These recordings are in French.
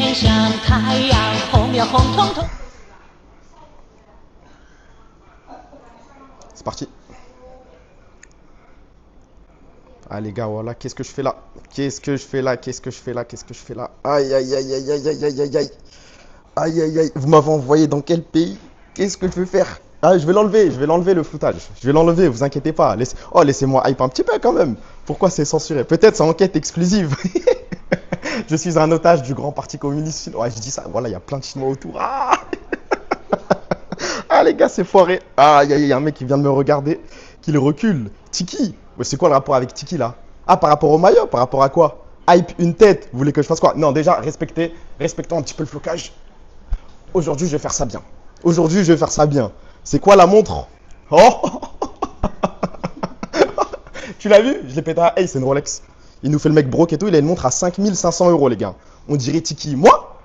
面像太阳，红呀红彤彤。C'est parti. Ah les gars, voilà, qu'est-ce que je fais là? Qu'est-ce que je fais là? Qu'est-ce que je fais là? Qu'est-ce que je fais là? Aïe aïe aïe aïe aïe aïe aïe aïe aïe. Aïe aïe aïe, vous m'avez envoyé dans quel pays? Qu'est-ce que je vais faire? Ah, je vais l'enlever le floutage. Je vais l'enlever, vous inquiétez pas. Oh, laissez-moi hype un petit peu quand même. Pourquoi c'est censuré? Peut-être c'est enquête exclusive. Je suis un otage du grand parti communiste chinois. Ouais, je dis ça, voilà, il y a plein de Chinois autour. Ah, ah les gars, c'est foiré. Ah, il y a un mec qui vient de me regarder, qui le recule. Tiki. Mais c'est quoi le rapport avec Tiki là? Ah, par rapport au maillot, par rapport à quoi? Hype une tête, vous voulez que je fasse quoi? Non, déjà, respectons un petit peu le flocage. Aujourd'hui, je vais faire ça bien. Aujourd'hui, je vais faire ça bien. C'est quoi la montre? Oh. Tu l'as vu? Je l'ai pété à Hey, c'est une Rolex. Il nous fait le mec broke et tout, il a une montre à 5500 €, les gars. On dirait Tiki. Moi,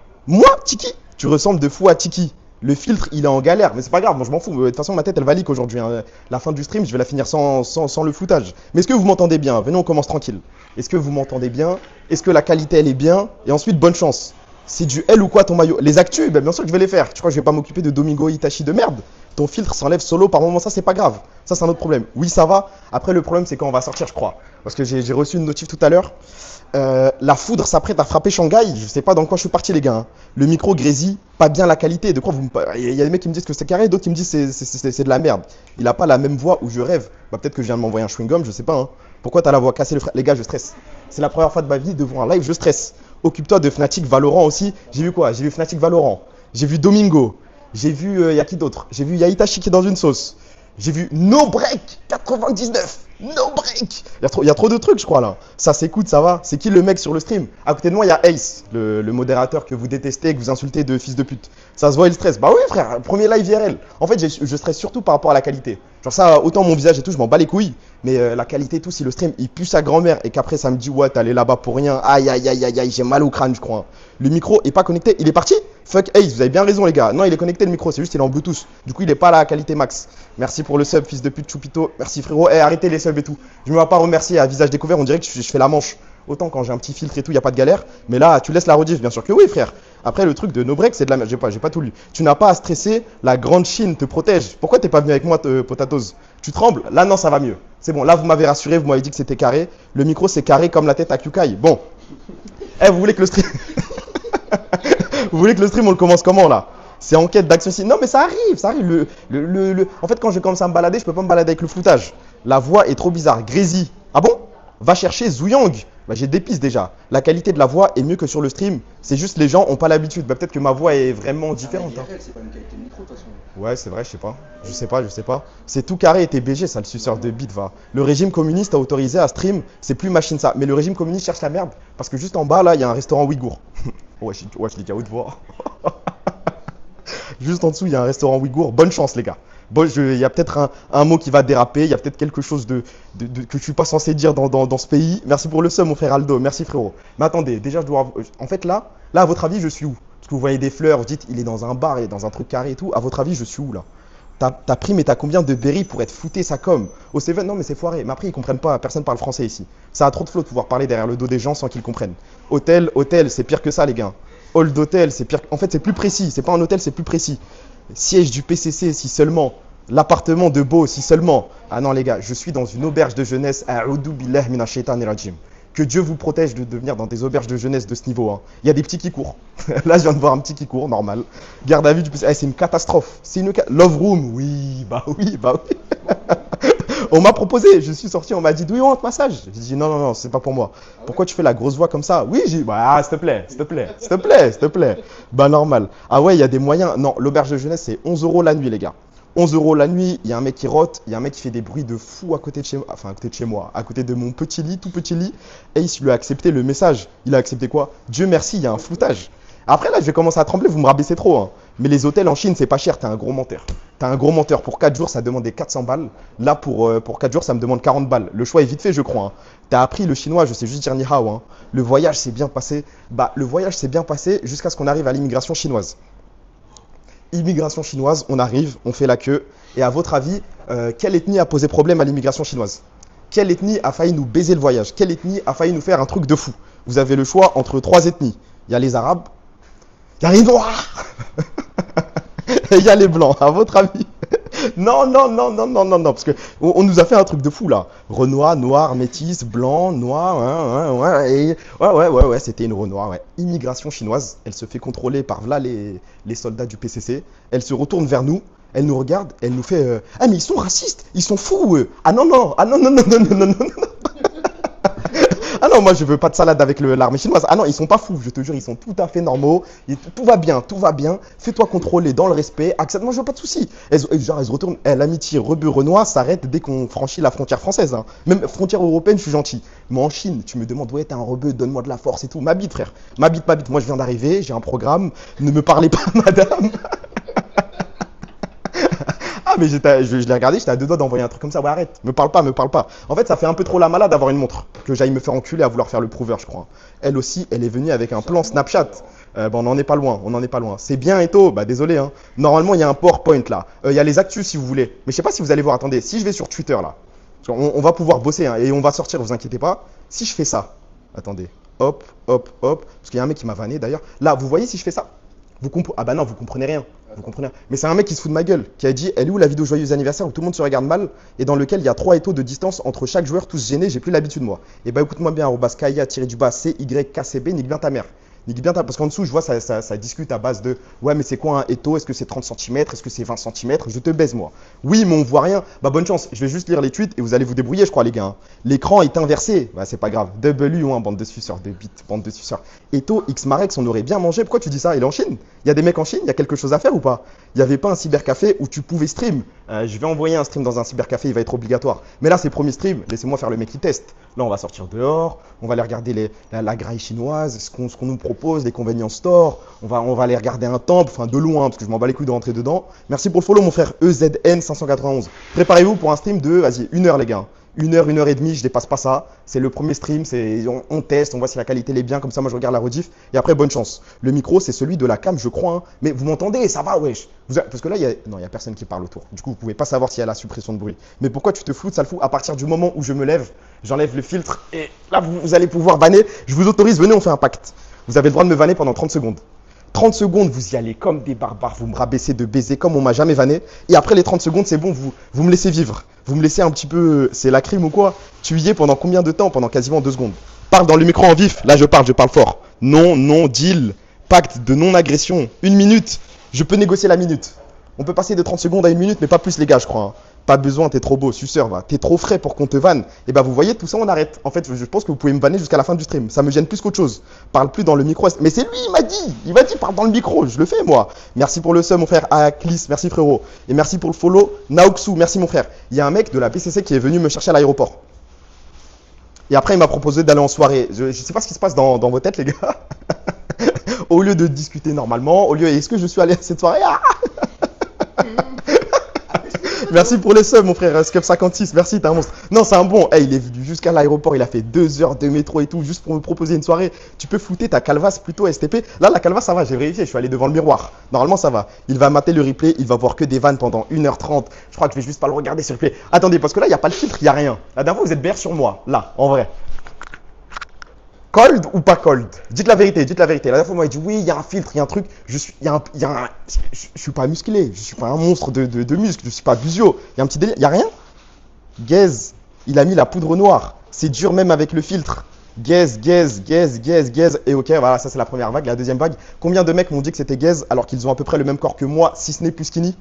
Tiki? Tu ressembles de fou à Tiki. Le filtre, il est en galère, mais c'est pas grave, moi je m'en fous. De toute façon, ma tête, elle va leak aujourd'hui, hein. La fin du stream, je vais la finir sans le floutage. Mais est-ce que vous m'entendez bien? Venez, on commence tranquille. Est-ce que vous m'entendez bien? Est-ce que la qualité, elle est bien? Et ensuite, bonne chance. C'est du L ou quoi ton maillot? Les actus, ben bien sûr que je vais les faire. Tu crois que je vais pas m'occuper de Domingo Itachi de merde? Ton filtre s'enlève solo par moment, ça c'est pas grave. Ça c'est un autre problème. Oui, ça va. Après, le problème c'est quand on va sortir, je crois. Parce que j'ai reçu une notif tout à l'heure. La foudre s'apprête à frapper Shanghai. Je sais pas dans quoi je suis parti, les gars, hein. Le micro grésille, pas bien la qualité. De quoi vous me... Il y a des mecs qui me disent que c'est carré, d'autres qui me disent que c'est de la merde. Il a pas la même voix où je rêve. Bah, peut-être que je viens de m'envoyer un chewing-gum, je sais pas, hein. Pourquoi t'as la voix cassée, le frère? Les gars, je stresse. C'est la première fois de ma vie devant un live, je stresse. Occupe-toi de Fnatic Valorant aussi. J'ai vu quoi? J'ai vu Fnatic Valorant. J'ai vu Domingo. J'ai vu, y a qui d'autre? J'ai vu Yaitachi qui est dans une sauce. J'ai vu No Break 99. No Break. Il y a trop de trucs, je crois, là. Ça s'écoute, ça va. C'est qui le mec sur le stream? À côté de moi, il y a Ace, le modérateur que vous détestez, que vous insultez de fils de pute. Ça se voit, il stresse. Bah oui, frère, premier live IRL. En fait, je stresse surtout par rapport à la qualité. Genre ça, autant mon visage et tout, je m'en bats les couilles. Mais la qualité et tout, si le stream, il pue sa grand-mère et qu'après, ça me dit, ouais, t'es allé là-bas pour rien. Aïe, aïe, aïe, aïe, aïe, j'ai mal au crâne, je crois. Le micro est pas connecté. Il est parti? Fuck Ace, vous avez bien raison, les gars. Non, il est connecté, le micro, c'est juste, il est en Bluetooth. Du coup, il est pas à la qualité max. Merci pour le sub, fils de pute, Choupito. Merci, frérot. Eh, arrêtez les subs et tout. Je me vais pas remercier à visage découvert, on dirait que je fais la manche. Autant quand j'ai un petit filtre et tout, il n'y a pas de galère. Mais là, tu laisses la rediff, bien sûr que oui, frère. Après, le truc de No Break, c'est de la merde. J'ai pas tout lu. Tu n'as pas à stresser, la grande Chine te protège. Pourquoi t'es pas venu avec moi, Potatoes? Tu trembles? Là, non, ça va mieux. C'est bon, là, vous m'avez rassuré, vous m'avez dit que c'était carré. Le micro, c'est carré comme la tête à Kyukai. Bon. Eh, vous voulez que le stream. Vous voulez que le stream, on le commence comment, là? C'est enquête d'action. Non, mais ça arrive, ça arrive. En fait, quand je commence à me balader, je peux pas me balader avec le floutage. La voix est trop bizarre. Grésy. Ah bon? Va chercher Zouyang. Bah, j'ai des pistes déjà. La qualité de la voix est mieux que sur le stream. C'est juste les gens n'ont pas l'habitude. Bah, peut-être que ma voix est vraiment différente. Hein. C'est pas une qualité de micro de toute façon. Ouais, c'est vrai, je sais pas. C'est tout carré et t'es BG, ça, le suceur de bite, va. Le régime communiste a autorisé à stream, c'est plus machine ça. Mais le régime communiste cherche la merde. Parce que juste en bas, là, il y a un restaurant ouïghour. ouais, je l'ai dit à haute voix. Juste en dessous, il y a un restaurant ouïghour. Bonne chance, les gars. Bon, il y a peut-être un mot qui va déraper, il y a peut-être quelque chose que je suis pas censé dire dans ce pays. Merci pour le sum, mon frère Aldo. Merci, frérot. Mais attendez, déjà, en fait, là, à votre avis, je suis où? Parce que vous voyez des fleurs, vous dites, il est dans un bar, il est dans un truc carré et tout. À votre avis, je suis où, là? T'as pris, mais t'as combien de berry pour être fouté ça comme? Au Seven, non, mais c'est foiré. Mais après, ils comprennent pas. Personne parle français ici. Ça a trop de flow de pouvoir parler derrière le dos des gens sans qu'ils comprennent. Hôtel, c'est pire que ça, les gars. Hall d'hôtel, c'est pire. En fait, c'est plus précis. C'est pas un hôtel, c'est plus précis. Siège du PCC, si seulement. L'appartement de Beau, si seulement. Ah non, les gars, je suis dans une auberge de jeunesse. A'udhu billah minash shaitanir rajim. Que Dieu vous protège de venir dans des auberges de jeunesse de ce niveau. Hein. Il y a des petits qui courent. Là, je viens de voir un petit qui court, normal. Garde à vue du PCC. C'est une catastrophe. Love room, oui, bah oui. On m'a proposé, je suis sorti, on m'a dit, do you want massage? J'ai dit, non, c'est pas pour moi. Pourquoi tu fais la grosse voix comme ça? Oui, j'ai dit, bah, s'il te plaît. Bah, normal. Ah ouais, il y a des moyens. Non, l'auberge de jeunesse, c'est 11 € la nuit, les gars. 11 € la nuit, il y a un mec qui rote, il y a un mec qui fait des bruits de fou à côté de chez moi, à côté de mon petit lit, tout petit lit. Et il lui a accepté le message. Il a accepté quoi? Dieu merci, il y a un floutage. Après, là, je vais commencer à trembler, vous me rabaissez trop. Hein. Mais les hôtels en Chine, c'est pas cher, t'es un gros menteur. Pour 4 jours, ça demandait 400 balles. Là, pour 4 jours, ça me demande 40 balles. Le choix est vite fait, je crois. Hein. T'as appris le chinois, je sais juste dire ni hao. Hein. Le voyage s'est bien passé. Le voyage s'est bien passé jusqu'à ce qu'on arrive à l'immigration chinoise. Immigration chinoise, on arrive, on fait la queue. Et à votre avis, quelle ethnie a posé problème à l'immigration chinoise? Quelle ethnie a failli nous baiser le voyage? Quelle ethnie a failli nous faire un truc de fou? Vous avez le choix entre 3 ethnies. Il y a les Arabes, Il y a les noirs. Et il y a les blancs, à votre avis? Non, non, non, non, non, non, non, parce que on nous a fait un truc de fou là. Renoir, noir, métis, blanc, noir, ouais, c'était une Renoir, ouais. Immigration chinoise, elle se fait contrôler par là les soldats du PCC. Elle se retourne vers nous, elle nous regarde, elle nous fait ah mais ils sont racistes, ils sont fous eux. Ah non, non, ah non, non, non, non, non, non, non, non. Ah non, moi je veux pas de salade avec l'armée chinoise. Ah non, ils sont pas fous, je te jure, ils sont tout à fait normaux. Tout va bien, tout va bien. Fais-toi contrôler dans le respect. Accepte, moi je veux pas de soucis. Genre, elles se retournent. L'amitié rebeu-renois s'arrête dès qu'on franchit la frontière française. Hein. Même frontière européenne, je suis gentil. Mais en Chine, tu me demandes, ouais, t'es un rebeu, donne-moi de la force et tout. M'habite, frère. M'habite, m'habite. Moi je viens d'arriver, j'ai un programme. Ne me parlez pas, madame. Ah, mais je l'ai regardé, j'étais à deux doigts d'envoyer un truc comme ça. Ouais, arrête, me parle pas, me parle pas. En fait, ça fait un peu trop la malade d'avoir une montre. Que j'aille me faire enculer à vouloir faire le prouveur, je crois. Elle aussi, elle est venue avec un plan Snapchat. On n'en est pas loin, on n'en est pas loin. C'est bien, Eto, bah désolé. Hein. Normalement, il y a un PowerPoint là. Il y a les actus si vous voulez. Mais je sais pas si vous allez voir, attendez, si je vais sur Twitter là, on va pouvoir bosser hein, et on va sortir, vous inquiétez pas. Si je fais ça, attendez, hop, hop, hop, parce qu'il y a un mec qui m'a vanné d'ailleurs. Là, vous voyez si je fais ça? Ah bah non, vous comprenez rien. Vous comprenez rien. Mais c'est un mec qui se fout de ma gueule, qui a dit elle est où la vidéo joyeux anniversaire où tout le monde se regarde mal et dans lequel il y a 3 étaux de distance entre chaque joueur, tous gênés, j'ai plus l'habitude moi. Et bah écoute-moi bien, @kaya_CYKCB, nique bien ta mère. Nique bien ta... Parce qu'en dessous, je vois, ça discute à base de ouais, mais c'est quoi un étau? Est-ce que c'est 30 cm? Est-ce que c'est 20 cm? Je te baise moi. Oui, mais on voit rien. Bah bonne chance, je vais juste lire les tweets et vous allez vous débrouiller, je crois, les gars. Hein. L'écran est inversé. Bah c'est pas grave. W1, bande de suceurs, de bits, bande de suceurs. Étau, X-Marex, on aurait bien mangé. Pourquoi tu dis ça? Il est en Chine? Il y a des mecs en Chine? Il y a quelque chose à faire ou pas? Il n'y avait pas un cybercafé où tu pouvais stream. Je vais envoyer un stream dans un cybercafé, il va être obligatoire. Mais là, c'est premier stream. Laissez-moi faire le mec qui teste. Là, on va sortir dehors, on va aller regarder la graille chinoise, ce qu'on nous propose, les convenience store. On va aller regarder un temple, enfin de loin, parce que je m'en bats les couilles de rentrer dedans. Merci pour le follow, mon frère EZN591. Préparez-vous pour un stream de, vas-y, 1 heure, les gars. 1 heure et demie, je dépasse pas ça. C'est le premier stream, on teste, on voit si la qualité est bien, comme ça moi je regarde la rediff et après bonne chance. Le micro c'est celui de la cam je crois, hein. Mais vous m'entendez, ça va wesh. Parce que là il y a personne qui parle autour. Du coup vous pouvez pas savoir s'il y a la suppression de bruit. Mais pourquoi tu te floutes, ça le fout? À partir du moment où je me lève, j'enlève le filtre et là vous allez pouvoir banner. Je vous autorise, venez on fait un pacte. Vous avez le droit de me vanner pendant 30 secondes. 30 secondes, vous y allez comme des barbares, vous me rabaissez de baiser comme on m'a jamais vanné. Et après les 30 secondes, c'est bon, vous me laissez vivre. Vous me laissez un petit peu, c'est la crime ou quoi? Tu y es pendant combien de temps? Pendant quasiment 2 secondes. Parle dans le micro en vif, là je parle fort. Non, non, deal, pacte de non-agression. 1 minute, je peux négocier la minute. On peut passer de 30 secondes à 1 minute, mais pas plus les gars, je crois. Hein. Pas besoin, t'es trop beau, suceur, va. T'es trop frais pour qu'on te vanne. Et bah vous voyez, tout ça on arrête. En fait, je pense que vous pouvez me vanner jusqu'à la fin du stream. Ça me gêne plus qu'autre chose. Parle plus dans le micro. Mais c'est lui, il m'a dit, parle dans le micro. Je le fais moi. Merci pour le sub, mon frère. Aklis, merci frérot. Et merci pour le follow. Naoxu, merci mon frère. Il y a un mec de la PCC qui est venu me chercher à l'aéroport. Et après, il m'a proposé d'aller en soirée. Je sais pas ce qui se passe dans vos têtes, les gars. Au lieu de discuter normalement, est-ce que je suis allé à cette soirée? Merci pour les subs, mon frère. Scup56, merci, t'es un monstre. Non, c'est un bon. Hey, il est venu jusqu'à l'aéroport, il a fait 2 heures de métro et tout, juste pour me proposer une soirée. Tu peux flouter ta calvasse plutôt STP. Là, la calvasse, ça va, j'ai vérifié, je suis allé devant le miroir. Normalement, ça va. Il va mater le replay, il va voir que des vannes pendant 1h30. Je crois que je vais juste pas le regarder sur le replay. Attendez, parce que là, il n'y a pas le filtre, il n'y a rien. La dernière fois, vous êtes BR sur moi, là, en vrai. Cold ou pas cold? Dites la vérité, dites la vérité. La dernière fois, moi, il dit oui, il y a un filtre, il y a un truc. Je suis pas musclé, je suis pas un monstre de muscles, je suis pas Busio. Il y a un petit délire, il y a rien? Gaze, il a mis la poudre noire. C'est dur même avec le filtre. Gaze. Et ok, voilà, ça c'est la première vague. La deuxième vague, combien de mecs m'ont dit que c'était gaze alors qu'ils ont à peu près le même corps que moi, si ce n'est plus skinny?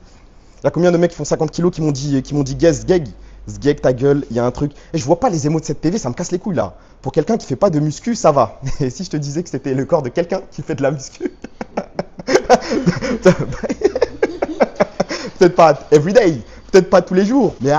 Il y a combien de mecs qui font 50 kilos qui m'ont dit gaze, gag? Sgeg ta gueule, il y a un truc. Et je vois pas les émots de cette TV, ça me casse les couilles là. Pour quelqu'un qui fait pas de muscu, ça va. Et si je te disais que c'était le corps de quelqu'un qui fait de la muscu, peut-être pas everyday, peut-être pas tous les jours, mais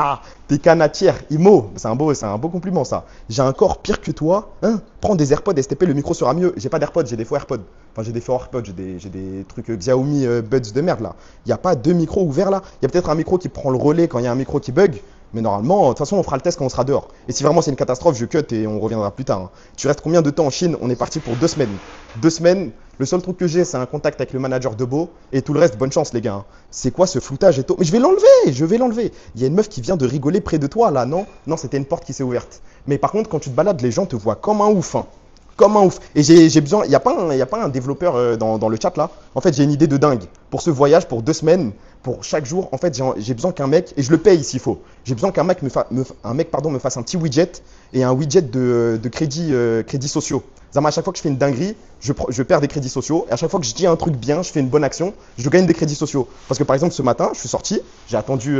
t'es canatière, IMO, c'est un beau compliment ça. J'ai un corps pire que toi, hein? Prends des AirPods STP, le micro sera mieux. J'ai pas d'AirPods, j'ai des faux AirPods. Enfin, j'ai des faux AirPods, j'ai des trucs Xiaomi Buds de merde là. Il n'y a pas 2 micros ouverts là. Il y a peut-être un micro qui prend le relais quand il y a un micro qui bug. Mais normalement, de toute façon, on fera le test quand on sera dehors. Et si vraiment c'est une catastrophe, je cut et on reviendra plus tard. Hein. Tu restes combien de temps en Chine? On est parti pour 2 semaines. 2 semaines, le seul truc que j'ai, c'est un contact avec le manager de Beau. Et tout le reste, bonne chance les gars. Hein. C'est quoi ce floutage et tout? Mais je vais l'enlever. Il y a une meuf qui vient de rigoler près de toi là, non? Non, c'était une porte qui s'est ouverte. Mais par contre, quand tu te balades, les gens te voient comme un ouf. Hein. Comme un ouf. Et j'ai besoin, y a pas un développeur dans le chat là. En fait, j'ai une idée de dingue. Pour ce voyage, pour 2 semaines, pour chaque jour, en fait, j'ai besoin qu'un mec, et je le paye s'il faut, j'ai besoin qu'un mec, me fasse un petit widget et un widget de crédits sociaux. Zama, à chaque fois que je fais une dinguerie, je perds des crédits sociaux. Et à chaque fois que je dis un truc bien, je fais une bonne action, je gagne des crédits sociaux. Parce que par exemple, ce matin, je suis sorti, j'ai attendu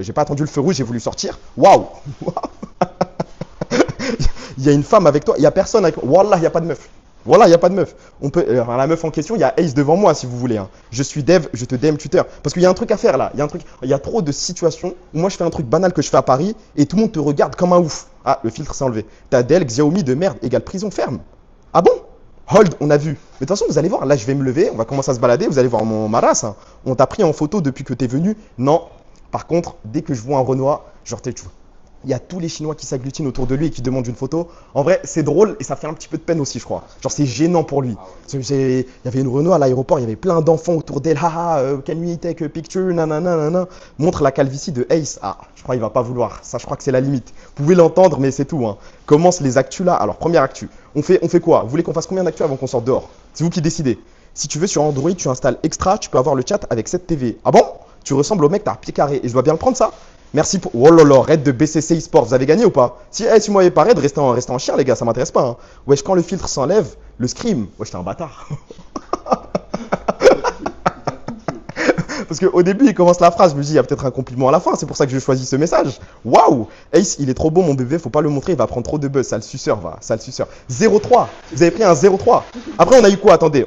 j'ai pas attendu le feu rouge, j'ai voulu sortir. Waouh! Il y a une femme avec toi, il y a personne avec toi. Wallah, il y a pas de meuf. Voilà, il n'y a pas de meuf. On peut, enfin, la meuf en question, il y a Ace devant moi si vous voulez. Hein. Je suis dev, je te DM tuteur. Parce qu'il y a un truc à faire là. Il y a trop de situations où moi je fais un truc banal que je fais à Paris et tout le monde te regarde comme un ouf. Ah, le filtre s'est enlevé. T'as Dell, Xiaomi de merde égale prison ferme. Ah bon? Hold, on a vu. Mais de toute façon, vous allez voir, là je vais me lever, on va commencer à se balader, vous allez voir ma race. Hein. On t'a pris en photo depuis que t'es venu. Non. Par contre, dès que je vois un Renoir, genre tu vois. Il y a tous les Chinois qui s'agglutinent autour de lui et qui demandent une photo. En vrai, c'est drôle et ça fait un petit peu de peine aussi, je crois. Genre, c'est gênant pour lui. Il y avait une Renault à l'aéroport, il y avait plein d'enfants autour d'elle. Haha, can we take a picture? Nanana, nanana. Montre la calvitie de Ace. Ah, je crois qu'il va pas vouloir. Ça, je crois que c'est la limite. Vous pouvez l'entendre, mais c'est tout. Hein. Commence les actus là. Alors, première actu. On fait quoi? Vous voulez qu'on fasse combien d'actus avant qu'on sorte dehors? C'est vous qui décidez. Si tu veux, sur Android, tu installes Extra, tu peux avoir le chat avec cette TV. Ah bon? Tu ressembles au mec, t'as un pied carré. Et je dois bien le prendre ça? Merci pour. Oh là là, raid de BCC eSports, vous avez gagné ou pas? Si vous m'avez pas raid, restez en chien, les gars, ça m'intéresse pas. Hein. Wesh, quand le filtre s'enlève, le scream. Wesh, t'es un bâtard. Parce qu'au début, il commence la phrase, je me dis, il y a peut-être un compliment à la fin, c'est pour ça que je choisis ce message. Waouh! Ace, il est trop beau, mon bébé, faut pas le montrer, il va prendre trop de buzz, sale suceur, va, sale suceur. 0,3, vous avez pris un 0,3. Après, on a eu quoi? Attendez,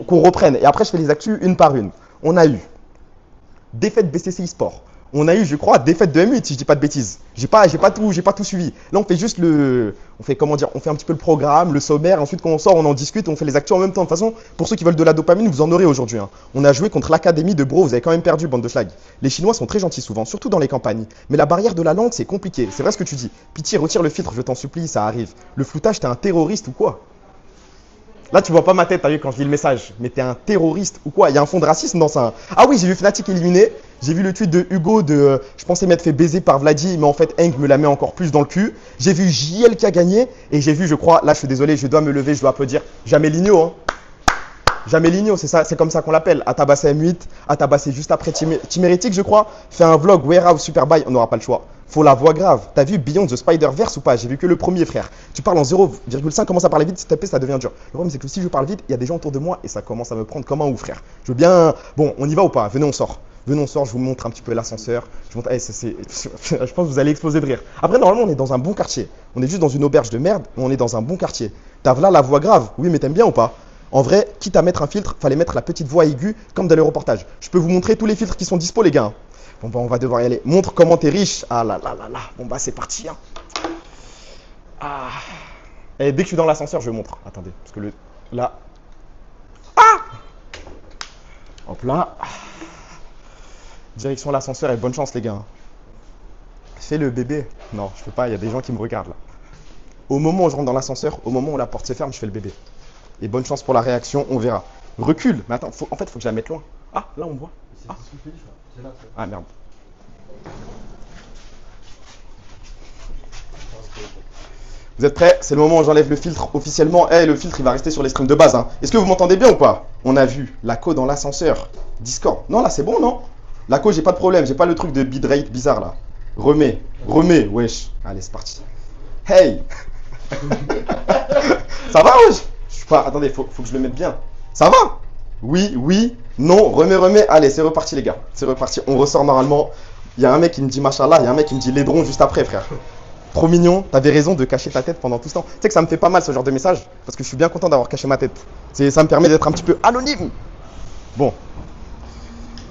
qu'on reprenne. Et après, je fais les actus une par une. On a eu défaite BCC eSports. On a eu, je crois, défaite de M8, si je dis pas de bêtises. J'ai pas tout suivi. Là, on fait juste on fait un petit peu le programme, le sommaire. Ensuite, quand on sort, on en discute, on fait les actus en même temps. De toute façon, pour ceux qui veulent de la dopamine, vous en aurez aujourd'hui. Hein. On a joué contre l'académie de Bro. Vous avez quand même perdu, bande de schlag. Les Chinois sont très gentils souvent, surtout dans les campagnes. Mais la barrière de la langue, c'est compliqué. C'est vrai ce que tu dis. Pitié, retire le filtre, je t'en supplie, ça arrive. Le floutage, t'es un terroriste ou quoi? Là, tu vois pas ma tête, t'as vu, quand je lis le message. Mais t'es un terroriste ou quoi? Il y a un fond de racisme dans ça. Hein. Ah oui, j'ai vu Fnatic éliminé. J'ai vu le tweet de Hugo de je pensais m'être fait baiser par Vladi, mais en fait, Eng me la met encore plus dans le cul. J'ai vu JL qui a gagné. Et j'ai vu, je crois, là, je suis désolé, je dois me lever, je dois applaudir. Jamais Ligno, hein. Jamais Ligno, c'est comme ça qu'on l'appelle. A tabassé M8, a tabassé juste après Timérétique, je crois. Fait un vlog Warehouse Super Buy, on n'aura pas le choix. Faut la voix grave. T'as vu Beyond the Spider-Verse ou pas? J'ai vu que le premier, frère. Tu parles en 0,5, commence à parler vite, s'il te plaît, ça devient dur. Le problème, c'est que si je parle vite, il y a des gens autour de moi et ça commence à me prendre comme un ouf, frère. Je veux bien. Bon, on y va ou pas? Venez, on sort. Venez, on sort, je vous montre un petit peu l'ascenseur. Je pense que vous allez exploser de rire. Après, normalement, on est dans un bon quartier. On est juste dans une auberge de merde, mais on est dans un bon quartier. T'as là la voix grave. Oui, mais t'aimes bien ou pas? En vrai, quitte à mettre un filtre, fallait mettre la petite voix aiguë comme dans les reportages. Je peux vous montrer tous les filtres qui sont dispo, les gars. Bon, bah, on va devoir y aller. Montre comment t'es riche. Ah là là là là. Bon, bah, c'est parti. Hein. Ah. Et dès que je suis dans l'ascenseur, je montre. Attendez, parce que là. Ah. Hop là. Direction l'ascenseur et bonne chance, les gars. Fais le bébé. Non, je peux pas. Il y a des gens qui me regardent là. Au moment où je rentre dans l'ascenseur, au moment où la porte se ferme, je fais le bébé. Et bonne chance pour la réaction, on verra. Recule. Mais attends, en fait, il faut que je la mette loin. Ah, là, on voit. Ah, ah merde. Vous êtes prêts? C'est le moment où j'enlève le filtre officiellement. Le filtre, il va rester sur les streams de base. Hein. Est-ce que vous m'entendez bien ou pas? On a vu la co dans l'ascenseur. Discord. Non, là, c'est bon, non? La co, j'ai pas de problème. J'ai pas le truc de bitrate bizarre, là. Remets, wesh. Allez, c'est parti. Hey. Ça va, wesh? Je suis pas... Attendez, faut que je le mette bien. Ça va? Oui, non, remets. Allez, c'est reparti, les gars. C'est reparti. On ressort normalement. Il y a un mec qui me dit machallah, il y a un mec qui me dit laidron juste après, frère. Trop mignon, t'avais raison de cacher ta tête pendant tout ce temps. Tu sais que ça me fait pas mal ce genre de message, parce que je suis bien content d'avoir caché ma tête. Ça me permet d'être un petit peu anonyme. Bon.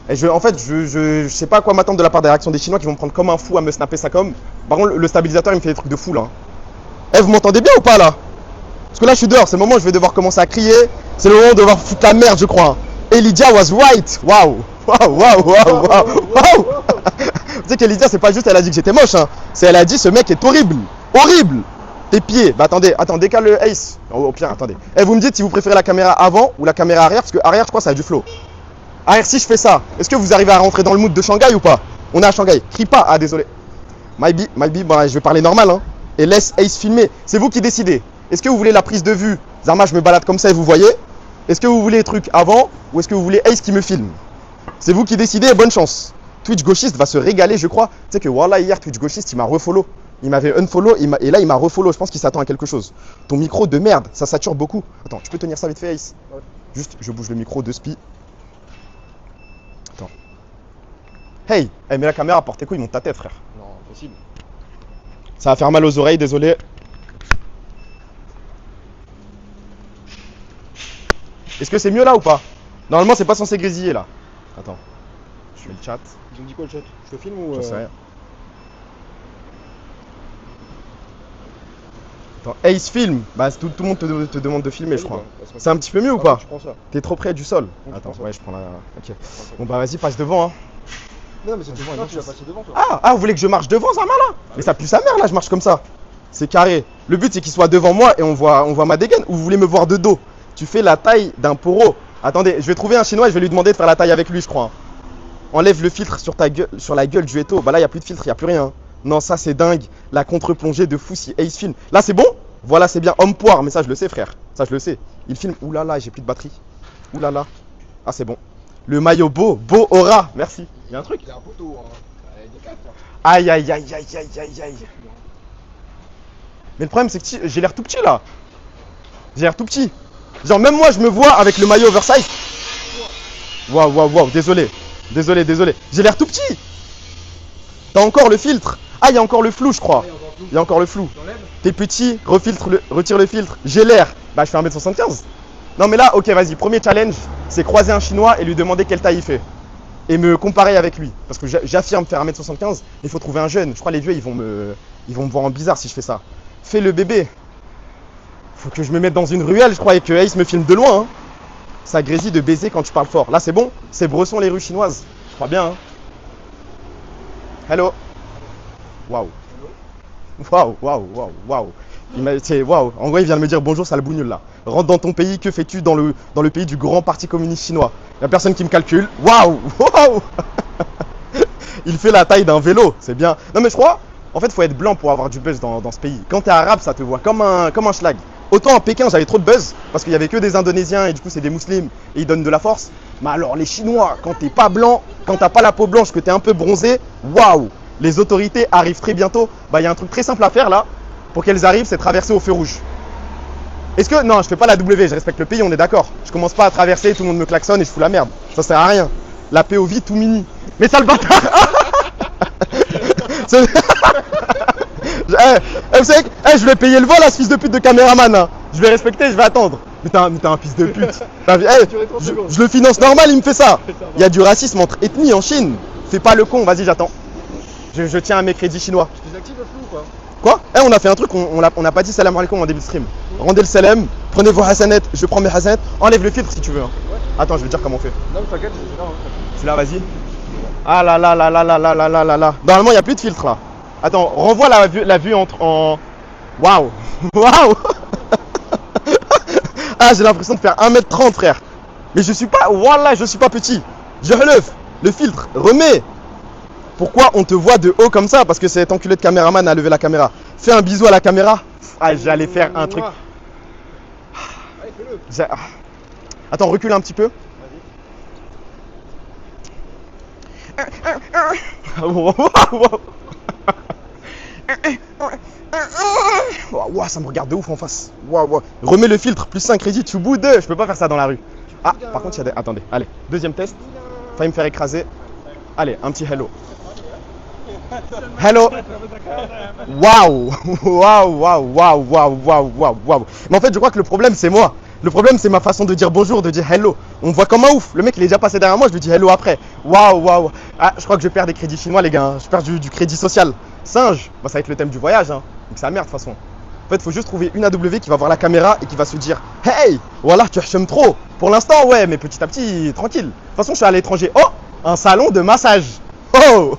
Et je sais pas à quoi m'attendre de la part des réactions des Chinois qui vont me prendre comme un fou à me snapper ça comme. Par contre, le stabilisateur, il me fait des trucs de fou, là. Vous m'entendez bien ou pas, là? Parce que là, je suis dehors, c'est le moment où je vais devoir commencer à crier. C'est le moment de devoir foutre la merde, je crois. Elydia was right. Waouh. Tu sais qu'Elydia, c'est pas juste elle a dit que j'étais moche, hein. C'est elle a dit ce mec est horrible. Tes pieds. Bah attends, décale le Ace. Au pire, attendez. Vous me dites si vous préférez la caméra avant ou la caméra arrière, parce que arrière, je crois, ça a du flow. Arrière, si je fais ça, est-ce que vous arrivez à rentrer dans le mood de Shanghai ou pas? On est à Shanghai. Crie pas. Ah, désolé. Maybe, bah, je vais parler normal, hein. Et laisse Ace filmer. C'est vous qui décidez. Est-ce que vous voulez la prise de vue? Zarma, je me balade comme ça et vous voyez. Est-ce que vous voulez les trucs avant ou est-ce que vous voulez Ace qui me filme? C'est vous qui décidez et bonne chance. Twitch gauchiste va se régaler, je crois. Tu sais que voilà, hier, Twitch gauchiste, il m'a refollow. Il m'avait unfollow et là, il m'a refollow. Je pense qu'il s'attend à quelque chose. Ton micro de merde, ça sature beaucoup. Attends, tu peux tenir ça vite fait, Ace? Ouais. Juste, je bouge le micro de Spi. Attends. Hey, hey, mets la caméra, porte tes couilles, monte ta tête, frère. Non, impossible. Ça va faire mal aux oreilles, désolé. Est-ce que c'est mieux là ou pas? Normalement, c'est pas censé grésiller là. Attends. Je fais le chat. Ils ont dit quoi le chat? Je te filme ou. Je sais rien. Attends, Ace film. Bah, tout le monde te demande de filmer, je crois. C'est un petit peu mieux ou pas? Je prends ça. T'es trop près du sol. je Attends, prends ça. ouais, je prends la. Ok. Bon, bah, vas-y, passe devant, hein. Non, mais c'est devant, tu vas passer devant toi. Ah, vous voulez que je marche devant, Zarma là? Mais ça pue sa mère là, je marche comme ça. C'est carré. Le but, c'est qu'il soit devant moi et on voit ma dégaine. Ou vous voulez me voir de dos? Tu fais la taille d'un poro. Attendez, je vais trouver un chinois et je vais lui demander de faire la taille avec lui, je crois. Enlève le filtre sur ta gueule, sur la gueule du Eto. Bah là, il n'y a plus de filtre, il n'y a plus rien. Non, ça c'est dingue. La contre-plongée de fou si Ace filme. Là, c'est bon? Voilà, c'est bien. Homme poire, mais ça, je le sais, frère. Ça, je le sais. Il filme. Ouh là là, j'ai plus de batterie. Ouh là là. Ah, c'est bon. Le maillot beau aura. Merci. Il y a un truc. Il y a un poteau, hein. Des 4. Aïe, aïe, aïe, aïe, aïe, aïe, aïe. Mais le problème, c'est que j'ai l'air tout petit là. J'ai l'air tout petit. Genre, même moi, je me vois avec le maillot oversize. Waouh, waouh, waouh. Désolé. Désolé, désolé. J'ai l'air tout petit. T'as encore le filtre. Ah, il y a encore le flou, je crois. Il y a encore le flou. T'es petit, retire le filtre. J'ai l'air. Bah, je fais 1m75. Non, mais là, ok, vas-y. Premier challenge, c'est croiser un chinois et lui demander quelle taille il fait. Et me comparer avec lui. Parce que j'affirme faire 1m75. Il faut trouver un jeune. Je crois que les vieux, ils vont me voir en bizarre si je fais ça. Fais le bébé. Faut que je me mette dans une ruelle. Je croyais que Ace me filme de loin. Hein. Ça grésille de baiser quand tu parles fort. Là, c'est bon. C'est Bresson, les rues chinoises. Je crois bien. Hein. Hello. Waouh. Waouh, waouh, waouh, waouh. Waouh. En vrai, il vient de me dire bonjour, sale bougnoule là. Rentre dans ton pays, que fais-tu dans le pays du grand parti communiste chinois? Il n'y a personne qui me calcule. Waouh. Waouh. Il fait la taille d'un vélo, c'est bien. Non, mais je crois, en fait, il faut être blanc pour avoir du buzz dans ce pays. Quand t'es arabe, ça te voit comme un schlag. Autant à Pékin, j'avais trop de buzz parce qu'il y avait que des Indonésiens et du coup, c'est des musulmans et ils donnent de la force. Mais alors, les Chinois, quand t'es pas blanc, quand t'as pas la peau blanche, que t'es un peu bronzé, waouh. Les autorités arrivent très bientôt. Bah, il y a un truc très simple à faire là. Pour qu'elles arrivent, c'est traverser au feu rouge. Est-ce que... Non, je fais pas la W, je respecte le pays, on est d'accord. Je commence pas à traverser, tout le monde me klaxonne et je fous la merde. Ça sert à rien. La POV tout mini. Mais sale bâtard. Vous savez, je vais payer le vol à ce fils de pute de caméraman. Hein. Je vais respecter, je vais attendre. Mais t'es un fils de pute. Je le finance normal, il me fait ça. Il y a du racisme entre ethnies en Chine. Fais pas le con, vas-y, j'attends. Je tiens à mes crédits chinois. Tu désactives le flou ou pas? Quoi? On a fait un truc, on n'a pas dit salam alaikum en début de stream. Rendez le salam, prenez vos hasanettes, je prends mes hasanettes, enlève le filtre si tu veux. Hein. Ouais. Attends, je vais te dire comment on fait. Non, mais t'inquiète, je suis là. Hein. Tu là, vas-y. Ah là là là là là là là là là là. Normalement, il n'y a plus de filtre là. Attends, renvoie la vue en. Waouh! Waouh! Ah, j'ai l'impression de faire 1m30, frère. Mais je suis pas. Voilà, je suis pas petit. Je relève le filtre, remets. Pourquoi on te voit de haut comme ça? Parce que cet enculé de caméraman a levé la caméra. Fais un bisou à la caméra. Ah, j'allais faire un truc. Allez, fais-le. Attends, recule un petit peu. Waouh, ça me regarde de ouf en face. Waouh. Remets le filtre, plus 5 crédits, tu boudes. Je peux pas faire ça dans la rue. Ah, par contre, il y a des... Attendez, allez, deuxième test. Failli me faire écraser. Allez, un petit hello. Hello. Waouh. Waouh, waouh, waouh, waouh, waouh, waouh, waouh. Mais en fait, je crois que le problème, c'est moi. Le problème, c'est ma façon de dire bonjour, de dire hello. On me voit comme un ouf. Le mec, il est déjà passé derrière moi, je lui dis hello après. Waouh, waouh. Ah, je crois que je perds des crédits chinois, les gars. Hein. Je perds du crédit social. Singe, bah, ça va être le thème du voyage. Hein. Donc, c'est la merde, de toute façon. En fait, il faut juste trouver une AW qui va voir la caméra et qui va se dire hey, voilà, tu hachèmes trop. Pour l'instant, ouais, mais petit à petit, tranquille. De toute façon, je suis à l'étranger. Oh, un salon de massage. Oh.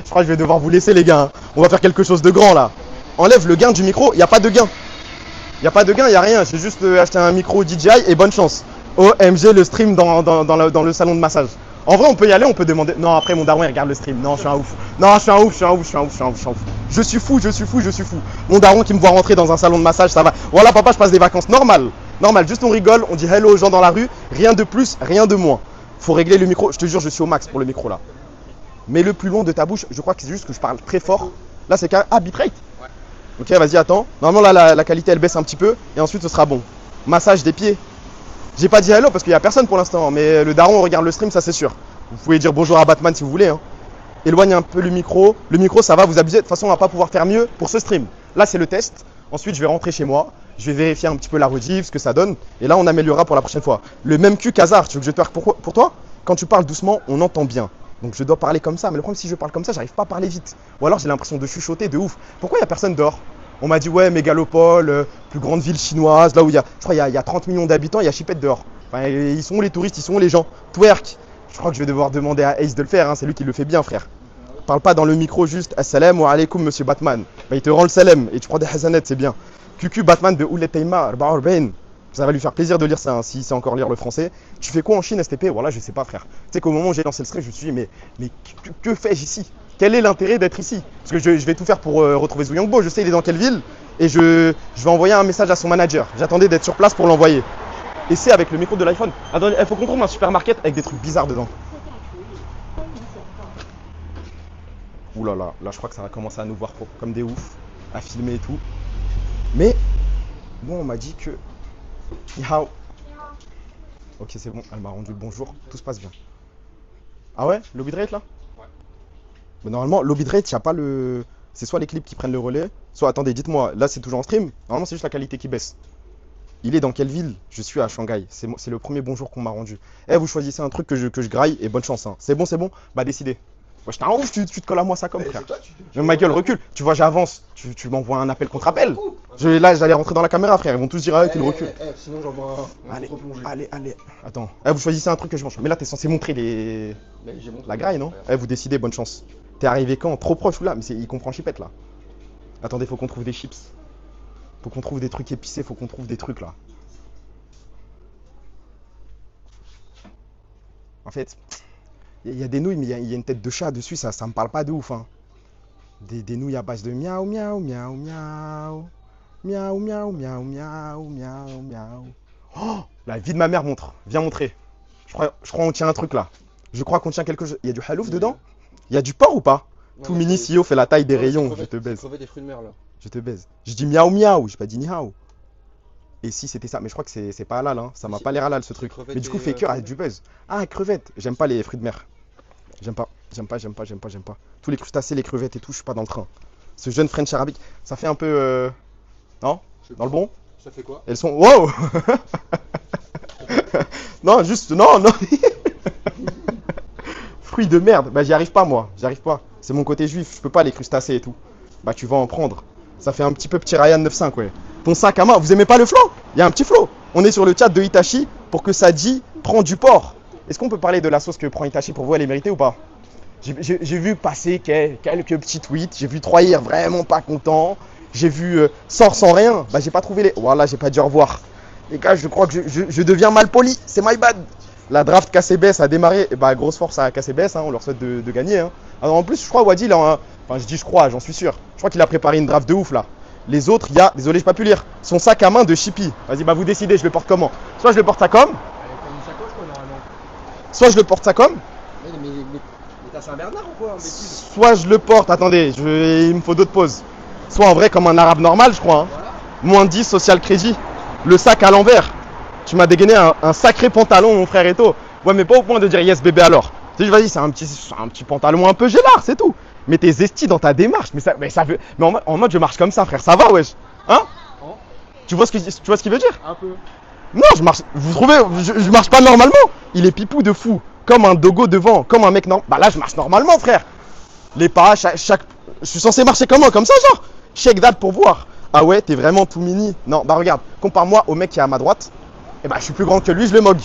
Je crois que je vais devoir vous laisser, les gars. Hein. On va faire quelque chose de grand, là. Enlève le gain du micro. Il n'y a pas de gain. Il n'y a pas de gain, il n'y a rien. J'ai juste acheté un micro DJI et bonne chance. OMG, le stream dans le salon de massage. En vrai, on peut y aller, on peut demander. Non, après, mon daron, il regarde le stream. Non, je suis un ouf. Non, je suis un ouf, je suis un ouf, je suis un ouf, je suis un ouf, je suis un ouf. Je suis fou, je suis fou, je suis fou. Mon daron qui me voit rentrer dans un salon de massage, ça va. Voilà, papa, je passe des vacances normales. Normal, juste on rigole, on dit hello aux gens dans la rue. Rien de plus, rien de moins. Faut régler le micro. Je te jure, je suis au max pour le micro là. Mais le plus loin de ta bouche, je crois que c'est juste que je parle très fort. Là, c'est qu'un. Ah, bitrate. Ouais. Ok, vas-y, attends. Normalement, là, la qualité, elle baisse un petit peu. Et ensuite, ce sera bon. Massage des pieds. J'ai pas dit hello parce qu'il y a personne pour l'instant. Mais le daron regarde le stream, ça c'est sûr. Vous pouvez dire bonjour à Batman si vous voulez. Hein. Éloignez un peu le micro. Le micro, ça va vous abuser. De toute façon, on va pas pouvoir faire mieux pour ce stream. Là, c'est le test. Ensuite, je vais rentrer chez moi. Je vais vérifier un petit peu la rediff, ce que ça donne. Et là, on améliorera pour la prochaine fois. Le même cul qu'Hazard. Tu veux que je te fasse pour toi? Quand tu parles doucement, on entend bien. Donc, je dois parler comme ça. Mais le problème, si je parle comme ça, j'arrive pas à parler vite. Ou alors, j'ai l'impression de chuchoter de ouf. Pourquoi il y a personne dehors? On m'a dit, ouais, mégalopole, plus grande ville chinoise. Là où il y a, je crois, il y a 30 millions d'habitants, il y a Chipette dehors. Enfin, ils sont où les touristes? Ils sont où les gens? Twerk. Je crois que je vais devoir demander à Ace de le faire. Hein. C'est lui qui le fait bien, frère. Parle pas dans le micro juste Assalamu alaikum monsieur Batman. Bah, il te rend le salam et tu prends des hazanettes, c'est bien. QQ Batman de Oulet Taïma, ça va lui faire plaisir de lire ça, hein, s'il sait encore lire le français. Tu fais quoi en Chine STP? Voilà, je sais pas, frère. Tu sais qu'au moment où j'ai lancé le stream, je me suis dit, mais que fais-je ici? Quel est l'intérêt d'être ici? Parce que je vais tout faire pour retrouver Zuyangbo. Je sais il est dans quelle ville et je vais envoyer un message à son manager. J'attendais d'être sur place pour l'envoyer. Et c'est avec le micro de l'iPhone. Attendez, il faut qu'on trouve un supermarket avec des trucs bizarres dedans. Ouh là là, là je crois que ça va commencer à nous voir comme des oufs, à filmer et tout. Mais, bon, on m'a dit que... Yao. Ok, c'est bon, elle m'a rendu le bonjour, tout se passe bien. Ah ouais, lobby de rate là? Ouais. Mais normalement, lobby de rate, il n'y a pas le... C'est soit les clips qui prennent le relais, soit, attendez, dites-moi, là c'est toujours en stream, normalement c'est juste la qualité qui baisse. Il est dans quelle ville? Je suis à Shanghai, c'est le premier bonjour qu'on m'a rendu. Eh, vous choisissez un truc que je graille et bonne chance. Hein. C'est bon, bah décidez. Moi, je t'en ouf, tu te colles à moi ça comme frère. Mais ma gueule, recule. Tu vois, j'avance. Tu m'envoies un appel contre appel. Là, j'allais rentrer dans la caméra, frère. Ils vont tous dire, ah, qu'il recule. Sinon, j'envoie un Allez, contre-plongée. allez. Attends. Eh, vous choisissez un truc que je mange. Mais là, t'es censé montrer les... Mais j'ai montré. la graille, non? Eh, vous décidez, bonne chance. T'es arrivé quand? Trop proche ou là? Mais il comprend chipette là. Attendez, faut qu'on trouve des chips. Faut qu'on trouve des trucs épicés, faut qu'on trouve des trucs là. En fait, il y a des nouilles, mais il y a une tête de chat dessus, ça me parle pas de ouf. Hein. Des nouilles à base de miaou, miaou, miaou, miaou. Miaou, miaou, miaou, miaou, miaou, miaou. Oh, la vie de ma mère montre. Viens montrer. Je crois qu'on tient un truc là. Je crois qu'on tient quelque chose. Il y a du halouf dedans? Il y a du porc ou pas? Non, Tout mais mini c'est- CEO fait la taille des Ouais, rayons. c'est Je te baise. crevettes et fruits de mer là. Je te baise. Je dis miaou, miaou. J'ai pas dit ni hao. Et si c'était ça, mais je crois que c'est pas halal, hein. Ça m'a Si. pas l'air halal ce truc. Crevettes Mais du coup, et, Faker a crevettes. du buzz. Ah, crevettes. J'aime pas les fruits de mer. J'aime pas. Tous les crustacés, les crevettes et tout, je suis pas dans le train. Ce jeune French arabique, ça fait un peu. Non? Je sais Dans le pas. bon? Ça fait quoi? Elles sont. Wow! Non, juste. Non, non! Fruits de merde. Bah, j'y arrive pas, moi. J'y arrive pas. C'est mon côté juif. Je peux pas les crustacés et tout. Bah, tu vas en prendre. Ça fait un petit peu petit Ryan 9.5, ouais. Ton sac à main, vous aimez pas le flow? Il y a un petit flow. On est sur le chat de Itachi pour que ça dit prends du porc. Est-ce qu'on peut parler de la sauce que prend Itachi pour vous? Elle est méritée ou pas? J'ai vu passer quelques petits tweets. J'ai vu 3 hier vraiment pas contents. J'ai vu sort sans rien. Bah, j'ai pas trouvé les. Voilà, j'ai pas dit au revoir. Les gars, je crois que je deviens mal poli. C'est my bad. La draft KCBS a démarré. Et bah, grosse force à KCBS. Hein, on leur souhaite de gagner. Hein. Alors, en plus, je crois Wadi, il a un. Enfin, je dis je crois, j'en suis sûr. Je crois qu'il a préparé une draft de ouf là. Les autres, il y a. Désolé, j'ai pas pu lire. Son sac à main de Chippy. Vas-y, bah, vous décidez, je le porte comment? Soit je le porte ça comme. Avec une sacoche quoi normalement. Soit je le porte ça comme. Mais t'as Saint-Bernard ou quoi? Soit je le porte. Attendez, il me faut d'autres pauses. Soit en vrai comme un arabe normal, je crois. Hein. Voilà. Moins 10 social crédit. Le sac à l'envers. Tu m'as dégainé un sacré pantalon, mon frère Eto. Ouais, mais pas au point de dire yes bébé alors. Tu sais, vas-y, c'est un petit pantalon un peu gélard, c'est tout. Mais t'es zesti dans ta démarche. Mais ça veut. Mais en mode je marche comme ça, frère. Ça va, wesh. Hein? Oh. Tu vois ce qu'il veut dire? Un peu. Non, je marche. Vous trouvez? Je marche pas normalement. Il est pipou de fou. Comme un dogo devant. Comme un mec non. Bah là, je marche normalement, frère. Les pas, chaque. Je suis censé marcher comment? Comme ça, genre? Check that pour voir. Ah ouais, t'es vraiment tout mini. Non, bah regarde, compare-moi au mec qui est à ma droite. Et bah je suis plus grand que lui, je le mogue.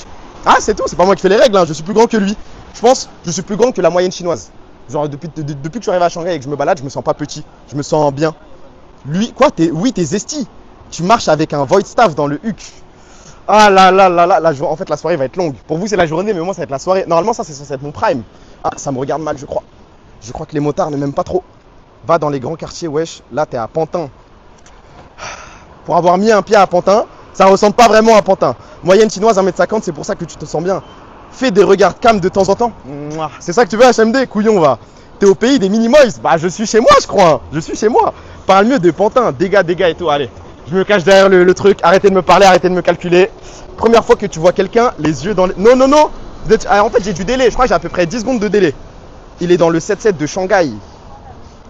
Ah, c'est tout, c'est pas moi qui fais les règles, hein. Je suis plus grand que lui. Je pense, je suis plus grand que la moyenne chinoise. Genre depuis que je suis arrivé à Shanghai et que je me balade, je me sens pas petit. Je me sens bien. Lui, quoi, t'es zesti. Tu marches avec un void staff dans le huc. Ah là là là là, en fait la soirée va être longue. Pour vous c'est la journée, mais moi ça va être la soirée. Normalement ça c'est censé être mon prime. Ah, ça me regarde mal je crois. Je crois que les motards ne m'aiment pas trop. Va dans les grands quartiers, wesh. Là t'es à Pantin. Pour avoir mis un pied à Pantin, ça ressemble pas vraiment à Pantin. Moyenne chinoise 1m50, c'est pour ça que tu te sens bien. Fais des regards calmes de temps en temps. C'est ça que tu veux HMD, couillon va. T'es au pays des mini-moys. Bah je suis chez moi je crois. Je suis chez moi. Parle mieux de Pantin, dégâts et tout. Allez, je me cache derrière le truc. Arrêtez de me parler, arrêtez de me calculer. Première fois que tu vois quelqu'un, les yeux dans les... Non, non, non. En fait j'ai du délai, je crois que j'ai à peu près 10 secondes de délai. Il est dans le 7-7 de Shanghai.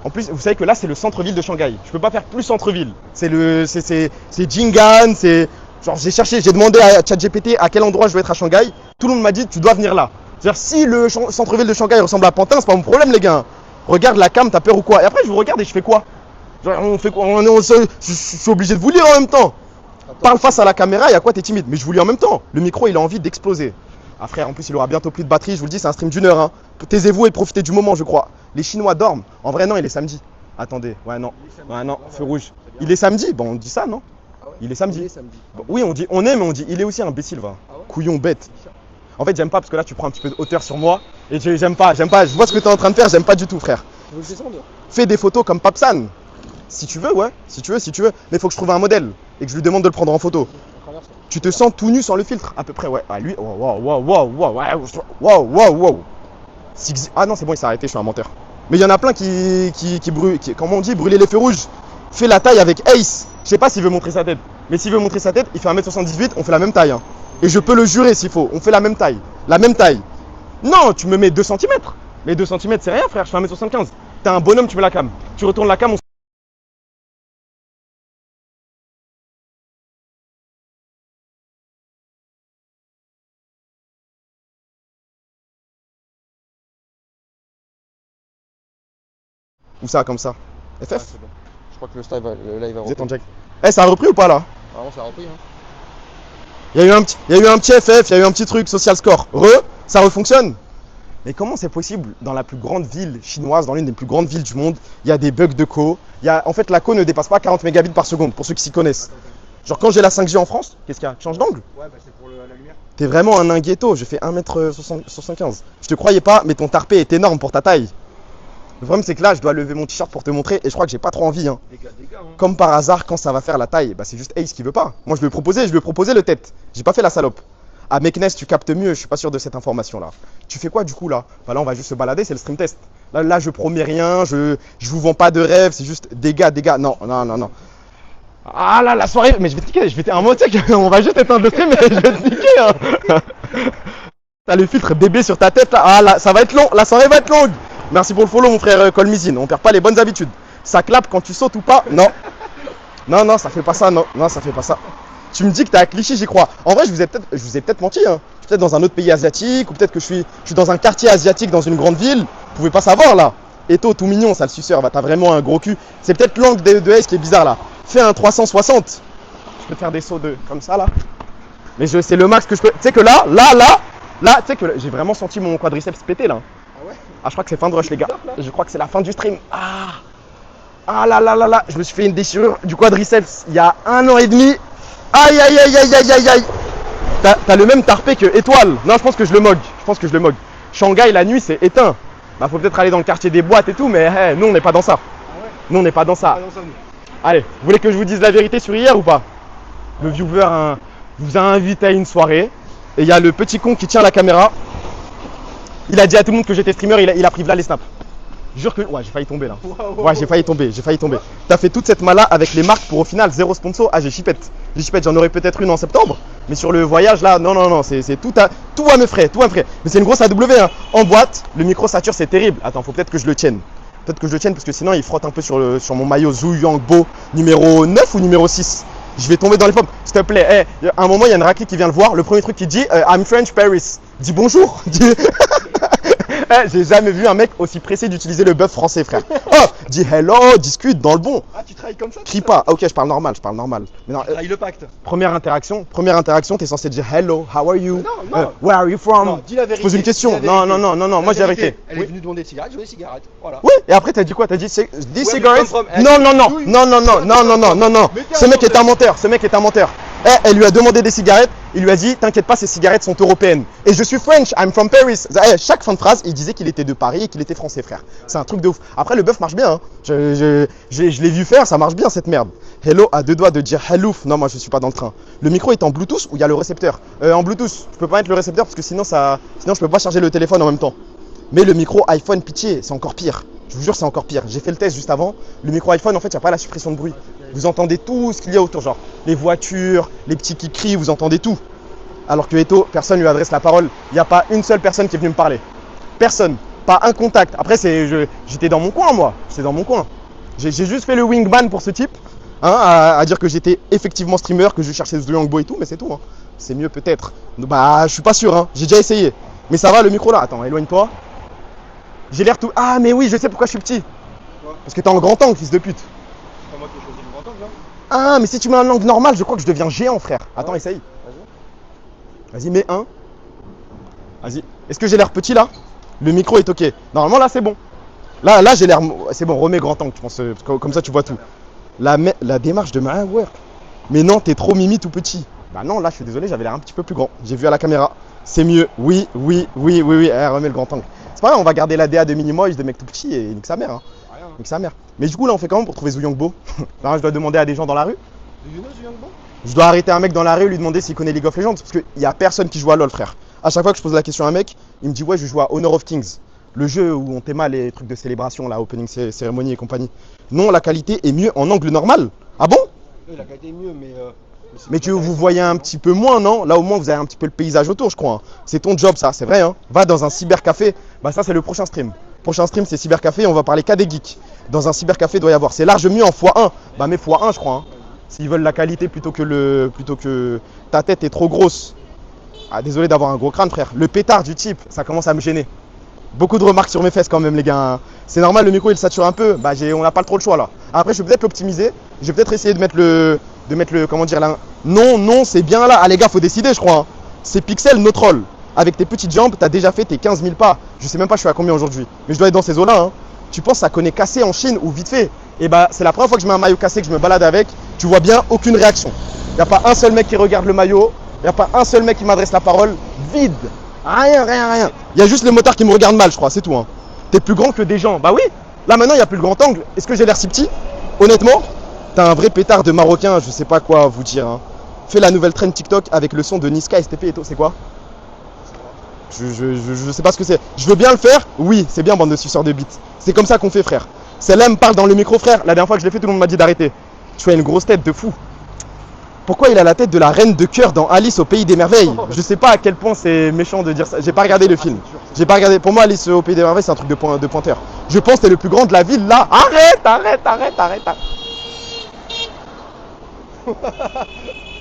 En plus, vous savez que là, c'est le centre-ville de Shanghai. Je peux pas faire plus centre-ville. C'est Jing'an, c'est... Genre, j'ai cherché, j'ai demandé à ChatGPT à quel endroit je dois être à Shanghai. Tout le monde m'a dit, tu dois venir là. C'est-à-dire, si le centre-ville de Shanghai ressemble à Pantin, c'est pas mon problème, les gars. Regarde la cam, t'as peur ou quoi? Et après, je vous regarde et je fais quoi? Genre, on fait quoi? Je suis obligé de vous lire en même temps. Parle face à la caméra, et à quoi t'es timide? Mais je vous lis en même temps. Le micro, il a envie d'exploser. Ah frère, en plus il aura bientôt plus de batterie, je vous le dis, c'est un stream d'1 heure. Hein. Taisez-vous et profitez du moment, je crois. Les Chinois dorment. En vrai, non, il est samedi. Attendez, ouais, non. Ouais, non, feu rouge. Il est samedi? Bon, on dit ça, non? Il est samedi. Bon, oui, on dit on est, mais on dit il est aussi imbécile, va. Couillon bête. En fait, j'aime pas parce que là, tu prends un petit peu de hauteur sur moi. Et j'aime pas. Je vois ce que t'es en train de faire, j'aime pas du tout, frère. Fais des photos comme Papsan. Si tu veux, ouais. Si tu veux. Mais faut que je trouve un modèle et que je lui demande de le prendre en photo. Tu te sens tout nu sans le filtre, à peu près, ouais. Ah lui, wow. Ah non, c'est bon, il s'est arrêté, je suis un menteur. Mais il y en a plein qui brûlent, comment on dit, brûler les feux rouges. Fais la taille avec Ace. Je sais pas s'il veut montrer sa tête. Mais s'il veut montrer sa tête, il fait 1m78, on fait la même taille. Hein. Et je peux le jurer s'il faut, on fait la même taille. La même taille. Non, tu me mets 2 cm. Mais 2 cm, c'est rien, frère, je fais 1m75. T'es un bonhomme, tu mets la cam. Tu retournes la cam, Ou ça, comme ça. FF Ah, bon. Je crois que le live va Vous êtes en repris. jack. Eh, ça a repris ou pas là? Ah non, ça a repris. Hein. Il y a eu un petit FF, il y a eu un petit truc, social score. Ça refonctionne. Mais comment c'est possible dans la plus grande ville chinoise, dans l'une des plus grandes villes du monde, il y a des bugs de co. En fait, la co ne dépasse pas 40 mégabits par seconde, pour ceux qui s'y connaissent. Genre quand j'ai la 5G en France, qu'est-ce qu'il y a? Tu changes d'angle? Ouais, bah c'est pour la lumière. T'es vraiment un nain ghetto, je fais 1m75. Je te croyais pas, mais ton tarpé est énorme pour ta taille. Le problème c'est que là, je dois lever mon t-shirt pour te montrer et je crois que j'ai pas trop envie. Hein. Dégâts, hein. Comme par hasard, quand ça va faire la taille, bah c'est juste Ace qui veut pas. Moi je lui ai proposé le tête. J'ai pas fait la salope. À Meknes, tu captes mieux, je suis pas sûr de cette information là. Tu fais quoi du coup là? Bah là on va juste se balader, c'est le stream test. Là je promets rien, je vous vends pas de rêve, c'est juste dégâts. Non. Ah là la soirée, mais je vais te niquer, un mot, tu sais on va juste éteindre le stream et je vais te niquer. Hein. T'as le filtre bébé sur ta tête là, ah là, ça va être long, la soirée va être longue. Merci pour le follow mon frère Colmizine, on perd pas les bonnes habitudes. Ça clappe quand tu sautes ou pas? Non. Non, ça fait pas ça, non, ça fait pas ça. Tu me dis que t'es à Clichy, j'y crois. En vrai, je vous ai peut-être menti. Hein. Je suis peut-être dans un autre pays asiatique, ou peut-être que je suis dans un quartier asiatique dans une grande ville. Vous pouvez pas savoir là. Eto, tout mignon, sale suceur, bah, t'as vraiment un gros cul. C'est peut-être l'angle de S qui est bizarre là. Fais un 360. Je peux te faire des sauts comme ça là. Mais c'est le max que je peux. Tu sais que là, tu sais que j'ai vraiment senti mon quadriceps péter là. Ah, je crois que c'est fin de rush, les gars. Je crois que c'est la fin du stream. Ah là. Je me suis fait une déchirure du quadriceps il y a 1 an et demi. Aïe. T'as le même tarpé que Étoile. Non, je pense que je le mogue. Shanghai, la nuit, c'est éteint. Bah, faut peut-être aller dans le quartier des boîtes et tout, mais hey, nous, on n'est pas dans ça. Nous, on n'est pas dans ça. Allez, vous voulez que je vous dise la vérité sur hier ou pas? Le viewer vous a invité à une soirée. Et il y a le petit con qui tient la caméra. Il a dit à tout le monde que j'étais streamer, il a pris là les snaps. Jure que. Ouais, j'ai failli tomber là. Ouais, j'ai failli tomber. T'as fait toute cette mala avec les marques pour au final 0 sponsor. Ah, j'ai chipette. J'en aurais peut-être une en septembre. Mais sur le voyage là, non, c'est tout à mes frais. Mais c'est une grosse AW. Hein. En boîte, le micro sature, c'est terrible. Attends, faut peut-être que je le tienne. Parce que sinon il frotte un peu sur mon maillot Zhu Yangbo numéro 9 ou numéro 6. Je vais tomber dans les pommes. S'il te plaît, à un moment, il y a une raclée qui vient le voir. Le premier truc qu'il dit, I'm French Paris. Dis bonjour. J'ai jamais vu un mec aussi pressé d'utiliser le bœuf français, frère. Oh, dis hello, discute dans le bon. Ah, tu travailles comme ça? Crie pas. Ah, ok, je parle normal. Mais non, Trahis le pacte. première interaction, t'es censé dire hello, how are you? Non. Where are you from? Non, dis la vérité. Je pose une question. Non, moi j'ai la vérité. Elle est venue demander des cigarettes, je veux des cigarettes. Voilà. Oui, et après t'as dit quoi? T'as dit des cigarettes? from? Non. Ce mec est un menteur. Elle lui a demandé des cigarettes. Il lui a dit, t'inquiète pas, ces cigarettes sont européennes. Et je suis French, I'm from Paris. Chaque fin de phrase, il disait qu'il était de Paris et qu'il était français, frère. C'est un truc de ouf. Après, le bœuf marche bien. Hein. Je l'ai vu faire, ça marche bien cette merde. Hello à deux doigts de dire hellouf. Non, moi je suis pas dans le train. Le micro est en Bluetooth ou il y a le récepteur En Bluetooth. Je peux pas mettre le récepteur parce que sinon je peux pas charger le téléphone en même temps. Mais le micro iPhone, pitié, c'est encore pire. Je vous jure, c'est encore pire. J'ai fait le test juste avant. Le micro iPhone, en fait, il n'y a pas la suppression de bruit. Vous entendez tout ce qu'il y a autour, genre les voitures, les petits qui crient, vous entendez tout. Alors que Eto, personne ne lui adresse la parole. Il n'y a pas une seule personne qui est venue me parler. Personne. Pas un contact. Après, j'étais dans mon coin, moi. J'étais dans mon coin. J'ai juste fait le wingman pour ce type. Hein, à dire que j'étais effectivement streamer, que je cherchais The Young Boy et tout, mais c'est tout. Hein. C'est mieux peut-être. Bah, je suis pas sûr. Hein. J'ai déjà essayé. Mais ça va, le micro là. Attends, éloigne-toi. J'ai l'air tout. Ah, mais oui, je sais pourquoi je suis petit. Parce que t'es en grand angle, fils de pute. C'est pas moi qui ai choisi le grand angle, hein. Ah, mais si tu mets un angle normal, je crois que je deviens géant, frère. Attends, essaye. Vas-y, mets un. Vas-y. Est-ce que j'ai l'air petit là? Le micro est ok. Normalement, là, c'est bon. Là, j'ai l'air. C'est bon, remets grand angle, je pense. Parce que comme ça, tu vois tout. La démarche de ma work. Mais non, t'es trop mimi tout petit. Bah non, là, je suis désolé, j'avais l'air un petit peu plus grand. J'ai vu à la caméra. C'est mieux. Oui. Remets le grand angle. C'est pas grave, on va garder la DA de Minimoise, de mec tout petit et nique sa mère. Hein. Nique sa mère. Mais du coup, là, on fait comment pour trouver Zhu Yangbo? Là, je dois demander à des gens dans la rue. Je dois arrêter un mec dans la rue et lui demander s'il connaît League of Legends. Parce qu'il n'y a personne qui joue à LoL, frère. À chaque fois que je pose la question à un mec, il me dit ouais, je joue à Honor of Kings. Le jeu où on t'aima les trucs de célébration, là, opening cérémonie et compagnie. Non, la qualité est mieux en angle normal. Ah bon? Oui, la qualité est mieux, mais. Mais vous voyez un petit peu moins, non? Là, au moins, vous avez un petit peu le paysage autour, je crois. Hein. C'est ton job, ça, c'est vrai. Hein. Va dans un cybercafé. Bah, ça, c'est le prochain stream. Prochain stream, c'est cybercafé. On va parler qu'à des geeks. Dans un cybercafé, il doit y avoir. C'est large mieux en x1. Bah, mais x1, je crois. Hein. S'ils veulent la qualité plutôt que ta tête est trop grosse. Ah, désolé d'avoir un gros crâne, frère. Le pétard du type, ça commence à me gêner. Beaucoup de remarques sur mes fesses, quand même, les gars. C'est normal, le micro, il sature un peu. Bah, on n'a pas trop le choix, là. Après, je vais peut-être l'optimiser. Je vais peut-être essayer de mettre le. Comment dire là. Non, c'est bien là. Ah les gars, faut décider, je crois. Hein. C'est Pixel, no troll. Avec tes petites jambes, t'as déjà fait tes 15 000 pas. Je sais même pas je suis à combien aujourd'hui. Mais je dois être dans ces eaux-là. Hein. Tu penses ça connaît cassé en Chine ou vite fait? Et bah c'est la première fois que je mets un maillot cassé, que je me balade avec. Tu vois bien, aucune réaction. Y a pas un seul mec qui regarde le maillot. Y a pas un seul mec qui m'adresse la parole. Vide. Rien. Y a juste les motards qui me regardent mal, je crois, c'est tout. Hein. T'es plus grand que des gens. Bah oui. Là maintenant, y a plus le grand angle. Est-ce que j'ai l'air si petit? Honnêtement, t'as un vrai pétard de marocain, je sais pas quoi vous dire. Hein. Fais la nouvelle trend TikTok avec le son de Niska, STP et tout, c'est quoi? Je sais pas ce que c'est. Je veux bien le faire? Oui, c'est bien, bande de suceurs de bites. C'est comme ça qu'on fait, frère. Celle-là me parle dans le micro, frère. La dernière fois que je l'ai fait, tout le monde m'a dit d'arrêter. Tu as une grosse tête de fou. Pourquoi il a la tête de la reine de cœur dans Alice au pays des merveilles? Je sais pas à quel point c'est méchant de dire ça. J'ai pas regardé le film. J'ai pas regardé. Pour moi, Alice au pays des merveilles, c'est un truc de pointeur. Je pense que t'es le plus grand de la ville là. Arrête.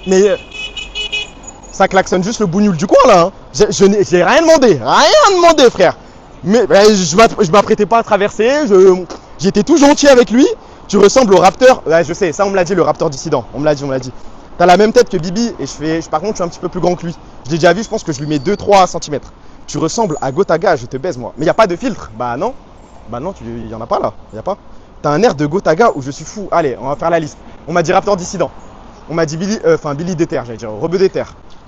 Mais ça klaxonne juste le bougnoul du coin là. Hein. J'ai rien demandé, frère. Mais je m'apprêtais pas à traverser. J'étais tout gentil avec lui. Tu ressembles au Raptor. Ouais, je sais, ça on me l'a dit, le Raptor dissident. On me l'a dit. T'as la même tête que Bibi et par contre, je suis un petit peu plus grand que lui. Je l'ai déjà vu, je pense que je lui mets 2-3 cm. Tu ressembles à Gotaga, je te baise moi. Mais y a pas de filtre. Bah non, y en a pas là. Y a pas. T'as un air de Gotaga où je suis fou. Allez, on va faire la liste. On m'a dit Raptor dissident. On m'a dit Billy Déter, j'allais dire Rebeu Déter.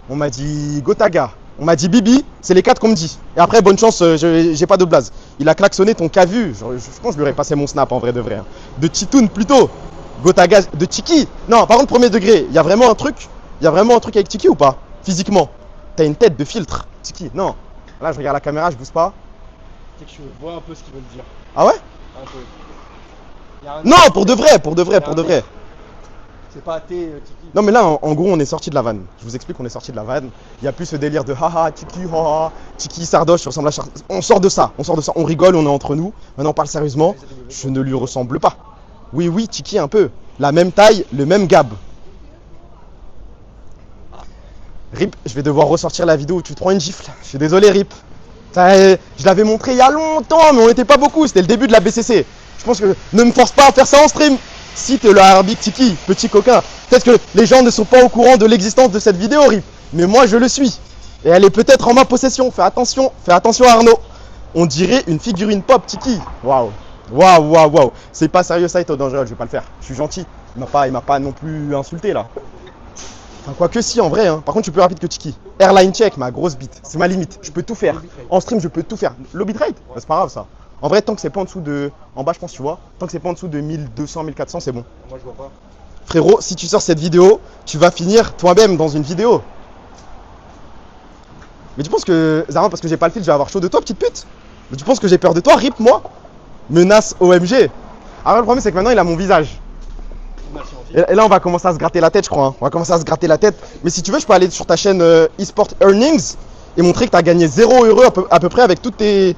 On m'a dit Gotaga. On m'a dit Bibi, c'est les 4 qu'on me dit. Et après, bonne chance, j'ai pas de blaze. Il a klaxonné ton Cavu. Je pense que je lui aurais passé mon snap en vrai de vrai. Hein. De Titoun plutôt. Gotaga, de Tiki. Non, par contre, premier degré, il y a vraiment un truc avec Tiki ou pas? Physiquement. T'as une tête de filtre. Tiki, non. Là, je regarde la caméra, je bouge pas. C'est que je vois un peu ce qu'ils veulent dire. Ah ouais? Un peu. Non, pour de vrai. C'est pas Tiki. Non mais là en gros on est sorti de la vanne. Je vous explique qu'on est sorti de la vanne. Il n'y a plus ce délire de haha Tiki Sardoche, tu ressembles à on sort de ça, on rigole, on est entre nous. Maintenant on parle sérieusement. Je ne lui ressemble pas. Oui, Tiki un peu. La même taille, le même gab. Rip, je vais devoir ressortir la vidéo où tu te prends une gifle. Je suis désolé Rip. Je l'avais montré il y a longtemps mais on n'était pas beaucoup, c'était le début de la BCC. Je pense que ne me force pas à faire ça en stream. Si t'es le arbitre Tiki, petit coquin, peut-être que les gens ne sont pas au courant de l'existence de cette vidéo, Rip. Mais moi, je le suis. Et elle est peut-être en ma possession. Fais attention Arnaud. On dirait une figurine pop, Tiki. Waouh. C'est pas sérieux ça, Eto Dangereux, je vais pas le faire. Je suis gentil. Il m'a pas non plus insulté là. Enfin, quoique si, en vrai. Hein. Par contre, je suis plus rapide que Tiki. Airline check, ma grosse bite. C'est ma limite. Je peux tout faire. En stream, je peux tout faire. Low bitrate, bah, c'est pas grave ça. En vrai, tant que c'est pas en dessous de. En bas, je pense, tu vois. Tant que c'est pas en dessous de 1200, 1400, c'est bon. Moi, je vois pas. Frérot, si tu sors cette vidéo, tu vas finir toi-même dans une vidéo. Mais tu penses que, Zara, parce que j'ai pas le fil, je vais avoir chaud de toi, petite pute? Mais tu penses que j'ai peur de toi? Rip moi? Menace OMG. Alors le problème, c'est que maintenant, il a mon visage. Merci, Andy. Et là, on va commencer à se gratter la tête, je crois. Hein. On va commencer à se gratter la tête. Mais si tu veux, je peux aller sur ta chaîne eSport Earnings et montrer que tu as gagné 0 € à peu près avec toutes tes.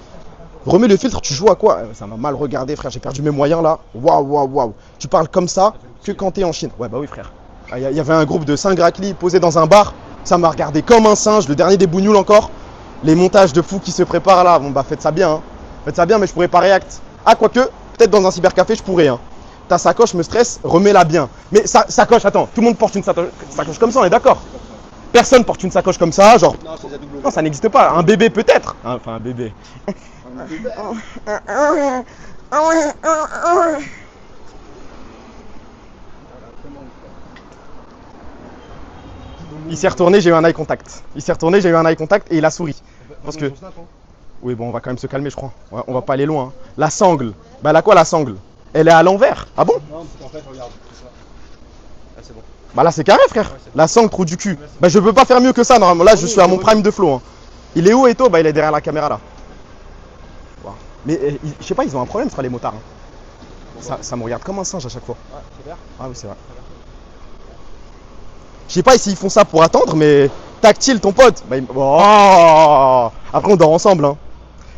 Remets le filtre, tu joues à quoi? Ça m'a mal regardé, frère. J'ai perdu mes moyens là. Waouh, waouh, waouh. Tu parles comme ça que quand t'es en Chine. Ouais, bah oui, frère. Il y avait un groupe de 5 Grakli posé dans un bar. Ça m'a regardé comme un singe. Le dernier des bougnoules encore. Les montages de fous qui se préparent là. Bon, bah faites ça bien. Hein. Faites ça bien, mais je pourrais pas react. Ah, quoique, peut-être dans un cybercafé, je pourrais. Hein. Ta sacoche me stresse, remets-la bien. Mais sacoche, attends, tout le monde porte une sacoche comme ça, on est d'accord? Personne porte une sacoche comme ça, genre. Non, c'est ZW. Non, ça n'existe pas. Un bébé peut-être. Enfin, un bébé. Il s'est retourné, j'ai eu un eye contact. Il s'est retourné, j'ai eu un eye contact et il a souri. Parce que. Oui, bon, on va quand même se calmer, je crois. Ouais, on va pas aller loin. Hein. La sangle. Bah, elle a quoi la sangle? Elle est à l'envers. Ah bon? Non, parce qu'en fait, regarde, c'est ça. Ah, c'est bon. Bah là, c'est carré, frère. La sangle, trou du cul. Bah, je peux pas faire mieux que ça, normalement. Là, je suis à mon prime de flow. Hein. Il est où, Eto? Bah, il est derrière la caméra là. Wow. Mais je sais pas, ils ont un problème, ce sera les motards. Hein. Ça me regarde comme un singe à chaque fois. Ah, c'est vert. Ah oui, c'est vrai. Je sais pas s'ils font ça pour attendre, mais tactile ton pote. Bah, oh. Après, on dort ensemble. Hein.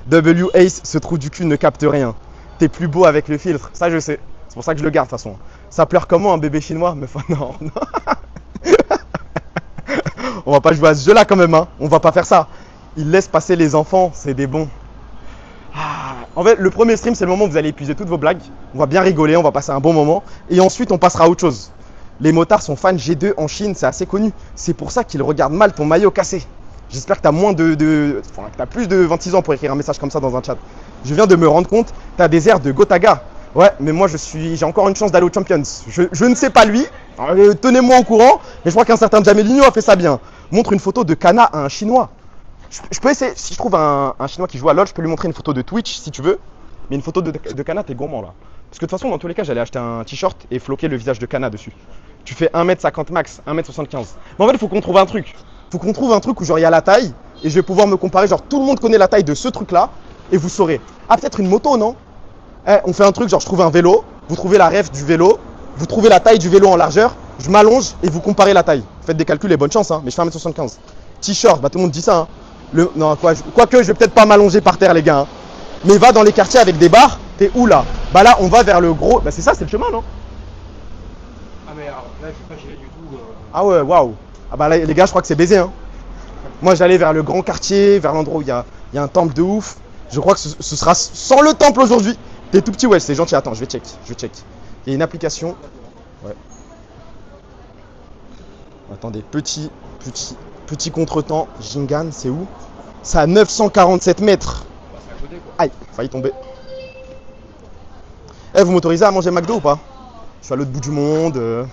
W Ace, ce trou du cul ne capte rien. T'es plus beau avec le filtre, ça je sais. C'est pour ça que je le garde de toute façon. Ça pleure comment un bébé chinois? Mais non, non. On va pas jouer à ce jeu là quand même. Hein. On va pas faire ça. Il laisse passer les enfants, c'est des bons. En fait, le premier stream, c'est le moment où vous allez épuiser toutes vos blagues. On va bien rigoler, on va passer un bon moment. Et ensuite, on passera à autre chose. Les motards sont fans G2 en Chine, c'est assez connu. C'est pour ça qu'ils regardent mal ton maillot cassé. J'espère que tu as moins enfin, que tu as plus de 26 ans pour écrire un message comme ça dans un chat. Je viens de me rendre compte, tu as des airs de Gotaga. Ouais, mais moi j'ai encore une chance d'aller aux Champions. Je ne sais pas lui, tenez-moi au courant, mais je crois qu'un certain Jamelinho a fait ça bien. Montre une photo de Kana à un Chinois. Je peux essayer, si je trouve un Chinois qui joue à LoL, je peux lui montrer une photo de Twitch si tu veux. Mais une photo de Kana, t'es gourmand là. Parce que de toute façon, dans tous les cas, j'allais acheter un t-shirt et floquer le visage de Kana dessus. Tu fais 1m50 max, 1m75. Mais en fait, il faut qu'on trouve un truc. Faut qu'on trouve un truc où genre il y a la taille et je vais pouvoir me comparer. Genre tout le monde connaît la taille de ce truc là et vous saurez. Ah, peut-être une moto, non? On fait un truc, genre je trouve un vélo, vous trouvez la ref du vélo, vous trouvez la taille du vélo en largeur, je m'allonge et vous comparez la taille. Faites des calculs et bonne chance, hein, mais je fais 1m75. T-shirt, bah tout le monde dit ça. Hein. Non, quoique je vais peut-être pas m'allonger par terre, les gars. Hein. Mais va dans les quartiers avec des bars, t'es où là? Bah là, on va vers le gros. Bah c'est ça, c'est le chemin, non? Ah, mais alors, là, je suis pas géré du tout. Ah ouais, waouh. Ah bah là, les gars, je crois que c'est baisé. Hein. Moi, j'allais vers le grand quartier, vers l'endroit où il y a un temple de ouf. Je crois que ce sera sans le temple aujourd'hui. T'es tout petit, ouais, c'est gentil. Attends, je vais check. Il y a une application. Ouais. Attendez, petit contretemps. Jingan, c'est où? C'est à 947 mètres. Bah, c'est à côté, quoi. Aïe, failli tomber. Eh, vous m'autorisez à manger McDo ou pas? Je suis à l'autre bout du monde.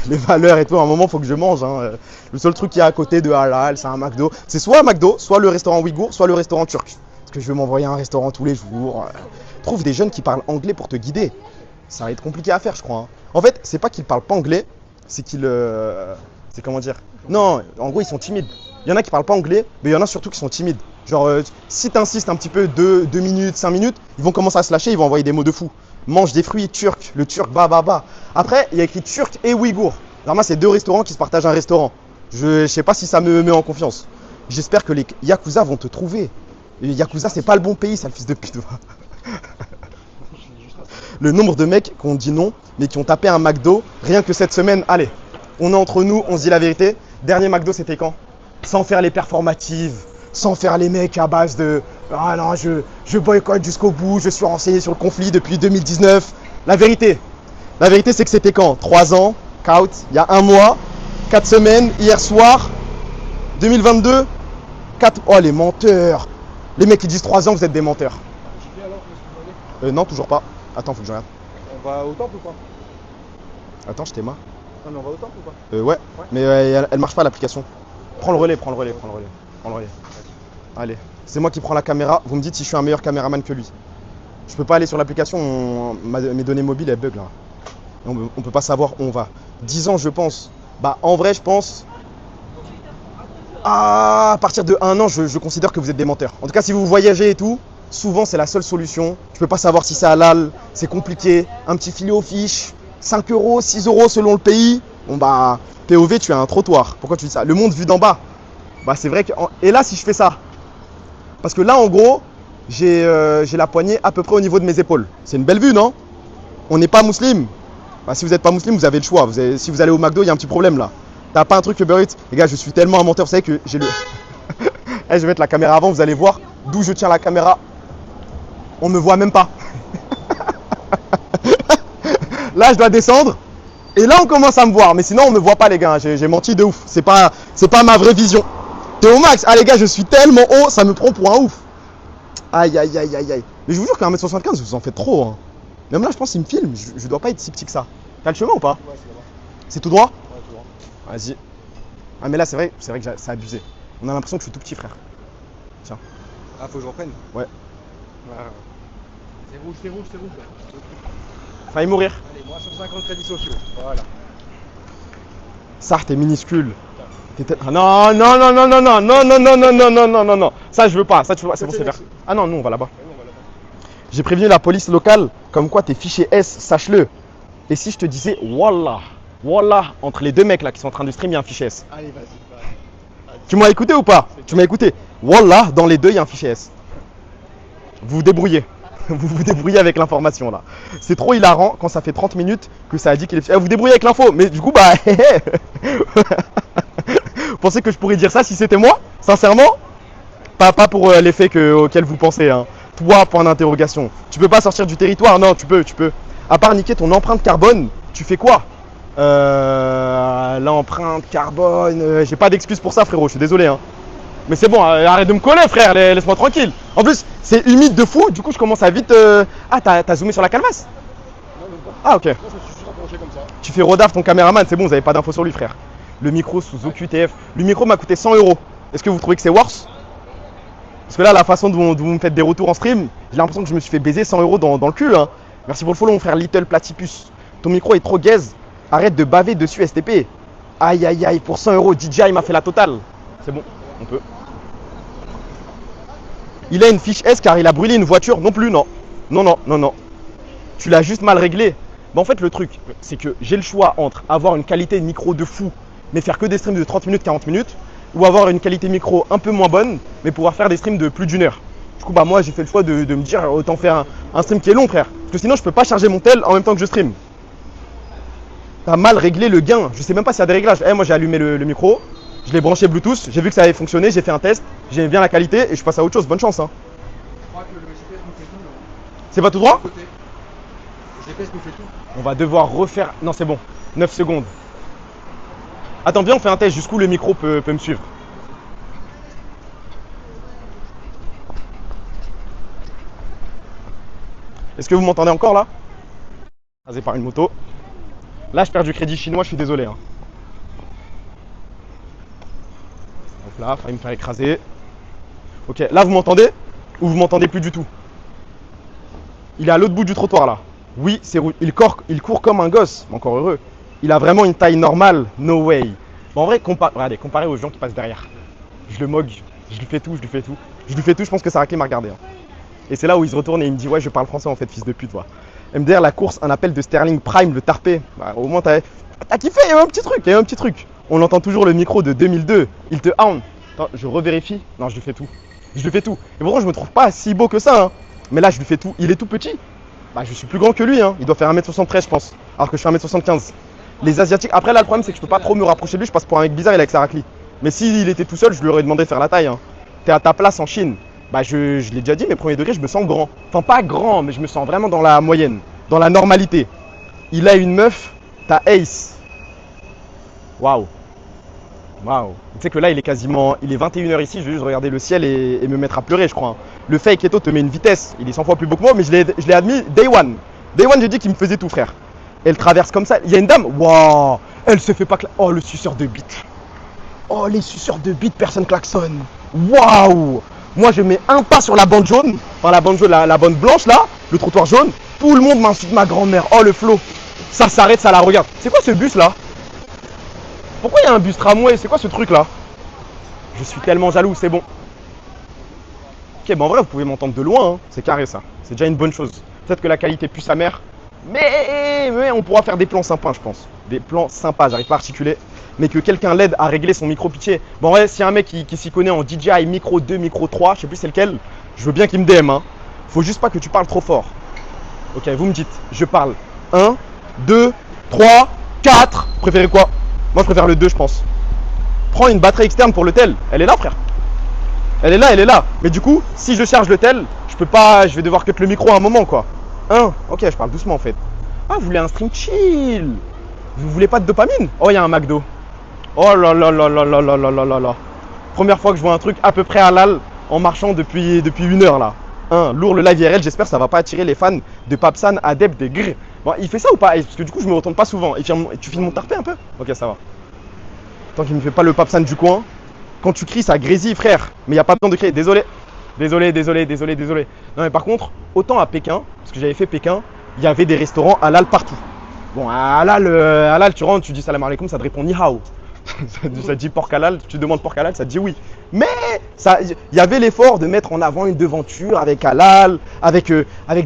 Les valeurs et tout, à un moment, faut que je mange. Hein. Le seul truc qu'il y a à côté de Halal, c'est un McDo. C'est soit un McDo, soit le restaurant ouïghour, soit le restaurant turc. Parce que je vais m'envoyer à un restaurant tous les jours. Trouve des jeunes qui parlent anglais pour te guider. Ça va être compliqué à faire, je crois. Hein. En fait, c'est pas qu'ils parlent pas anglais, c'est qu'ils. C'est comment dire? Non, en gros, ils sont timides. Il y en a qui parlent pas anglais, mais il y en a surtout qui sont timides. Genre, si t'insistes un petit peu 2 minutes, 5 minutes, ils vont commencer à se lâcher, ils vont envoyer des mots de fou. Mange des fruits turcs, le turc, bah. Après, il y a écrit turc et ouïghour. Normalement, c'est 2 restaurants qui se partagent un restaurant. Je sais pas si ça me met en confiance. J'espère que les Yakuza vont te trouver. Les Yakuza, c'est pas le bon pays, ça, le fils de pute. Le nombre de mecs qui ont dit non, mais qui ont tapé un McDo, rien que cette semaine, allez, on est entre nous, on se dit la vérité. Dernier McDo, c'était quand? Sans faire les performatives, sans faire les mecs à base de « Ah non, je boycotte jusqu'au bout, je suis renseigné sur le conflit depuis 2019. » La vérité, c'est que c'était quand? 3 ans, Kaut, il y a 1 mois, 4 semaines, hier soir, 2022, 4... Oh, les menteurs. Les mecs qui disent 3 ans, vous êtes des menteurs. JP alors, où est-ce que vous allez? Non, toujours pas. Attends, faut que je regarde. On va au temple ou pas? Attends, je t'ai marre. Non, mais on va au temple ou pas? Ouais, mais elle marche pas l'application. Prends le relais, prends le relais, prends le relais. Prends le relais. Allez, c'est moi qui prends la caméra. Vous me dites si je suis un meilleur caméraman que lui. Je peux pas aller sur l'application, mes données mobiles elles bug là. On peut pas savoir où on va. 10 ans je pense. Bah en vrai je pense. Ah, à partir de 1 an je considère que vous êtes des menteurs. En tout cas si vous voyagez et tout, souvent c'est la seule solution. Tu peux pas savoir si c'est halal, c'est compliqué. Un petit filet aux fiches, 5 euros, 6 euros selon le pays. Bon bah POV tu as un trottoir. Pourquoi tu dis ça? Le monde vu d'en bas. Bah c'est vrai que. Et là si je fais ça. Parce que là en gros. J'ai la poignée à peu près au niveau de mes épaules. C'est une belle vue, non? On n'est pas musulman. Bah, si vous n'êtes pas musulman, vous avez le choix. Si vous allez au McDo, il y a un petit problème là. T'as pas un truc Uber Eats? Les gars, je suis tellement un menteur, vous savez que j'ai le. Je vais mettre la caméra avant, vous allez voir d'où je tiens la caméra. On me voit même pas. Là, je dois descendre. Et là, on commence à me voir. Mais sinon, on me voit pas, les gars. J'ai menti de ouf. C'est pas ma vraie vision. T'es au max. Ah, les gars, je suis tellement haut, ça me prend pour un ouf. Aïe aïe aïe aïe aïe. Mais je vous jure qu'à 1m75 vous en faites trop hein. Même là je pense qu'il me filme, je dois pas être si petit que ça. T'as le chemin ou pas? Ouais, c'est là-bas. C'est tout droit? Ouais, tout droit. Vas-y. Ah mais là c'est vrai que c'est abusé. On a l'impression que je suis tout petit frère. Tiens. Ah, faut que je reprenne? Ouais. C'est rouge, c'est rouge, c'est rouge. Failli mourir. Allez, moi 150 crédits sociaux. Voilà. Ça t'es minuscule. Ah non non non non non non non non non non non non non non non. Ça je veux pas, ça tu veux pas, c'est bon c'est vert. Ah non, nous on va là-bas. J'ai prévenu la police locale, comme quoi t'es fiché S, sache-le. Et si je te disais, wallah, wallah, entre les deux mecs là qui sont en train de stream, il y a un fichier S. Allez, vas-y. Tu m'as écouté ou pas? Tu m'as écouté. Wallah, dans les deux, il y a un fichier S. Vous vous débrouillez. Vous vous débrouillez avec l'information là. C'est trop hilarant quand ça fait 30 minutes que ça a dit qu'il est... Vous vous débrouillez avec l'info, mais du coup, bah... Vous pensez que je pourrais dire ça si c'était moi? Sincèrement? Pas pour l'effet auquel vous pensez, hein. Toi, point d'interrogation. Tu peux pas sortir du territoire? Non, tu peux. À part niquer ton empreinte carbone, tu fais quoi? L'empreinte carbone... j'ai pas d'excuse pour ça, frérot, je suis désolé, hein. Mais c'est bon, arrête de me coller, frère, laisse-moi tranquille. En plus, c'est humide de fou, du coup, je commence à vite... Ah, t'as zoomé sur la calvasse? Non, même pas. Ah, ok. Moi, je me suis juste rapproché comme ça. Tu fais Rodaf ton caméraman, c'est bon, vous avez pas d'infos sur lui, frère. Le micro sous OQTF. Le micro m'a coûté 100 euros. Est-ce que vous trouvez que c'est worse? Parce que là, la façon dont vous me faites des retours en stream, j'ai l'impression que je me suis fait baiser 100 euros dans le cul. Hein. Merci pour le follow, mon frère Little Platypus. Ton micro est trop gaze. Arrête de baver dessus, STP. Aïe, aïe, aïe, pour 100 euros, DJI m'a fait la totale. C'est bon, on peut. Il a une fiche S car il a brûlé une voiture. Non plus, non. Non. Tu l'as juste mal réglé. Bah en fait, le truc, c'est que j'ai le choix entre avoir une qualité de micro de fou, mais faire que des streams de 30 minutes, 40 minutes, ou avoir une qualité micro un peu moins bonne, mais pouvoir faire des streams de plus d'1 heure. Du coup, bah moi, j'ai fait le choix de me dire, autant faire un stream qui est long, frère. Parce que sinon, je peux pas charger mon tel en même temps que je stream. T'as mal réglé le gain. Je sais même pas s'il y a des réglages. Moi, j'ai allumé le micro, je l'ai branché Bluetooth, j'ai vu que ça avait fonctionné, j'ai fait un test, j'aimais bien la qualité et je passe à autre chose. Bonne chance, hein. Je crois que le GPS nous fait tout. C'est pas tout droit? Côté. Le GPS nous fait tout. On va devoir refaire... Non, c'est bon. 9 secondes. Attends, bien, on fait un test jusqu'où le micro peut me suivre. Est-ce que vous m'entendez encore là? Rasé par une moto. Là, je perds du crédit chinois, je suis désolé. Hein. Donc là, failli me faire écraser. Ok, là, vous m'entendez? Ou vous m'entendez plus du tout? Il est à l'autre bout du trottoir là. Oui, il court comme un gosse, mais encore heureux. Il a vraiment une taille normale, no way. Bon, en vrai, regardez, comparé aux gens qui passent derrière. Je le mogue, je lui fais tout. Je pense que Sarakli m'a regardé. Hein. Et c'est là où il se retourne et il me dit, ouais, je parle français en fait, fils de pute, toi. MDR, la course, un appel de Sterling Prime, le tarpé. Bah, au moins, t'as kiffé, il y a un petit truc, On entend toujours le micro de 2002. Il te hound. Attends, je revérifie. Non, je lui fais tout. Et pourtant, je me trouve pas si beau que ça. Hein. Mais là, je lui fais tout. Il est tout petit. Bah, je suis plus grand que lui. Hein. Il doit faire 1m73, je pense. Alors que je fais 1m75. Les Asiatiques. Après, là, le problème, c'est que je peux pas trop me rapprocher de lui. Je passe pour un mec bizarre, il est avec Sarakli. Mais s'il était tout seul, je lui aurais demandé de faire la taille. Hein. T'es à ta place en Chine. Bah, je l'ai déjà dit, mes premiers degrés, je me sens grand. Enfin, pas grand, mais je me sens vraiment dans la moyenne. Dans la normalité. Il a une meuf, t'as Ace. Waouh. Tu sais que là, il est 21h ici, je vais juste regarder le ciel et me mettre à pleurer, je crois. Hein. Le fake Eto te met une vitesse, il est 100 fois plus beau que moi, mais je l'ai admis day one. Day one, j'ai dit qu'il me faisait tout, frère. Elle traverse comme ça. Il y a une dame, waouh. Elle se fait pas Oh, le suceur de bite. Oh, les suceurs de bite, personne klaxonne. Waouh. Moi, je mets un pas sur la bande jaune. Enfin, la bande jaune, la bande blanche, là. Le trottoir jaune. Tout le monde m'insulte ma grand-mère. Oh, le flow. Ça s'arrête, ça la regarde. C'est quoi ce bus, là? Pourquoi il y a un bus tramway? C'est quoi ce truc, là? Je suis tellement jaloux, c'est bon. Ok, bon, en vrai, vous pouvez m'entendre de loin. Hein. C'est carré, ça. C'est déjà une bonne chose. Peut-être que la qualité pue sa mère. Mais on pourra faire des plans sympas, je pense. Des plans sympas, j'arrive pas à articuler. Mais que quelqu'un l'aide à régler son micro pitché. Bon, ouais, s'il y a un mec qui s'y connaît en DJI micro 2, micro 3, je sais plus c'est lequel, je veux bien qu'il me DM. Hein. Faut juste pas que tu parles trop fort. Ok, vous me dites, je parle 1, 2, 3, 4. Préférez quoi? Moi, je préfère le 2, je pense. Prends une batterie externe pour le tel. Elle est là, frère. Elle est là, elle est là. Mais du coup, si je charge le tel, je peux pas, je vais devoir cut le micro à un moment, quoi. 1, ok, je parle doucement en fait. Ah, vous voulez un stream chill? Vous voulez pas de dopamine? Oh, il y a un McDo. Oh là là là là là là là là là là. Première fois que je vois un truc à peu près halal en marchant depuis 1 heure là. Lourd le live IRL, j'espère que ça va pas attirer les fans de Papsan, adeptes des grrr. Bon, il fait ça ou pas? Parce que du coup, je me retourne pas souvent. Et tu filmes mon tarpé un peu? Ok, ça va. Tant qu'il me fait pas le Papsan du coin. Quand tu cries, ça grésille, frère. Mais il n'y a pas besoin de crier. Désolé. Désolé. Non, mais par contre, autant à Pékin, parce que j'avais fait Pékin, il y avait des restaurants halal partout. Bon, halal, tu rentres, tu dis salam alaikum, ça te répond ni hao. Ça te dit porc halal, tu demandes porc halal, ça te dit oui. Mais il y avait l'effort de mettre en avant une devanture avec halal, avec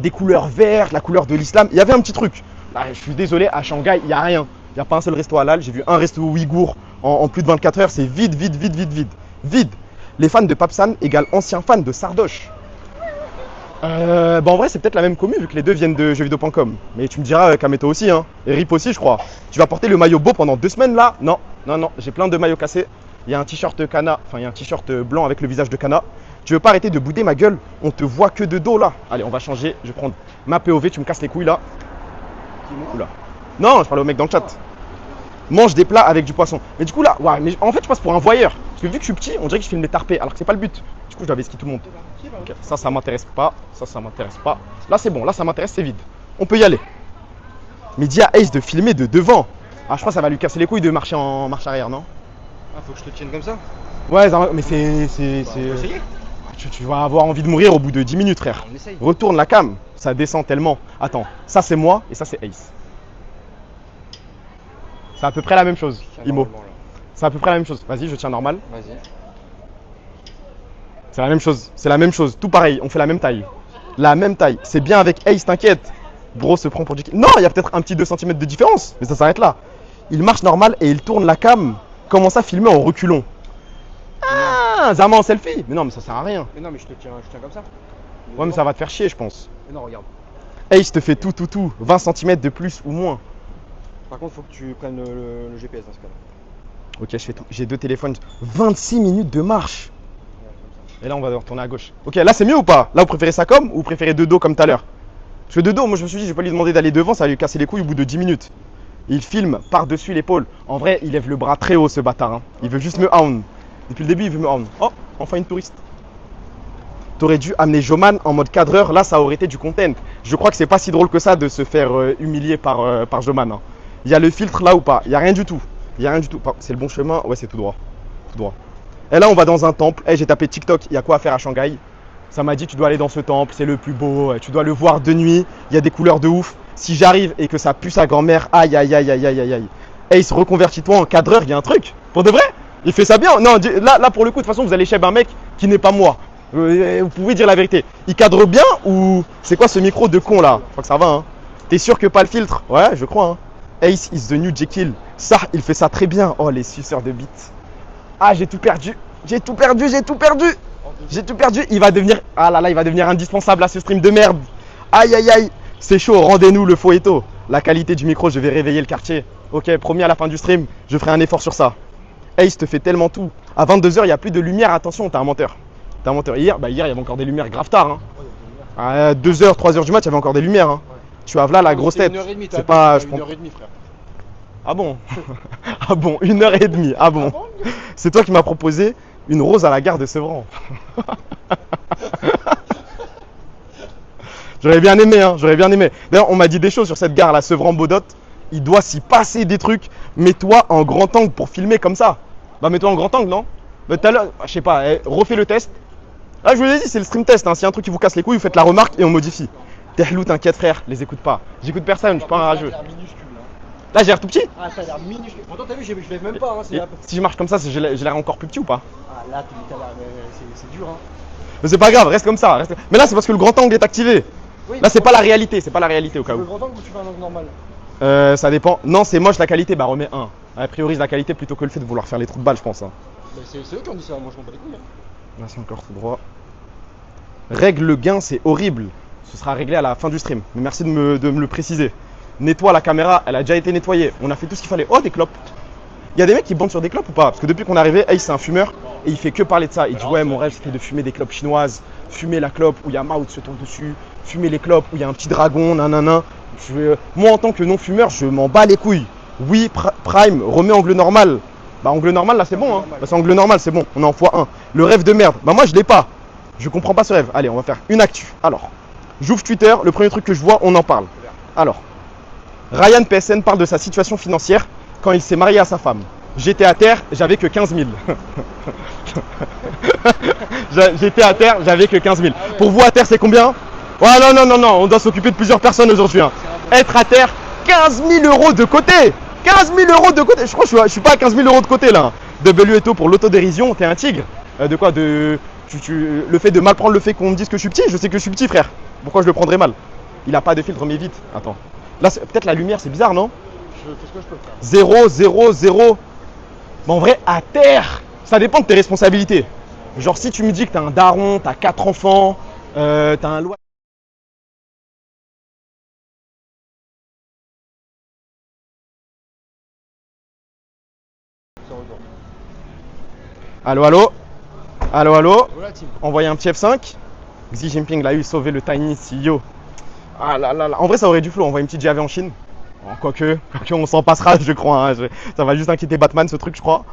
des couleurs vertes, la couleur de l'islam. Il y avait un petit truc. Là, je suis désolé, à Shanghai, il n'y a rien. Il n'y a pas un seul resto halal. J'ai vu un resto ouïghour en plus de 24 heures. C'est vide. Les fans de Papsan égale anciens fans de Sardoche. En vrai, c'est peut-être la même commu vu que les deux viennent de jeuxvideo.com. Mais tu me diras, Kameto aussi, hein. Et Rip aussi, je crois. Tu vas porter le maillot beau pendant 2 semaines là? Non, j'ai plein de maillots cassés. Il y a un t-shirt Kana, enfin, il y a un t-shirt blanc avec le visage de Kana. Tu veux pas arrêter de bouder ma gueule? On te voit que de dos là. Allez, on va changer. Je vais prendre ma POV. Tu me casses les couilles là. Oula. Non, je parle au mec dans le chat. Mange des plats avec du poisson. Mais du coup là, ouais, mais en fait je passe pour un voyeur. Parce que vu que je suis petit, on dirait que je filme des tarpés. Alors que c'est pas le but. Du coup je dois vesquer tout le monde. Okay. Ça m'intéresse pas. Ça m'intéresse pas. Là c'est bon, là ça m'intéresse, c'est vide. On peut y aller. Mais dis à Ace de filmer de devant. Ah, je crois que ça va lui casser les couilles de marcher en marche arrière, non? Ah, faut que je te tienne comme ça? Ouais, mais c'est. Tu vas avoir envie de mourir au bout de 10 minutes, frère. On essaye. Retourne la cam. Ça descend tellement. Attends, ça c'est moi et ça c'est Ace. C'est à peu près la même chose, Imo. C'est à peu près la même chose. Vas-y, je tiens normal. Vas-y. C'est la même chose. Tout pareil, on fait la même taille. La même taille. C'est bien avec Ace, t'inquiète. Bro se prend pour du... Non, il y a peut-être un petit 2 cm de différence. Mais ça s'arrête là. Il marche normal et il tourne la cam. Commence à filmer en reculons. Ah, Zama en selfie. Mais non, mais ça sert à rien. Mais non, mais je tiens comme ça. Ouais, mais ça va te faire chier, je pense. Mais non, regarde. Ace te fait tout. 20 cm de plus ou moins. Par contre, faut que tu prennes le GPS dans ce cas-là. Ok, je fais tout. J'ai 2 téléphones. 26 minutes de marche. Et là, on va retourner à gauche. Ok, là, c'est mieux ou pas? Là, vous préférez ça comme ou vous préférez de dos comme tout à l'heure? Parce que de dos, moi, je me suis dit, je vais pas lui demander d'aller devant, ça va lui casser les couilles au bout de 10 minutes. Il filme par-dessus l'épaule. En vrai, il lève le bras très haut, ce bâtard. Hein. Il veut juste me hound. Depuis le début, il veut me hound. Oh, enfin une touriste. T'aurais dû amener Joman en mode cadreur. Là, ça aurait été du content. Je crois que c'est pas si drôle que ça de se faire humilier par Joman. Hein. Il y a le filtre là ou pas? Il y a rien du tout. C'est le bon chemin? Ouais, c'est tout droit. Et là, on va dans un temple. J'ai tapé TikTok. Il y a quoi à faire à Shanghai? Ça m'a dit, tu dois aller dans ce temple. C'est le plus beau. Tu dois le voir de nuit. Il y a des couleurs de ouf. Si j'arrive et que ça pue sa grand-mère, aïe. Ace, reconvertis-toi en cadreur. Il y a un truc. Pour de vrai? Il fait ça bien. Non, là pour le coup, de toute façon, vous allez chez un mec qui n'est pas moi. Vous pouvez dire la vérité. Il cadre bien ou c'est quoi ce micro de con là? Je crois que ça va. Hein. T'es sûr que pas le filtre? Ouais, je crois. Hein. Ace is the new Jekyll. Ça, il fait ça très bien. Oh, les suceurs de bites. Ah, j'ai tout perdu. Il va devenir... Ah là là, il va devenir indispensable à ce stream de merde. Aïe. C'est chaud, rendez-nous le Foeto. La qualité du micro, je vais réveiller le quartier. Ok, promis à la fin du stream, je ferai un effort sur ça. Ace te fait tellement tout. À 22h, il n'y a plus de lumière. Attention, t'es un menteur. Hier, il y avait encore des lumières grave tard. Hein. À 2h, 3h du mat, il y avait encore des lumières. Hein. Tu as là la grosse tête. C'est pas... 1h30, frère. Ah bon? Ah bon, 1h30. Ah bon? C'est toi qui m'as proposé une rose à la gare de Sevran. J'aurais bien aimé. D'ailleurs, on m'a dit des choses sur cette gare, la Sevran-Beaudotte. il doit s'y passer des trucs. Mets-toi en grand angle pour filmer comme ça. Bah mets-toi en grand angle, non? Tout à l'heure, je sais pas, refais le test. Là, je vous l'ai dit, c'est le stream test. Hein. S'il y a un truc qui vous casse les couilles, vous faites la remarque et on modifie. Tehlou, t'inquiète, frère, les écoute pas. J'écoute personne, je suis pas un rageux. Là, j'ai l'air tout petit. Ah, t'as l'air minuscule. Pourtant, t'as vu, je lève même pas. Hein, Et si je marche comme ça, j'ai l'air encore plus petit ou pas? Ah, là, t'as l'air. C'est dur, hein. Mais c'est pas grave, reste comme ça. Reste... Mais là, c'est parce que le grand angle est activé. Oui, Là, c'est pas la réalité, c'est pas la réalité au cas le où. grand angle ou tu fais un angle normal? Ça dépend. Non, c'est moche la qualité, bah remets 1. Elle priorise la qualité plutôt que le fait de vouloir faire les trous de balle, je pense. Hein. Bah, c'est eux qui ont dit ça, moi je m'en bats les couilles. Hein. Là, c'est encore tout droit. Règle le gain, c'est horrible. Ce sera réglé à la fin du stream. Mais merci de me le préciser. Nettoie la caméra, elle a déjà été nettoyée. On a fait tout ce qu'il fallait. Oh, des clopes. Il y a des mecs qui bandent sur des clopes ou pas? Parce que depuis qu'on est arrivé, Ace c'est un fumeur et il fait que parler de ça. Il dit ouais, mon rêve c'était de fumer des clopes chinoises, fumer la clope où il y a Mao se tombe dessus, fumer les clopes où il y a un petit dragon, nanana. Moi en tant que non-fumeur, je m'en bats les couilles. Oui, Prime, remets angle normal. Bah angle normal là c'est bon hein. Bah, c'est angle normal, c'est bon, on est en x1. Le rêve de merde, bah moi je l'ai pas. Je comprends pas ce rêve. Allez, on va faire une actu. Alors, j'ouvre Twitter, le premier truc que je vois, on en parle. Alors, Ryan PSN parle de sa situation financière quand il s'est marié à sa femme. J'étais à terre, j'avais que 15 000. J'étais à terre, j'avais que 15 000. Pour vous, à terre, c'est combien? Ouais, non, on doit s'occuper de plusieurs personnes aujourd'hui. Hein. Être à terre, 15 000 euros de côté. 15 000 euros de côté. Je crois que je suis pas à 15 000 euros de côté là. W et pour l'autodérision, t'es un tigre. De quoi le fait de mal prendre le fait qu'on me dise que je suis petit, je sais que je suis petit, frère. Pourquoi je le prendrais mal? Il a pas de filtre, mais vite. Attends. Là, peut-être la lumière, c'est bizarre, non? Je fais ce que je peux faire. 0, 0, 0. Mais en vrai, à terre, ça dépend de tes responsabilités. Genre, si tu me dis que t'as un daron, t'as 4 enfants, t'as un loyer. Allô, allô? Allô, allô? Voilà, team. Envoyez un petit F5. Xi Jinping l'a eu, sauvé le tiny CEO. Ah là là là. En vrai, ça aurait du flow, envoyer une petite JV en Chine. Oh, quoique, on s'en passera, je crois. Hein. Ça va juste inquiéter Batman, ce truc, je crois.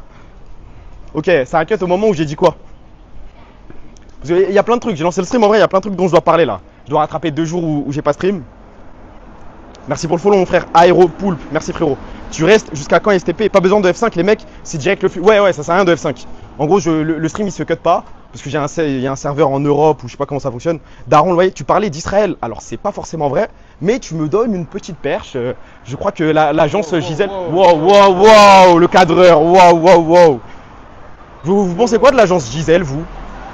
Ok, ça inquiète au moment où j'ai dit quoi? Parce qu'il y a plein de trucs. J'ai lancé le stream, en vrai, il y a plein de trucs dont je dois parler là. Je dois rattraper 2 jours où j'ai pas stream. Merci pour le follow, mon frère. Aéro Poulpe, merci frérot. Tu restes jusqu'à quand STP? Pas besoin de F5, les mecs, c'est direct le flux. Ouais, ça sert à rien de F5. En gros, le stream il se cut pas. Parce que il y a un serveur en Europe ou je sais pas comment ça fonctionne. Daron, vous voyez, tu parlais d'Israël. Alors, c'est pas forcément vrai, mais tu me donnes une petite perche. Je crois que l'agence Gisèle. Wow, le cadreur. Wow. Vous pensez quoi de l'agence Gisèle, vous?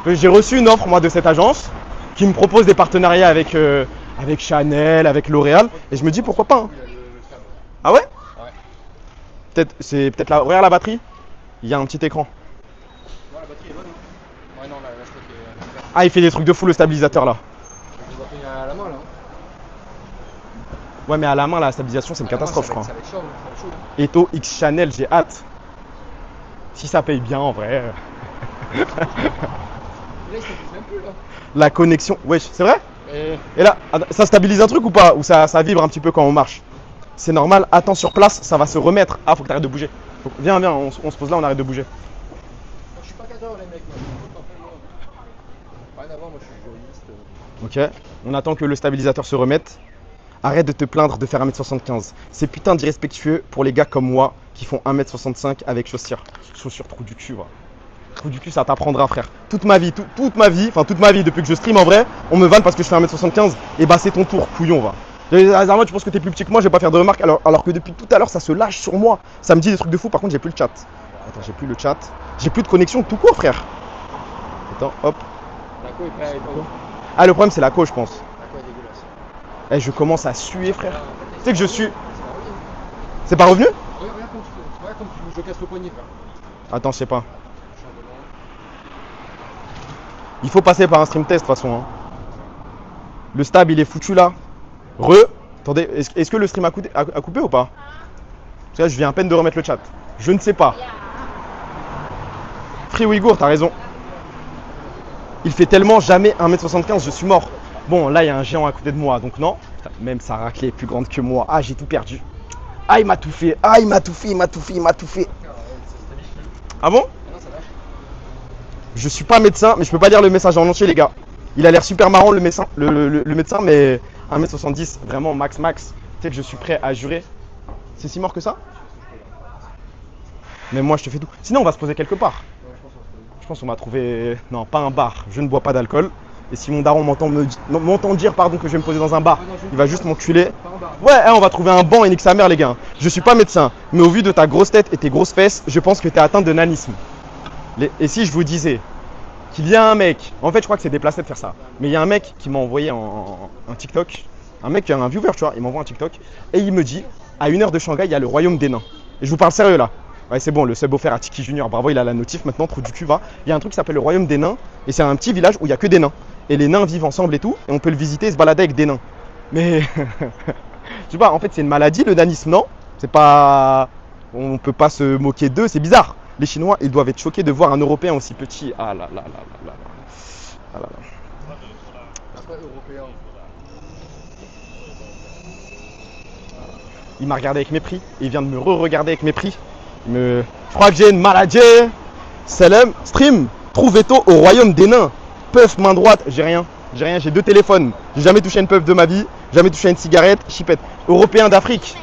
J'ai reçu une offre, moi, de cette agence qui me propose des partenariats avec Chanel, avec L'Oréal. Et je me dis pourquoi pas. Hein. Ah ouais? C'est peut-être là. Regarde la batterie. Il y a un petit écran. Ouais, la batterie est bonne. Ouais, non, là, je crois qu'il est. Ah, il fait des trucs de fou le stabilisateur là. Je dois payer à la main là. Ouais, mais à la main, la stabilisation, c'est une catastrophe, je crois. Ça va être chaud, ça va être chaud. Eto X Chanel, j'ai hâte. Si ça paye bien en vrai. Là, il stabilise même plus là. La connexion. Wesh, c'est vrai? Et Et là, ça stabilise un truc ou pas? Ou ça vibre un petit peu quand on marche? C'est normal, attends sur place, ça va se remettre. Ah, faut que t'arrêtes de bouger. Viens, on se pose là, on arrête de bouger. je suis pas cadreur, les mecs. Rien à voir, moi je suis juriste. Ok, on attend que le stabilisateur se remette. Arrête de te plaindre de faire 1m75. C'est putain d'irrespectueux pour les gars comme moi qui font 1m65 avec chaussures. Chaussures trou du cul, voilà. Trou du cul, ça t'apprendra, frère. Toute ma vie, depuis que je stream en vrai, on me vanne parce que je fais 1m75. Et bah, c'est ton tour, couillon, va. Moi, tu penses que t'es plus petit que moi, je vais pas faire de remarques alors que depuis tout à l'heure, ça se lâche sur moi. Ça me dit des trucs de fou, par contre, j'ai plus le chat. Attends, j'ai plus le chat. J'ai plus de connexion tout court, frère. Attends, hop. La co est pas haut. Ah, le problème, c'est la co, je pense. La co est dégueulasse. Eh, je commence à suer, frère. Tu sais que je suis. C'est pas revenu. C'est pas revenu? Regarde comme je casse le poignet, frère. Attends, je sais pas. Il faut passer par un stream test de toute façon. Hein. Le stab, il est foutu là. Attendez, est-ce que le stream a coupé ou pas? Parce que là, je viens à peine de remettre le chat. Je ne sais pas. Free Ouïghour, t'as raison. Il fait tellement jamais 1m75, je suis mort. Bon, là, il y a un géant à côté de moi, donc non. Putain, même sa raclée est plus grande que moi. Ah, j'ai tout perdu. Ah, il m'a tout fait. Ah, il m'a tout fait. Ah bon? Je suis pas médecin, mais je peux pas lire le message en entier, les gars. Il a l'air super marrant, le médecin, le médecin, mais 1m70, vraiment max. Tu sais que je suis prêt à jurer C'est si mort que ça? Mais moi je te fais tout. Sinon on va se poser quelque part. Je pense qu'on va trouver... Non, pas un bar. Je ne bois pas d'alcool. Et si mon daron m'entend dire pardon, que je vais me poser dans un bar, il va juste m'enculer. Ouais, on va trouver un banc et nique sa mère les gars. Je suis pas médecin, mais au vu de ta grosse tête et tes grosses fesses, je pense que tu es atteint de nanisme. Et si je vous disais qu'il y a un mec, en fait je crois que c'est déplacé de faire ça, mais il y a un mec qui m'a envoyé un TikTok, un mec qui a un viewer, tu vois, il m'envoie un TikTok et il me dit à 1 heure de Shanghai, il y a le royaume des nains. Et je vous parle sérieux là. Ouais, c'est bon, le sub offert à Tiki Junior, bravo, il a la notif maintenant, trou du cul va. Il y a un truc qui s'appelle le royaume des nains et c'est un petit village où il y a que des nains. Et les nains vivent ensemble et tout, et on peut le visiter et se balader avec des nains. Mais, tu vois, en fait, c'est une maladie, le nanisme, non? C'est pas... On peut pas se moquer d'eux, c'est bizarre. Les Chinois, ils doivent être choqués de voir un Européen aussi petit. Ah là là là là là. Ah là là. Après, européen. Il m'a regardé avec mépris, et il vient de me re-regarder avec mépris. Je crois que j'ai une maladie. Salam, stream, trouve veto au royaume des nains. Puff main droite, j'ai rien, j'ai 2 téléphones, j'ai jamais touché une puff de ma vie, jamais touché une cigarette, chipette. Européen d'Afrique.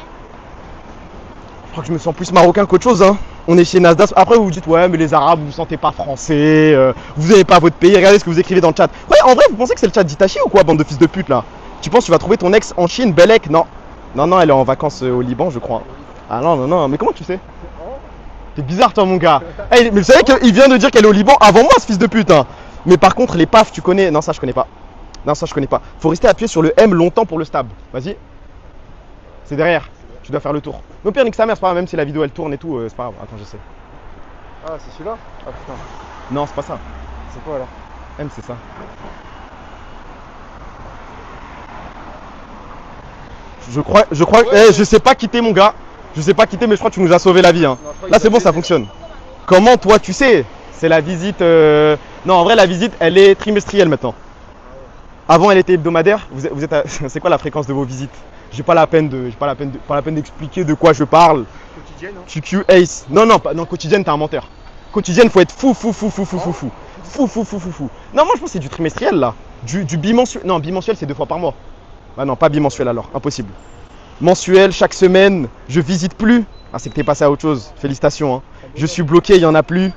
Je crois que je me sens plus marocain qu'autre chose, hein. On est chez Nasdaq. Après vous vous dites ouais mais les Arabes vous vous sentez pas français, vous n'aimez pas votre pays, regardez ce que vous écrivez dans le chat. Ouais en vrai vous pensez que c'est le chat d'Itachi ou quoi, bande de fils de pute là? Tu penses que tu vas trouver ton ex en Chine, Belek? Non. Non, elle est en vacances au Liban je crois. Ah non, mais comment tu sais? T'es bizarre toi mon gars. Hey, mais vous savez qu'il vient de dire qu'elle est au Liban avant moi ce fils de pute hein. Mais par contre, les paf, tu connais? Non, ça, je connais pas. Non, ça, je connais pas. Faut rester appuyé sur le M longtemps pour le stab. Vas-y. C'est derrière. Tu dois faire le tour. Mais au pire, nique sa mère, c'est pas grave. Même si la vidéo elle tourne et tout, c'est pas grave. Attends, je sais. Ah, c'est celui-là? Ah putain. Non, c'est pas ça. C'est quoi alors? M, c'est ça. Je crois. Ouais, je sais pas quitter, mon gars. Je sais pas quitter, mais je crois que tu nous as sauvé la vie. Hein. Non, Là, c'est bon, ça fonctionne. Comment toi, tu sais? C'est la visite. Non, en vrai, la visite, elle est trimestrielle maintenant. Avant, elle était hebdomadaire. Vous êtes C'est quoi la fréquence de vos visites? J'ai pas la peine d'expliquer de quoi je parle. Quotidienne, hein? QQ Ace. Non, quotidienne, t'es un menteur. Quotidienne, faut être fou. Fou. Non, moi, je pense que c'est du trimestriel là. Du bimensuel. Non, bimensuel, c'est 2 fois par mois. Ah non, pas bimensuel alors, impossible. Mensuel, chaque semaine, je visite plus. Ah, c'est que t'es passé à autre chose. Félicitations. Hein. Je suis bloqué, il y en a plus.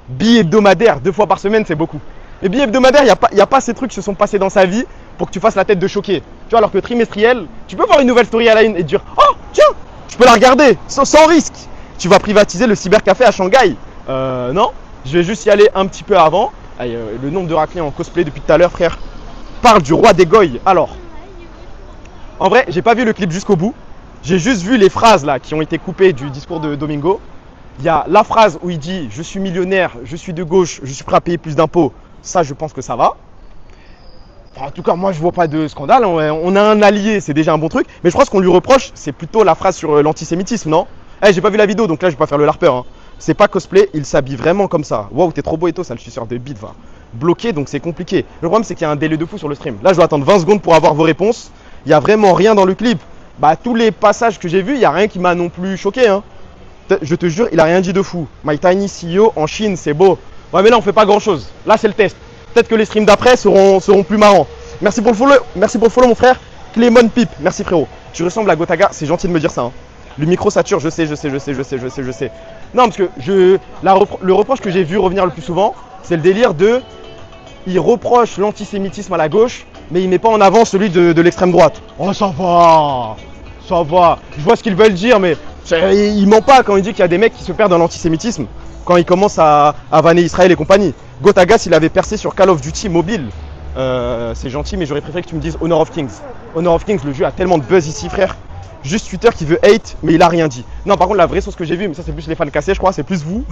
Bi-hebdomadaire, 2 fois par semaine, c'est beaucoup. Et bi-hebdomadaire, il n'y a pas ces trucs qui se sont passés dans sa vie pour que tu fasses la tête de choqué. Tu vois, alors que trimestriel, tu peux voir une nouvelle story à la une et te dire oh, tiens, je peux la regarder sans risque. Tu vas privatiser le cybercafé à Shanghai. Non, je vais juste y aller un petit peu avant. Allez, le nombre de raclés en cosplay depuis tout à l'heure, frère. Parle du roi des goy. Alors, en vrai, j'ai pas vu le clip jusqu'au bout. J'ai juste vu les phrases là qui ont été coupées du discours de Domingo. Il y a la phrase où il dit je suis millionnaire, je suis de gauche, je suis prêt à payer plus d'impôts. Ça, je pense que ça va. Enfin, en tout cas, moi, je vois pas de scandale. On a un allié, c'est déjà un bon truc. Mais je crois que ce qu'on lui reproche, c'est plutôt la phrase sur l'antisémitisme, non? J'ai pas vu la vidéo, donc là, je vais pas faire le larpeur. Hein. C'est pas cosplay, il s'habille vraiment comme ça. Waouh, t'es trop beau et tout, ça le suceur de bite, va. Bloqué, donc c'est compliqué. Le problème, c'est qu'il y a un délai de fou sur le stream. Là, je dois attendre 20 secondes pour avoir vos réponses. Il y a vraiment rien dans le clip. Bah, tous les passages que j'ai vus, il y a rien qui m'a non plus choqué, hein. Je te jure, il a rien dit de fou. My Tiny CEO en Chine, c'est beau. Ouais, mais là, on fait pas grand chose. Là, c'est le test. Peut-être que les streams d'après seront plus marrants. Merci pour le follow, mon frère. Clémon Pipe, merci frérot. Tu ressembles à Gotaga, c'est gentil de me dire ça. Hein. Le micro sature, je sais. Non, parce que le reproche que j'ai vu revenir le plus souvent, c'est le délire de. Il reproche l'antisémitisme à la gauche, mais il met pas en avant celui de l'extrême droite. Oh, ça va. Je vois ce qu'ils veulent dire, mais il ment pas quand il dit qu'il y a des mecs qui se perdent dans l'antisémitisme quand ils commencent à vanner Israël et compagnie. Gotaga, s'il avait percé sur Call of Duty mobile, c'est gentil, mais j'aurais préféré que tu me dises Honor of Kings. Honor of Kings, le jeu a tellement de buzz ici, frère. Juste Twitter qui veut hate, mais il a rien dit. Non, par contre, la vraie source que j'ai vue, mais ça c'est plus les fans cassés, je crois, c'est plus vous.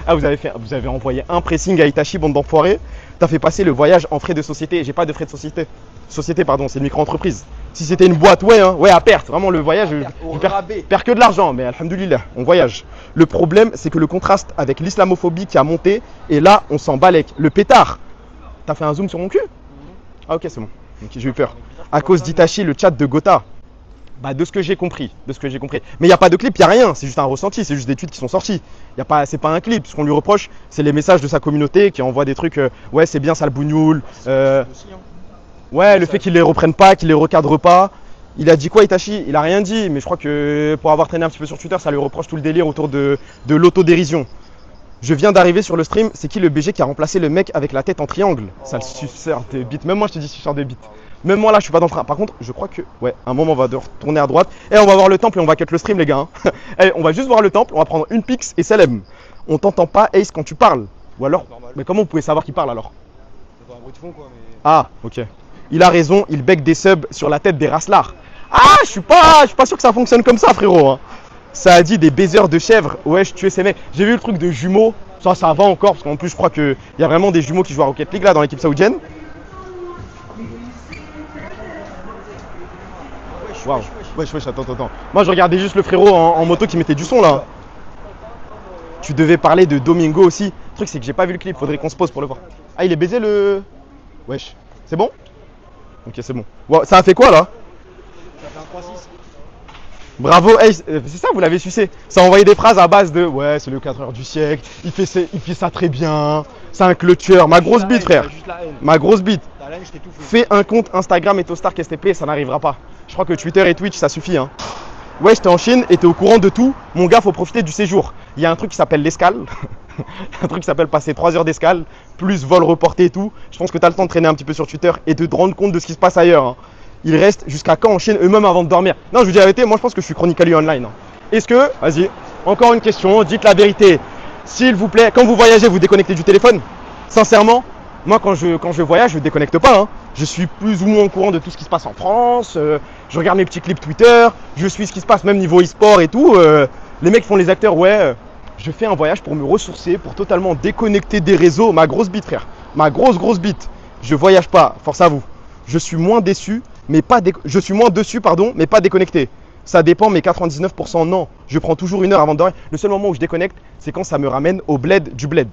Ah, vous avez envoyé un pressing à Itachi, bande d'enfoirés. T'as fait passer le voyage en frais de société. J'ai pas de frais de société. Société, pardon, c'est une micro-entreprise. Si c'était une boîte, ouais, hein, ouais, à perte. Vraiment, le voyage, je perds que de l'argent, mais alhamdoulilah, on voyage. Le problème, c'est que le contraste avec l'islamophobie qui a monté, et là, on s'en balèque. Le pétard. T'as fait un zoom sur mon cul? Ah, ok, c'est bon. Ok, j'ai eu peur. À cause d'Itachi, le chat de Gotha. Bah, de ce que j'ai compris. Mais il n'y a pas de clip, il n'y a rien. C'est juste un ressenti, c'est juste des tweets qui sont sortis. C'est pas un clip. Ce qu'on lui reproche, c'est les messages de sa communauté qui envoient des trucs. Ouais, c'est bien ça le bougnoul. Ouais, le fait qu'ils les reprennent pas, qu'ils les recadrent pas. Il a dit quoi Itachi? Il a rien dit, mais je crois que pour avoir traîné un petit peu sur Twitter, ça lui reproche tout le délire autour de l'autodérision. Je viens d'arriver sur le stream, c'est qui le BG qui a remplacé le mec avec la tête en triangle? Ça le suceur de bite. Même moi je te dis suceur de bite. Même moi là je suis pas dans le train. Par contre, je crois que ouais, à un moment on va devoir tourner à droite. Et on va voir le temple et on va cut le stream les gars. Hein. Et on va juste voir le temple, on va prendre une pix et Salem. On t'entend pas Ace quand tu parles. Ou alors, mais comment vous pouvez savoir qu'il parle alors? C'est un bruit de fond quoi, mais. Ah, ok. Il a raison, il bec des subs sur la tête des raslards. Ah, je suis pas sûr que ça fonctionne comme ça, frérot. Hein. Ça a dit des baiseurs de chèvres. Ouais, je tuais ces mecs. J'ai vu le truc de jumeaux. Ça va encore, parce qu'en plus, je crois qu'il y a vraiment des jumeaux qui jouent à Rocket League là dans l'équipe saoudienne. Waouh. Wesh, attends. Moi, je regardais juste le frérot en moto qui mettait du son là. Tu devais parler de Domingo aussi. Le truc, c'est que j'ai pas vu le clip. Faudrait qu'on se pose pour le voir. Ah, il est baisé le. Wesh. C'est bon? Ok, c'est bon. Wow, ça a fait quoi là? Ça fait un 3-6. Bravo, hey, c'est ça, vous l'avez sucé. Ça a envoyé des phrases à base de ouais, c'est le 4 heures du siècle, il fait ça très bien, c'est un clutcheur. Ma grosse bite, frère. Ma grosse bite. Fais un compte Instagram et Tostar STP, ça n'arrivera pas. Je crois que Twitter et Twitch, ça suffit. Hein. Ouais, j'étais en Chine et t'es au courant de tout. Mon gars, faut profiter du séjour. Il y a un truc qui s'appelle l'escale. Un truc qui s'appelle passer 3 heures d'escale, plus vol reporté et tout. Je pense que t'as le temps de traîner un petit peu sur Twitter et de te rendre compte de ce qui se passe ailleurs. Hein. Ils restent jusqu'à quand en Chine eux-mêmes avant de dormir? Non, je vous dis la vérité, moi je pense que je suis Chronically Online. Hein. Est-ce que, vas-y, encore une question, dites la vérité. S'il vous plaît, quand vous voyagez, vous déconnectez du téléphone? Sincèrement, moi quand je voyage, je ne déconnecte pas. Hein. Je suis plus ou moins au courant de tout ce qui se passe en France. Je regarde mes petits clips Twitter. Je suis ce qui se passe même niveau e-sport et tout. Les mecs font les acteurs, ouais. Je fais un voyage pour me ressourcer, pour totalement déconnecter des réseaux. Ma grosse bite, frère. Ma grosse bite. Je voyage pas, force à vous. Je suis moins déçu. Je suis moins dessus, pardon, mais pas déconnecté. Ça dépend, mais 99% non. Je prends toujours 1 heure avant de dormir. Le seul moment où je déconnecte, c'est quand ça me ramène au bled du bled.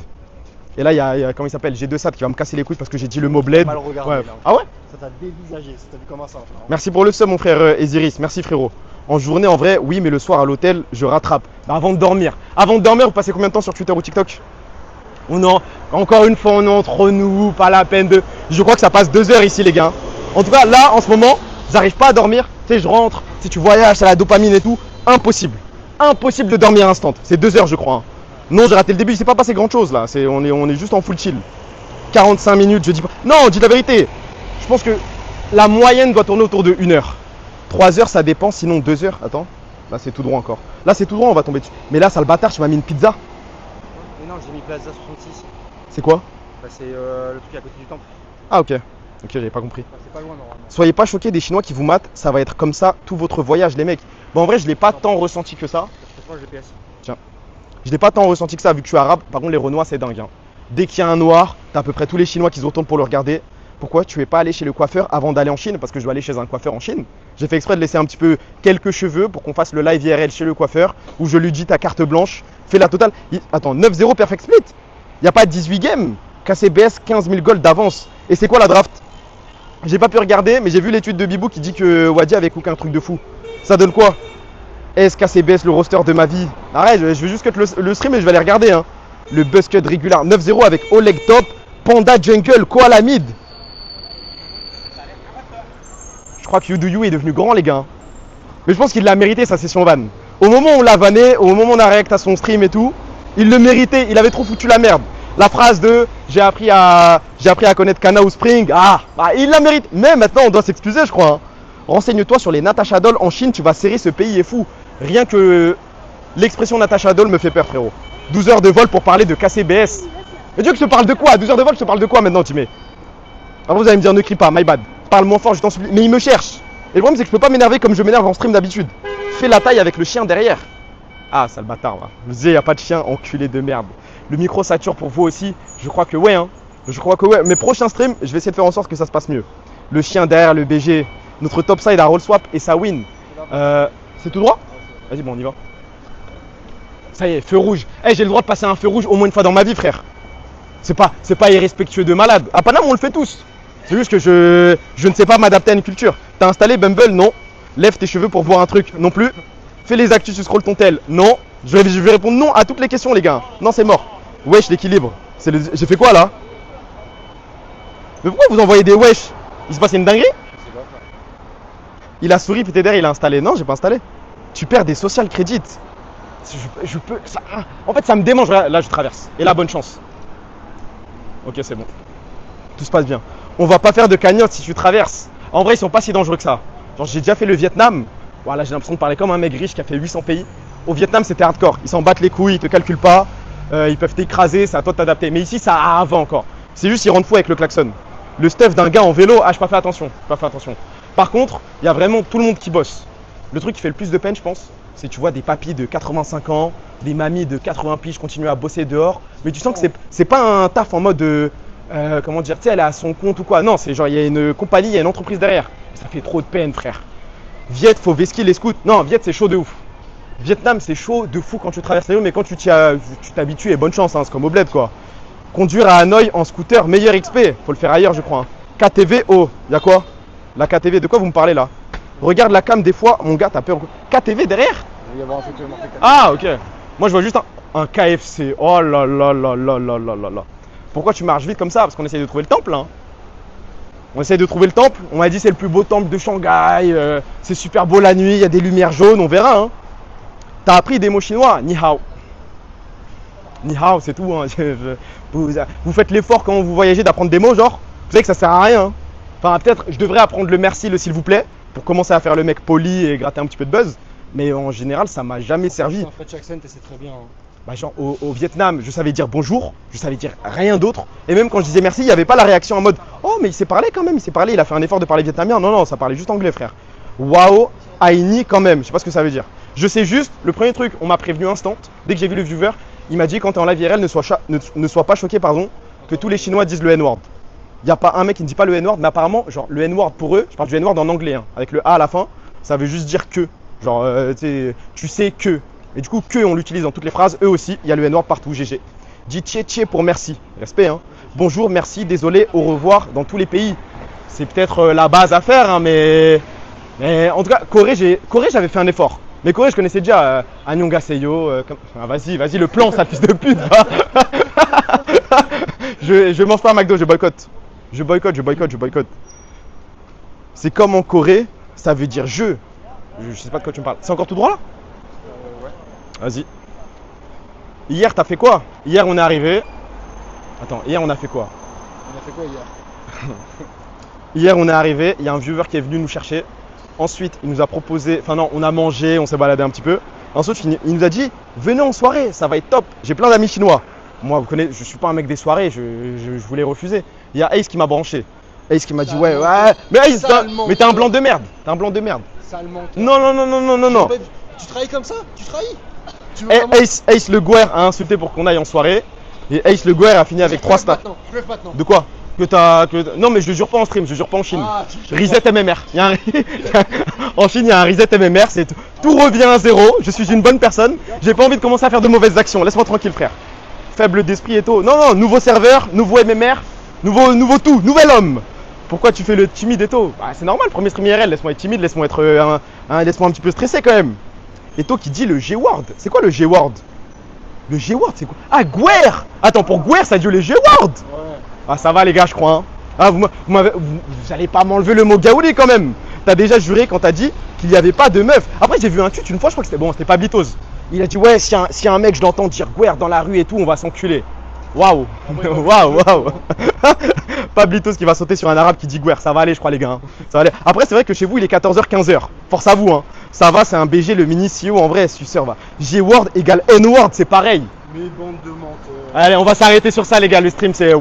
Et là, il y a comment il s'appelle? J'ai 2 SAT qui va me casser les couilles parce que j'ai dit le mot bled. Mal regardé, ouais. là. Ah ouais? Ça t'a dévisagé, ça t'a vu comment ça? Frère. Merci pour le sub, mon frère Eziris. Merci, frérot. En journée, en vrai, oui, mais le soir à l'hôtel, je rattrape. Avant de dormir. Avant de dormir, vous passez combien de temps sur Twitter ou TikTok? Ou non? Encore une fois, on est entre nous, pas la peine de. Je crois que ça passe 2 heures ici, les gars. En tout cas, là, en ce moment. J'arrive pas à dormir, tu sais, je rentre, si tu voyages, c'est la dopamine et tout, impossible. Impossible de dormir instant. C'est 2 heures, je crois. Hein. Non, j'ai raté le début, il s'est pas passé grand chose là. On est juste en full chill. 45 minutes, je dis pas. Non, dis la vérité. Je pense que la moyenne doit tourner autour de 1 heure. 3 heures, ça dépend, sinon 2 heures. Attends, là c'est tout droit encore. Là c'est tout droit, on va tomber dessus. Mais là, sale bâtard, tu m'as mis une pizza. Mais non, j'ai mis Plaza 66. C'est quoi? Bah, c'est le truc à côté du temple. Ah, ok. Ok, j'avais pas compris. Bah, c'est pas loin normalement. Soyez pas choqués des Chinois qui vous matent, ça va être comme ça tout votre voyage, les mecs. Bon, en vrai, je l'ai pas tant ressenti que ça. C'est pas le GPS. Tiens. Je l'ai pas tant ressenti que ça vu que je suis arabe. Par contre, les Renois, c'est dingue. Hein. Dès qu'il y a un noir, t'as à peu près tous les Chinois qui se retournent pour le regarder. Pourquoi tu es pas allé chez le coiffeur avant d'aller en Chine? Parce que je dois aller chez un coiffeur en Chine. J'ai fait exprès de laisser un petit peu quelques cheveux pour qu'on fasse le live IRL chez le coiffeur où je lui dis ta carte blanche, fais la totale. Attends, 9-0 perfect split. Il n'y a pas 18 games. KCBS, 15 000 gold d'avance. Et c'est quoi la draft? J'ai pas pu regarder, mais j'ai vu l'étude de Bibou qui dit que Wadi avait cooké un truc de fou. Ça donne quoi? SKCBS, le roster de ma vie. Arrête, je vais juste cut le stream et je vais aller regarder. Hein. Le buzz cut régulier. 9-0 avec Oleg Top, Panda Jungle, Koala Mid. Je crois que You est devenu grand, les gars. Mais je pense qu'il l'a mérité sa session van. Au moment où on l'a vanné, au moment où on a réacté à son stream et tout, il le méritait. Il avait trop foutu la merde. La phrase de j'ai appris à connaître Kana ou Spring, il la mérite. Mais maintenant on doit s'excuser, je crois. Hein. Renseigne-toi sur les Natasha Doll en Chine, tu vas serrer, ce pays est fou. Rien que l'expression Natasha Doll me fait peur, frérot. 12 heures de vol pour parler de KCBS. Mais Dieu que je te parle de quoi? 12 heures de vol, je te parle de quoi maintenant, Timé? Après vous allez me dire ne crie pas, my bad. Parle moins fort, je t'en supplie. Mais il me cherche. Et le problème c'est que je peux pas m'énerver comme je m'énerve en stream d'habitude. Fais la taille avec le chien derrière. Ah, sale bâtard, va. Je vous disais, y a pas de chien, enculé de merde. Le micro sature pour vous aussi. Je crois que ouais, hein. Je crois que ouais. Mes prochains streams, je vais essayer de faire en sorte que ça se passe mieux. Le chien derrière, le BG. Notre top side à roll swap et ça win. C'est tout droit? Vas-y, bon, on y va. Ça y est, feu rouge. Hey, j'ai le droit de passer un feu rouge au moins une fois dans ma vie, frère. C'est pas irrespectueux de malade. À Paname, on le fait tous. C'est juste que je ne sais pas m'adapter à une culture. T'as installé Bumble? Non. Lève tes cheveux pour voir un truc? Non plus. Fais les actus, tu scroll ton tel? Non. Je vais répondre non à toutes les questions, les gars. Non, c'est mort. Wesh, l'équilibre. J'ai fait quoi là? Mais pourquoi vous envoyez des wesh? Il se passe une dinguerie? Il a souri, puis TDR, il a installé. Non, j'ai pas installé. Tu perds des social credits. Je peux. En fait, ça me démange. Là, je traverse. Et là, bonne chance. Ok, c'est bon. Tout se passe bien. On va pas faire de cagnotte si tu traverses. En vrai, ils sont pas si dangereux que ça. Genre, j'ai déjà fait le Vietnam. Voilà, j'ai l'impression de parler comme un mec riche qui a fait 800 pays. Au Vietnam, c'était hardcore. Ils s'en battent les couilles, ils te calculent pas. Ils peuvent t'écraser, c'est à toi de t'adapter. Mais ici, ça va encore. C'est juste, ils rendent fou avec le klaxon. Le stuff d'un gars en vélo, j'ai pas fait attention. Par contre, il y a vraiment tout le monde qui bosse. Le truc qui fait le plus de peine, je pense, c'est que tu vois des papis de 85 ans, des mamies de 80 piges continuer à bosser dehors. Mais tu sens que c'est pas un taf en mode comment dire, tu sais, elle est à son compte ou quoi. Non, c'est genre, il y a une compagnie, il y a une entreprise derrière. Ça fait trop de peine, frère. Viet, faut vesquiller les scouts. Non, Viet, c'est chaud de ouf. Vietnam, c'est chaud de fou quand tu traverses les rues, mais quand tu t'habitues, et bonne chance, hein, c'est comme au bled, quoi. Conduire à Hanoï en scooter, meilleur XP. Faut le faire ailleurs, je crois. Hein. KTV, oh, y'a quoi? La KTV, de quoi vous me parlez là? Regarde la cam des fois, mon gars, t'as peur. KTV derrière? Il va y avoir un truc marqué KTV. Ah, ok. Moi, je vois juste un KFC. Oh là là là là là là là là. Pourquoi tu marches vite comme ça? Parce qu'on essaye de trouver le temple, hein. On essaye de trouver le temple. On m'a dit c'est le plus beau temple de Shanghai. C'est super beau la nuit, il y a des lumières jaunes, on verra. Hein. T'as appris des mots chinois? Ni hao. Ni hao, c'est tout. Hein. Vous faites l'effort quand vous voyagez d'apprendre des mots, genre. Vous savez que ça sert à rien. Hein. Enfin, peut-être je devrais apprendre le merci, le s'il vous plaît, pour commencer à faire le mec poli et gratter un petit peu de buzz. Mais en général, ça m'a jamais servi. En fait, accent, c'est très bien. Hein. Bah genre au Vietnam, je savais dire bonjour, je savais dire rien d'autre. Et même quand je disais merci, il n'y avait pas la réaction en mode oh mais il s'est parlé quand même, il a fait un effort de parler vietnamien. Non, non, ça parlait juste anglais, frère. Waouh, Aini quand même, je sais pas ce que ça veut dire. Je sais juste, le premier truc, on m'a prévenu instant, dès que j'ai vu le viewer, il m'a dit quand t'es en live IRL, ne sois pas choqué que tous les Chinois disent le N-word. Il n'y a pas un mec qui ne dit pas le N-word, mais apparemment, genre le N-word pour eux, je parle du N-word en anglais, hein, avec le A à la fin, ça veut juste dire que. Genre, tu sais que. Et du coup, que on l'utilise dans toutes les phrases, eux aussi, il y a le N-word partout, GG. Dis tché pour merci, respect, hein. Bonjour, merci, désolé, au revoir dans tous les pays. C'est peut-être la base à faire, hein, mais en tout cas, Corée, j'avais fait un effort. Mais Corée, je connaissais déjà Annyeonghaseyo. Ah, vas-y, le plan, sale fils de pute, va. je mange pas à McDo, je boycotte. Je boycotte. C'est comme en Corée, ça veut dire je. Je sais pas de quoi tu me parles. C'est encore tout droit là? Ouais. Vas-y. Hier, t'as fait quoi? Hier, on est arrivé. Attends, hier, on a fait quoi? On a fait quoi hier? Hier, on est arrivé. Il y a un viewer qui est venu nous chercher. Ensuite, il nous a proposé. Enfin, non, on a mangé, on s'est baladé un petit peu. Ensuite, il nous a dit venez en soirée, ça va être top. J'ai plein d'amis chinois. Moi, vous connaissez, je suis pas un mec des soirées, je voulais refuser. Il y a Ace qui m'a branché. Ace qui m'a dit ouais. Mais Ace, mais t'es un blanc de merde. Salement. Non. Tu trahis comme ça? Tu trahis? Ace Le Guer a insulté pour qu'on aille en soirée. Et Ace Le Guer a fini avec 3 stats. Je lève maintenant. De quoi? Non, mais je le jure pas en stream, je le jure pas en Chine. Ah, Reset MMR. En Chine, il y a un reset MMR, tout revient à zéro. Je suis une bonne personne. J'ai pas envie de commencer à faire de mauvaises actions. Laisse-moi tranquille, frère. Faible d'esprit et tout. Non, nouveau serveur, nouveau MMR, nouveau tout, nouvel homme. Pourquoi tu fais le timide et tout? Bah, c'est normal, premier stream IRL, laisse-moi être timide, laisse-moi être laisse-moi un petit peu stressé quand même. Et toi qui dis le G-word, c'est quoi le G-word? Le G-word, c'est quoi? Ah, Guerre. Attends, pour Guerre, ça dit le G-word. Ouais. Ah, ça va les gars, je crois. Hein. Ah, vous allez pas m'enlever le mot gaouli quand même. T'as déjà juré quand t'as dit qu'il n'y avait pas de meuf. Après, j'ai vu un tweet une fois, je crois que c'était pas Bitos. Il a dit ouais, si y a un mec, je l'entends dire Guerre dans la rue et tout, on va s'enculer. Waouh. Waouh. Pablitos qui va sauter sur un arabe qui dit Guerre, ça va aller, je crois, les gars. Hein. Ça va aller. Après, c'est vrai que chez vous, il est 14h, 15h. Force à vous, hein. Ça va, c'est un BG, le mini CEO en vrai, suceur va. G-word égale N-word, c'est pareil. Mais bande de menteurs. Allez, on va s'arrêter sur ça, les gars. Le stream, c'est.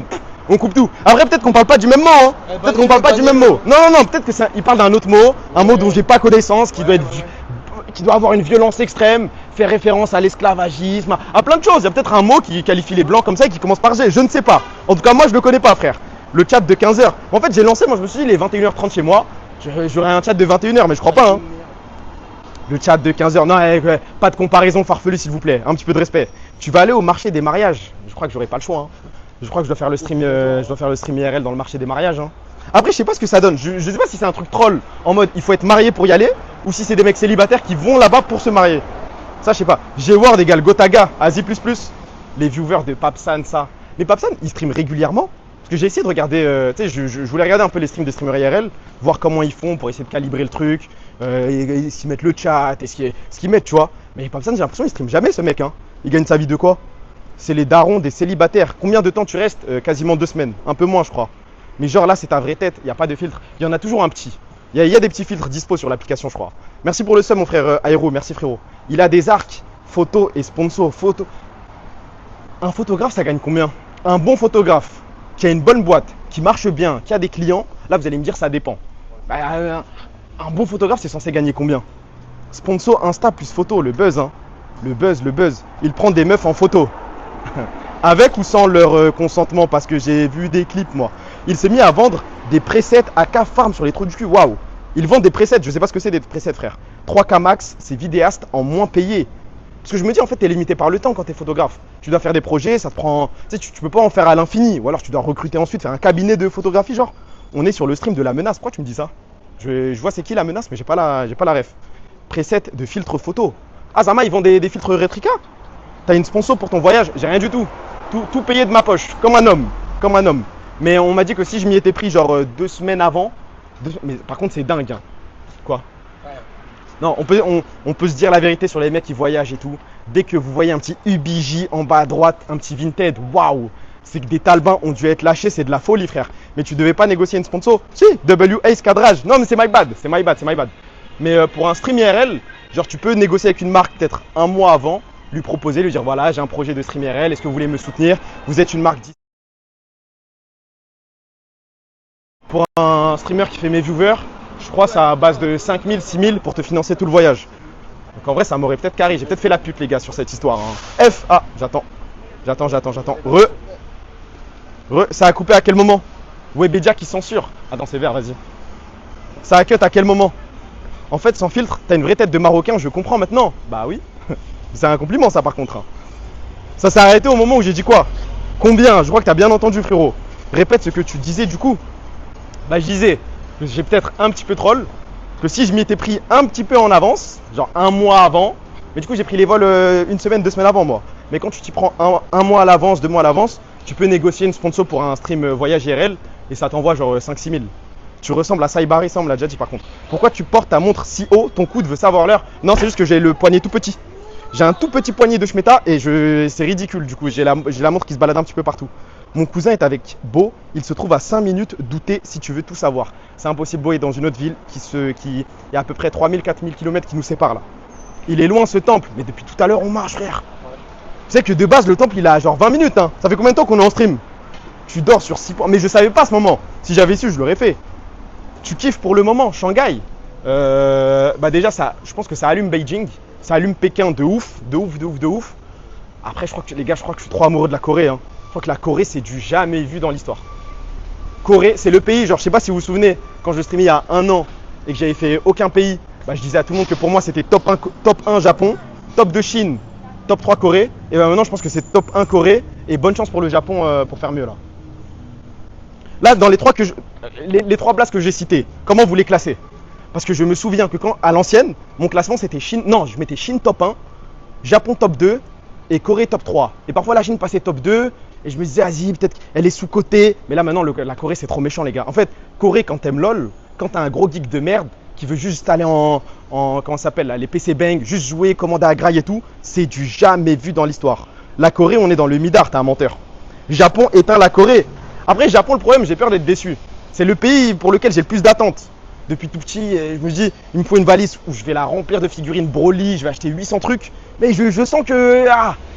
On coupe tout. Après, peut-être qu'on parle pas du même mot. Hein. Peut-être qu'on parle pas du même mot. Non, peut-être que il parle d'un autre mot, un mot dont j'ai pas connaissance, qui doit avoir une violence extrême, faire référence à l'esclavagisme, à plein de choses. Il y a peut-être un mot qui qualifie les blancs comme ça et qui commence par G. Je ne sais pas. En tout cas, moi, je le connais pas, frère. Le chat de 15h. En fait, j'ai lancé, moi, je me suis dit, il est 21h30 chez moi. J'aurais un chat de 21h, mais je crois pas. Hein. Le chat de 15h. Non, pas de comparaison farfelue, s'il vous plaît. Un petit peu de respect. Tu vas aller au marché des mariages. Je crois que j'aurai pas le choix. Hein. Je crois que je dois faire le stream IRL dans le marché des mariages. Hein. Après, je sais pas ce que ça donne. Je sais pas si c'est un truc troll en mode il faut être marié pour y aller ou si c'est des mecs célibataires qui vont là-bas pour se marier. Ça, je sais pas. G-Word égale Gotaga, Asie++. Les viewers de Papsan, ça. Mais Papsan, il stream régulièrement. Parce que j'ai essayé de regarder, tu sais, je voulais regarder un peu les streams des streamers IRL, voir comment ils font pour essayer de calibrer le truc, s'ils mettent le chat, et ce qu'ils mettent, tu vois. Mais Papsan, j'ai l'impression qu'il stream jamais ce mec, hein. Il gagne sa vie de quoi? C'est les darons des célibataires. Combien de temps tu restes? Quasiment 2 semaines, un peu moins, je crois. Mais genre là, c'est ta vraie tête, il n'y a pas de filtre. Il y en a toujours un petit. Il y a des petits filtres dispo sur l'application, je crois. Merci pour le sub, mon frère Aéro, merci frérot. Il a des arcs, photos et sponsors. Un photographe, ça gagne combien? Un bon photographe qui a une bonne boîte, qui marche bien, qui a des clients, là vous allez me dire ça dépend. Un bon photographe, c'est censé gagner combien? Sponsor Insta plus photo, le buzz, hein. Le buzz. Il prend des meufs en photo. Avec ou sans leur consentement, parce que j'ai vu des clips, moi. Il s'est mis à vendre des presets à K-Farm sur les trous du cul. Waouh! Il vend des presets, je sais pas ce que c'est des presets, frère. 3K max, c'est vidéaste en moins payé. Parce que je me dis, en fait, t'es limité par le temps quand t'es photographe. Tu dois faire des projets, ça te prend. Tu sais, tu peux pas en faire à l'infini. Ou alors tu dois recruter ensuite, faire un cabinet de photographie, genre. On est sur le stream de la menace. Pourquoi tu me dis ça? Je vois c'est qui la menace, mais j'ai pas la ref. Preset de filtre photo. Ah, Zama, ils vendent des filtres Retrica? T'as une sponsor pour ton voyage? J'ai rien du tout. Tout payé de ma poche, comme un homme. Comme un homme. Mais on m'a dit que si je m'y étais pris, genre 2 semaines avant. Mais par contre, c'est dingue, hein. Quoi? Non, on peut se dire la vérité sur les mecs qui voyagent et tout. Dès que vous voyez un petit UBJ en bas à droite, un petit Vinted, waouh, c'est que des talbins ont dû être lâchés, c'est de la folie, frère. Mais tu devais pas négocier une sponsor? Si, W-Ace cadrage. Non, mais c'est my bad. Mais pour un stream IRL, genre tu peux négocier avec une marque peut-être un mois avant, lui proposer, lui dire voilà, j'ai un projet de stream IRL, est-ce que vous voulez me soutenir? Vous êtes une marque 10. Pour un streamer qui fait mes viewers, je crois que c'est à base de 5000, 6000 pour te financer tout le voyage. Donc en vrai, ça m'aurait peut-être carré. J'ai peut-être fait la pute, les gars, sur cette histoire, hein. F, ah, j'attends. Ça a coupé à quel moment? Webedia qui censure. Attends, c'est vert, vas-y. Ça a cut à quel moment? En fait, sans filtre, t'as une vraie tête de Marocain, je comprends maintenant. Bah oui. C'est un compliment, ça, par contre, hein. Ça s'est arrêté au moment où j'ai dit quoi? Combien? Je crois que t'as bien entendu, frérot. Répète ce que tu disais, du coup. Bah, je disais que j'ai peut-être un petit peu troll, que si je m'y étais pris un petit peu en avance, genre un mois avant, mais du coup j'ai pris les vols une semaine, 2 semaines avant moi. Mais quand tu t'y prends un mois à l'avance, 2 mois à l'avance, tu peux négocier une sponsor pour un stream voyage IRL et ça t'envoie genre 5-6 000. Tu ressembles à Saibari, ça on me l'a déjà dit par contre. Pourquoi tu portes ta montre si haut? Ton coude veut savoir l'heure? Non, c'est juste que j'ai le poignet tout petit. J'ai un tout petit poignet de Schmeta et c'est ridicule du coup. J'ai la montre qui se balade un petit peu partout. Mon cousin est avec Beau, il se trouve à 5 minutes d'Outé si tu veux tout savoir. C'est impossible, Beau est dans une autre ville qui est à peu près 3000-4000 km qui nous sépare là. Il est loin ce temple, mais depuis tout à l'heure on marche, frère. Tu sais que de base le temple il a genre 20 minutes, hein. Ça fait combien de temps qu'on est en stream? Tu dors sur 6 points, mais je savais pas à ce moment. Si j'avais su, je l'aurais fait. Tu kiffes pour le moment, Shanghai. Bah déjà, je pense que ça allume Beijing, ça allume Pékin de ouf. Après, je crois que je suis trop amoureux de la Corée, hein. Je crois que la Corée, c'est du jamais vu dans l'histoire. Corée, c'est le pays, genre je sais pas si vous vous souvenez, quand je streamais il y a 1 an et que j'avais fait aucun pays, bah, je disais à tout le monde que pour moi c'était top 1 Japon, top 2 Chine, top 3 Corée. Et bah, maintenant je pense que c'est top 1 Corée et bonne chance pour le Japon pour faire mieux là. Là, dans les 3 places que j'ai citées, comment vous les classez? Parce que je me souviens que à l'ancienne, mon classement c'était Chine, non, je mettais Chine top 1, Japon top 2 et Corée top 3. Et parfois la Chine passait top 2. Et je me disais, vas-y, peut-être elle est sous-cotée. Mais là, maintenant, la Corée, c'est trop méchant, les gars. En fait, Corée, quand t'aimes LOL, quand t'as un gros geek de merde qui veut juste aller comment ça s'appelle, là, les PC Bang, juste jouer, commander à graille et tout, c'est du jamais vu dans l'histoire. La Corée, on est dans le midar, t'es un menteur. Japon éteint la Corée. Après, Japon, le problème, j'ai peur d'être déçu. C'est le pays pour lequel j'ai le plus d'attentes. Depuis tout petit, je me dis, il me faut une valise où je vais la remplir de figurines Broly, je vais acheter 800 trucs. Mais je sens que...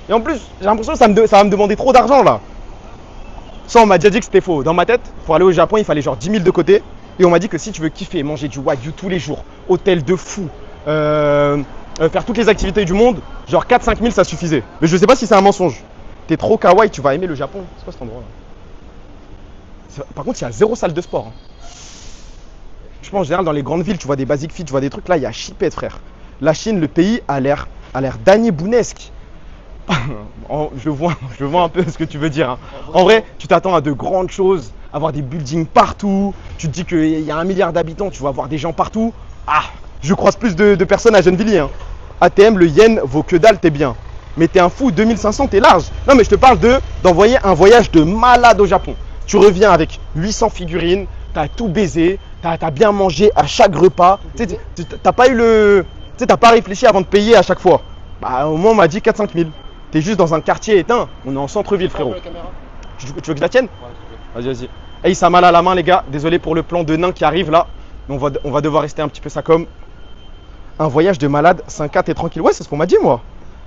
Et en plus, j'ai l'impression que ça va me demander trop d'argent là. Ça, on m'a déjà dit que c'était faux. Dans ma tête, pour aller au Japon, il fallait genre 10 000 de côté. Et on m'a dit que si tu veux kiffer, manger du wagyu tous les jours, hôtel de fou, faire toutes les activités du monde, genre 4-5 000 ça suffisait. Mais je sais pas si c'est un mensonge. T'es trop kawaii, tu vas aimer le Japon. C'est quoi cet endroit là? Par contre, il y a 0 salle de sport, hein. Je pense en général dans les grandes villes, tu vois des basic fit, tu vois des trucs là, il y a chipette, frère. La Chine, le pays a l'air Dany Bounesque. je vois un peu ce que tu veux dire, hein. En vrai, tu t'attends à de grandes choses, avoir des buildings partout. Tu te dis qu'il y a 1 milliard d'habitants, tu vas voir des gens partout. Ah, je croise plus de personnes à Gennevilliers, hein. ATM, le yen vaut que dalle, t'es bien. Mais t'es un fou, 2500, t'es large. Non, mais je te parle d'envoyer un voyage de malade au Japon. Tu reviens avec 800 figurines, t'as tout baisé, t'as bien mangé à chaque repas. T'as pas eu le. Tu sais, t'as pas réfléchi avant de payer à chaque fois. Bah, au moins, on m'a dit 4-5 000. T'es juste dans un quartier éteint. On est en centre-ville, frérot. Tu veux que je la tienne? Vas-y, vas-y. Hey, ça a mal à la main, les gars. Désolé pour le plan de nain qui arrive là. Mais on va devoir rester un petit peu ça comme. Un voyage de malade, 5-4 et tranquille. Ouais, c'est ce qu'on m'a dit, moi.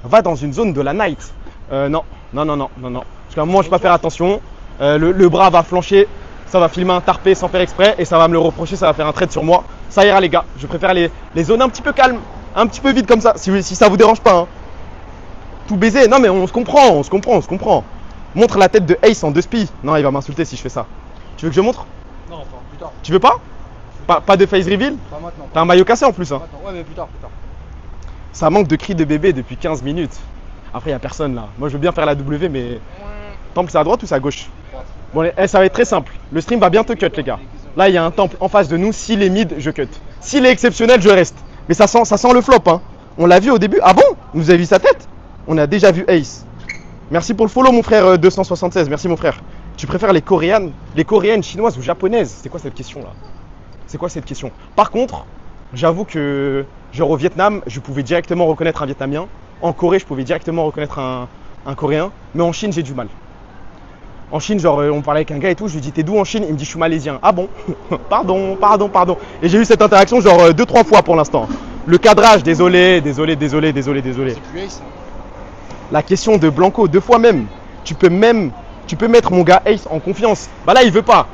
Va dans une zone de la night. Non. Parce qu'à un moment, je peux pas faire attention. Le bras va flancher. Ça va filmer un tarpé sans faire exprès. Et ça va me le reprocher. Ça va faire un trait sur moi. Ça ira, les gars. Je préfère les zones un petit peu calmes. Un petit peu vides comme ça. Si ça vous dérange pas. Hein. Tout baiser. Non, mais on se comprend. Montre la tête de Ace en 2 spies. Non, il va m'insulter si je fais ça. Tu veux que je montre? Non, enfin, plus tard. Tu veux pas? Pas de face reveal? Pas maintenant. T'as un maillot cassé en plus. Hein. Ouais, mais plus tard. Ça manque de cris de bébé depuis 15 minutes. Après, il n'y a personne là. Moi, je veux bien faire la W, mais. Temple, c'est à droite ou c'est à gauche? Bon, ça va être très simple. Le stream va bientôt cut, les gars. Là, il y a un temple en face de nous. S'il est mid, je cut. S'il est exceptionnel, je reste. Mais ça sent le flop. Hein. On l'a vu au début. Ah bon? Vous avez vu sa tête? On a déjà vu Ace. Merci pour le follow, mon frère 276. Merci, mon frère. Tu préfères les coréennes, chinoises ou japonaises? C'est quoi cette question là? C'est quoi cette question? Par contre, j'avoue que genre au Vietnam, je pouvais directement reconnaître un Vietnamien. En Corée, je pouvais directement reconnaître un Coréen. Mais en Chine, j'ai du mal. En Chine, genre, on parlait avec un gars et tout. Je lui dis, t'es d'où en Chine? Il me dit, je suis malaisien. Ah bon? Pardon. Et j'ai eu cette interaction genre 2-3 fois pour l'instant. Le cadrage, désolé. C'est plus Ace. La question de Blanco, 2 fois même. Tu peux mettre mon gars Ace en confiance. Bah là, il veut pas.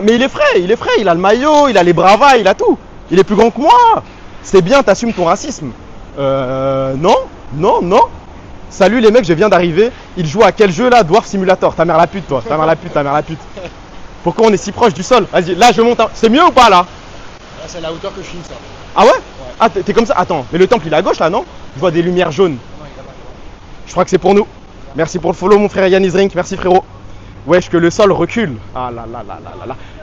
Mais il est frais. Il a le maillot, il a les bravas, il a tout. Il est plus grand que moi. C'est bien, t'assumes ton racisme. Non. Salut les mecs, je viens d'arriver. Il joue à quel jeu là? Dwarf Simulator. Ta mère la pute, toi. Ta mère la pute. Pourquoi on est si proche du sol? Vas-y, là je monte. C'est mieux ou pas là? Là, c'est à la hauteur que je filme ça. Ah ouais? Ah, t'es comme ça? Attends, mais le temple il est à gauche là, non? Je vois des lumières jaunes. Non, il est là-bas. Je crois que c'est pour nous. Merci pour le follow, mon frère Yanis Drink. Merci frérot. Wesh, que le sol recule. Ah là.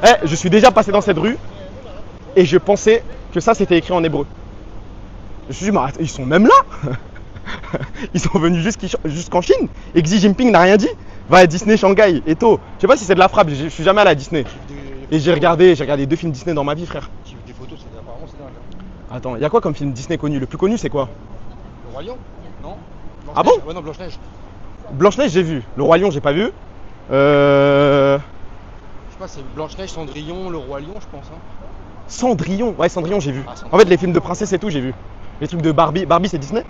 Eh, je suis déjà passé dans cette rue et je pensais que ça c'était écrit en hébreu. Je me suis dit, mais ils sont même là. Ils sont venus jusqu'en Chine et Xi Jinping n'a rien dit. Va à Disney Shanghai et tout. Je sais pas si c'est de la frappe, je suis jamais allé à Disney. Et j'ai regardé 2 films Disney dans ma vie, frère. J'ai vu des photos, apparemment c'est dingue. Attends, il y a quoi comme film Disney connu? Le plus connu c'est quoi? Le Roi Lion? Non? Ah bon? Ouais, non, Blanche-Neige. Blanche-Neige j'ai vu, le Roi Lion j'ai pas vu. Je sais pas, c'est Blanche-Neige, Cendrillon, le Roi Lion, je pense. Hein. Cendrillon, ouais Cendrillon j'ai vu. Ah, Cendrillon. En fait les films de princesse et tout j'ai vu. Les trucs de Barbie, c'est Disney?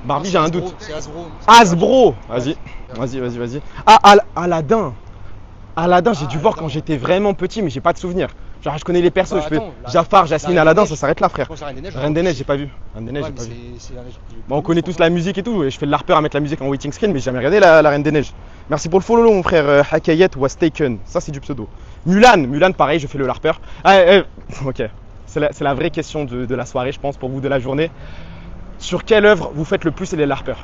Barbie Non, j'ai un Hasbro, doute. C'est Hasbro. Hasbro. Vas-y. Ah Aladdin j'ai dû voir quand j'étais vraiment petit mais j'ai pas de souvenir. Genre je connais les persos, Bah, je fais attends, Jafar, Jasmine, la Reine Aladdin, des ça Neiges. s'arrête là frère. Je pense à Reine des Neiges. Reine des Neiges j'ai pas vu. Reine des Neiges Ouais, j'ai pas mais vu. c'est la neige. Bon, on connaît tous la musique et tout, et je fais le larpeur à mettre la musique en waiting screen, mais j'ai jamais regardé la Reine des Neiges. Merci pour le follow, mon frère Hakayet was taken. Ça, c'est du pseudo. Mulan, pareil, je fais le larpeur. Ok. C'est la vraie question de la soirée, je pense, pour vous, de la journée. Sur quelle œuvre vous faites le plus les larpeurs?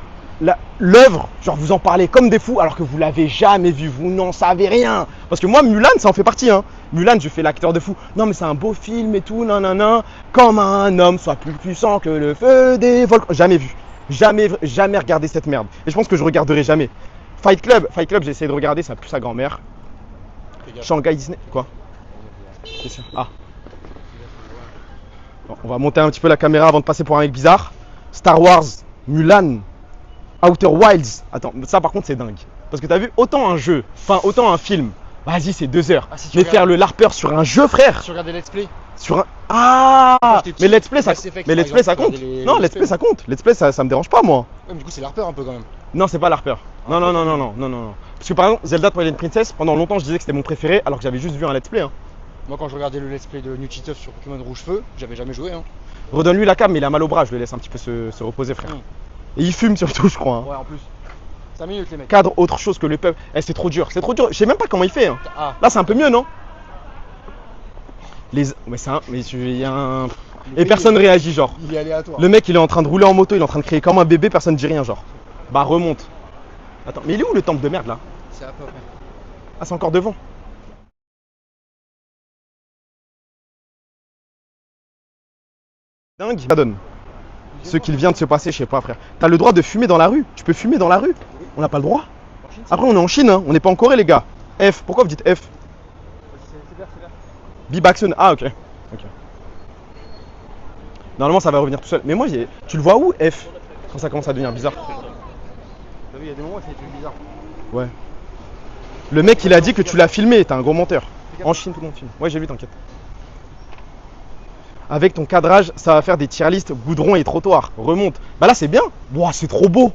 L'œuvre, genre vous en parlez comme des fous alors que vous l'avez jamais vu, vous n'en savez rien. Parce que moi, Mulan, ça en fait partie. Hein. Mulan, je fais l'acteur de fou. Non, mais c'est un beau film et tout, nanana. Comme un homme soit plus puissant que le feu des volcans. Jamais vu. Jamais regardé cette merde. Et je pense que je regarderai jamais. Fight Club, j'ai essayé de regarder, ça pue sa grand-mère. Shanghai Disney, quoi? Qu'est-ce que c'est? Ah. Bon, on va monter un petit peu la caméra avant de passer pour un mec bizarre. Star Wars, Mulan, Outer Wilds. Attends, ça par contre c'est dingue. Parce que t'as vu, autant un jeu, enfin autant un film, vas-y c'est 2 heures. Ah, si tu mais regardes- faire le larpeur sur un jeu, frère. Tu regardes des let's play? Sur un. Ah Quand j'étais petit, mais let's play ça, Mass Effect, mais par let's play ça exemple, compte. je regardais les Non, let's let's play play. ça compte. Let's play ça me dérange pas moi. Ouais, mais du coup, c'est l'harpeur un peu quand même. Non, c'est pas larpeur. Non. Parce que par exemple, Zelda Twilight Princess, pendant longtemps je disais que c'était mon préféré alors que j'avais juste vu un let's play. Hein. Moi, quand je regardais le let's play de New Titeuf sur Pokémon Rouge Feu, j'avais jamais joué. Hein. Redonne-lui la cam, mais il a mal au bras, je le laisse un petit peu se reposer, frère. Et il fume surtout, je crois. Hein. Ouais, en plus. 5 minutes, les mecs. Cadre autre chose que le peuple. Eh, c'est trop dur. Je sais même pas comment il fait. Hein. Ah, Là, c'est un peu mieux, non? Mais c'est un. Mais il y a un. Et personne réagit, genre. il est aléatoire. Le mec, il est en train de rouler en moto, il est en train de crier comme un bébé, personne dit rien, genre. Bah, remonte. Attends, mais il est où le temple de merde là? C'est à peu près. Ah, c'est encore devant. Dingue, ça donne. Ce qu'il vient de se passer, je sais pas, frère. T'as le droit de fumer dans la rue. Tu peux fumer dans la rue. On n'a pas le droit. Après, on est en Chine, hein. On n'est pas en Corée, les gars. F. Pourquoi vous dites F? C'est vert, c'est vert. Bibaxon. Ah, ok. Ok. Normalement, ça va revenir tout seul. Mais moi, tu le vois où, F? Quand ça commence à devenir bizarre. T'as vu, il y a des moments où c'est des trucs bizarres. Ouais. Le mec, il a dit que tu l'as filmé. T'es un gros menteur. En Chine, tout le monde filme. Ouais, j'ai vu, t'inquiète. Avec ton cadrage, ça va faire des tier list goudron et trottoir. Remonte. Bah là, c'est bien. Ouah, c'est trop beau.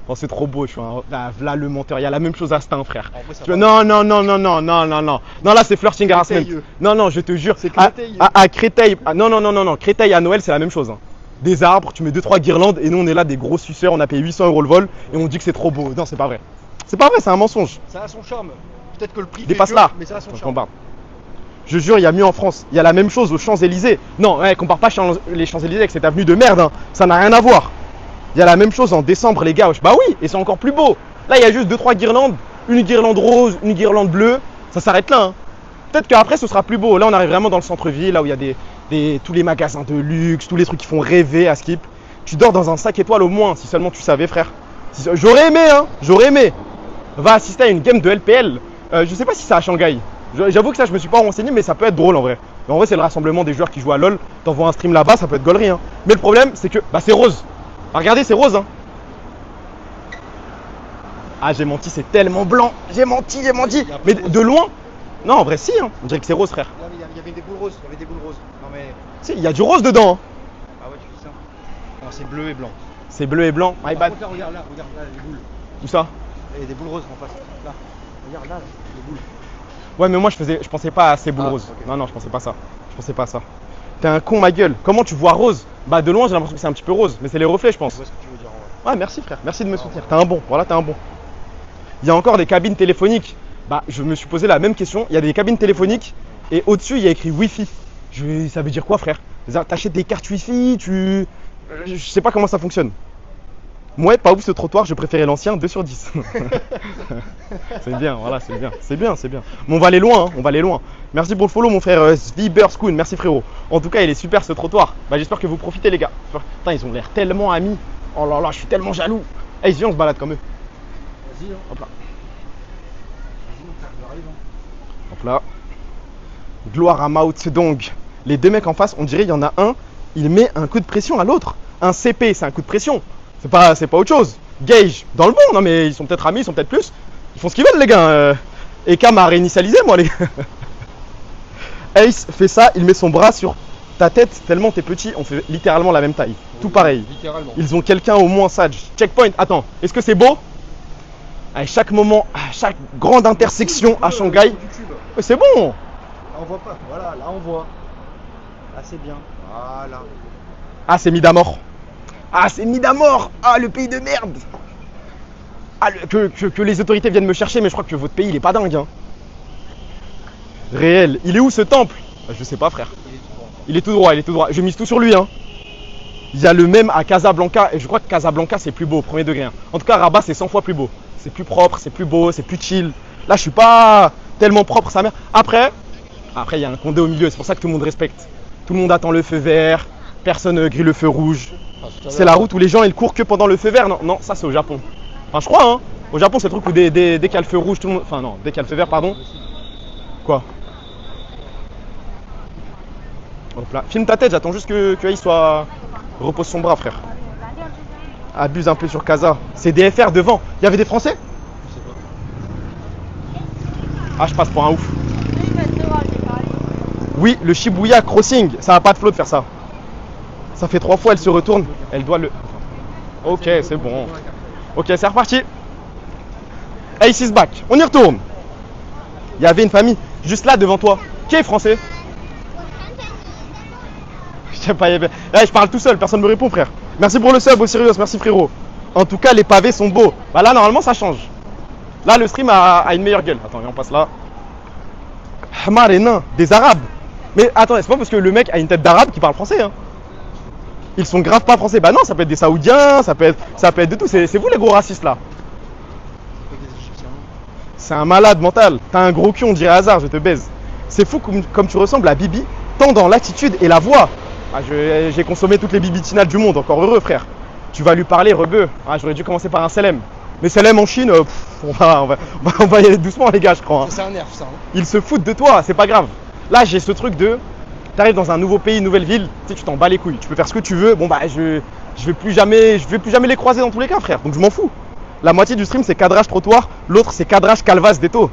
Oh, c'est trop beau. Je suis un... Là, le menteur. Il y a la même chose à Stein, frère. En vrai, ça Tu vois, va. non. Non, là, c'est flirting harassment. Créteil. Non, je te jure. C'est Créteil. À Créteil. Non. Créteil à Noël, c'est la même chose. Hein. Des arbres, tu mets 2-3 guirlandes et nous, on est là, des gros suceurs. On a payé 800 € le vol et on dit que c'est trop beau. Non, c'est pas vrai. C'est pas vrai, c'est un mensonge. Ça a son charme. Peut-être que le prix Dépasse fait là. mais ça a son Je charme. compare. Je jure, il y a mieux en France. Il y a la même chose aux Champs-Élysées. Non, ouais, compare pas les Champs-Élysées avec cette avenue de merde. Hein. Ça n'a rien à voir. Il y a la même chose en décembre, les gars. Bah oui, et c'est encore plus beau. Là, il y a juste 2-3 guirlandes. Une guirlande rose, une guirlande bleue. Ça s'arrête là. Hein. Peut-être qu'après, ce sera plus beau. Là, on arrive vraiment dans le centre-ville, là où il y a tous les magasins de luxe, tous les trucs qui font rêver à Skip. Tu dors dans un 5 étoiles au moins, si seulement tu savais, frère. J'aurais aimé, hein. J'aurais aimé. Va assister à une game de LPL. Je sais pas si c'est à Shanghai. J'avoue que ça, je me suis pas renseigné, mais ça peut être drôle en vrai. Mais en vrai, c'est le rassemblement des joueurs qui jouent à LoL. T'envoies un stream là-bas, ça peut être gaulerie. Hein. Mais le problème, c'est que bah, c'est rose. Ah, regardez, c'est rose. Hein. Ah, j'ai menti, c'est tellement blanc. J'ai menti. Mais de loin. Non, en vrai, si. Hein. On dirait que c'est rose, frère. Il y avait des boules roses. Non mais. Si, il y a du rose dedans. Hein. Ah ouais, tu dis ça. Non, c'est bleu et blanc. C'est bleu et blanc. My bad. Regarde là, les boules. Où ça? Il y a des boules roses en face. Là. Regarde là, les boules. Ouais, mais moi, je pensais pas à ces boules roses. Ok. Non, je pensais pas ça. T'es un con, ma gueule. Comment tu vois rose? Bah, de loin, j'ai l'impression que c'est un petit peu rose. Mais c'est les reflets, je pense. Je vois ce que tu veux dire en vrai. Ouais, merci, frère. Merci de me soutenir. T'es un bon. Voilà, t'es un bon. Il y a encore des cabines téléphoniques. Bah, je me suis posé la même question. Il y a des cabines téléphoniques et au-dessus, il y a écrit Wi-Fi. Ça veut dire quoi, frère? T'achètes des cartes Wi-Fi, je sais pas comment ça fonctionne. Moi, pas ouf ce trottoir, je préférais l'ancien 2 sur 10. C'est bien, voilà, c'est bien. Mais on va aller loin. Merci pour le follow, mon frère Sviberscoon. Merci, frérot. En tout cas, il est super ce trottoir. Bah, j'espère que vous profitez, les gars. Putain, ils ont l'air tellement amis. Oh là là, je suis tellement jaloux. Hey, viens, on se balade comme eux. Vas-y, hein. Hop là. Vas-y, mon frère, j'arrive. Hein. Hop là. Gloire à Mao Zedong. Les deux mecs en face, on dirait il y en a un, il met un coup de pression à l'autre. Un CP, c'est un coup de pression. C'est pas autre chose. Gage, dans le bon. Non mais ils sont peut-être amis, ils sont peut-être plus. Ils font ce qu'ils veulent, les gars. Eka m'a réinitialisé, moi, les gars. Ace fait ça, il met son bras sur ta tête tellement t'es petit. On fait littéralement la même taille. Tout pareil. Littéralement. Ils ont quelqu'un au moins sage. Checkpoint, attends, est-ce que c'est beau? À chaque moment, à chaque grande intersection à Shanghai. C'est bon. Là, on voit pas. Voilà, là, on voit. Là, c'est bien. Voilà. Ah, c'est Midamor. Ah, le pays de merde. Ah, que les autorités viennent me chercher, mais je crois que votre pays, il est pas dingue. Hein. Réel. Il est où ce temple? Je sais pas, frère. Il est tout droit. Je mise tout sur lui. Hein. Il y a le même à Casablanca, et je crois que Casablanca, c'est plus beau au premier degré. Hein. En tout cas, Rabat, c'est 100 fois plus beau. C'est plus propre, c'est plus beau, c'est plus chill. Là, je suis pas tellement propre, sa mère. Après, il y a un condé au milieu, c'est pour ça que tout le monde respecte. Tout le monde attend le feu vert, personne grille le feu rouge. C'est la route où les gens ils courent que pendant le feu vert. Non, ça c'est au Japon. Enfin, je crois, hein. Au Japon, c'est le truc où dès qu'il y a le feu rouge, tout le monde. Enfin, non, dès qu'il y a le feu vert, pardon. Quoi? Hop là. Filme ta tête, j'attends juste que Aïe soit. Repose son bras, frère. Abuse un peu sur Casa. C'est des FR devant. Il y avait des Français? Je sais pas. Ah, je passe pour un ouf. Oui, le Shibuya Crossing. Ça n'a pas de flow de faire ça. Ça fait 3 fois, elle se retourne. Elle doit le. Ok, c'est bon. Ok, c'est reparti. Ace is back. On y retourne. Il y avait une famille juste là devant toi. Qui est français? Je sais pas. Je parle tout seul, personne ne me répond, frère. Merci pour le sub, au sérieux, merci frérot. En tout cas, les pavés sont beaux. Bah là, normalement, ça change. Là, le stream a une meilleure gueule. Attends, on passe là. Hamar et nain, des Arabes. Mais attends, c'est pas parce que le mec a une tête d'arabe qu'il parle français. Hein. Ils sont grave pas français. Bah non, ça peut être des Saoudiens, ça peut être de tout. C'est vous les gros racistes là. C'est un malade mental. T'as un gros cul, on dirait hasard, je te baise. C'est fou comme tu ressembles à Bibi, tant dans l'attitude et la voix. Ah, j'ai consommé toutes les bibitinales du monde, encore heureux frère. Tu vas lui parler, rebeu. Ah, j'aurais dû commencer par un Selem. Mais Selem en Chine, on va y aller doucement les gars je crois. Hein. C'est un nerf ça. Hein. Ils se foutent de toi, c'est pas grave. Là j'ai ce truc de, t'arrives dans un nouveau pays, une nouvelle ville, tu sais tu t'en bats les couilles, tu peux faire ce que tu veux, bon bah je vais plus jamais les croiser dans tous les cas frère, donc je m'en fous. La moitié du stream c'est cadrage trottoir, l'autre c'est cadrage calvas d'Eto.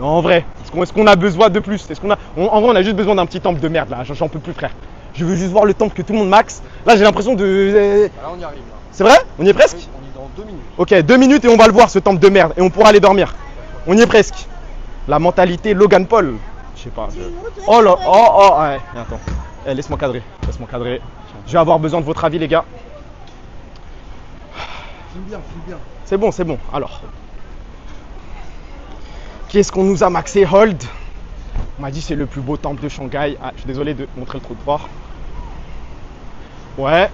En vrai, est-ce qu'on a besoin de plus? En vrai on a juste besoin d'un petit temple de merde là, j'en peux plus frère. Je veux juste voir le temple que tout le monde max. Là j'ai l'impression de... Là on y arrive là. C'est vrai? On y est presque? Oui, on est dans 2 minutes. Ok, 2 minutes et on va le voir ce temple de merde et on pourra aller dormir. On y est presque. La mentalité Logan Paul. Je sais pas. Oh là, oh, ouais. Attends. Laisse-moi cadrer. Je vais avoir besoin de votre avis les gars. Filme bien. C'est bon. Alors. Qu'est-ce qu'on nous a maxé hold? On m'a dit c'est le plus beau temple de Shanghai. Ah, je suis désolé de montrer le trottoir. Ouais.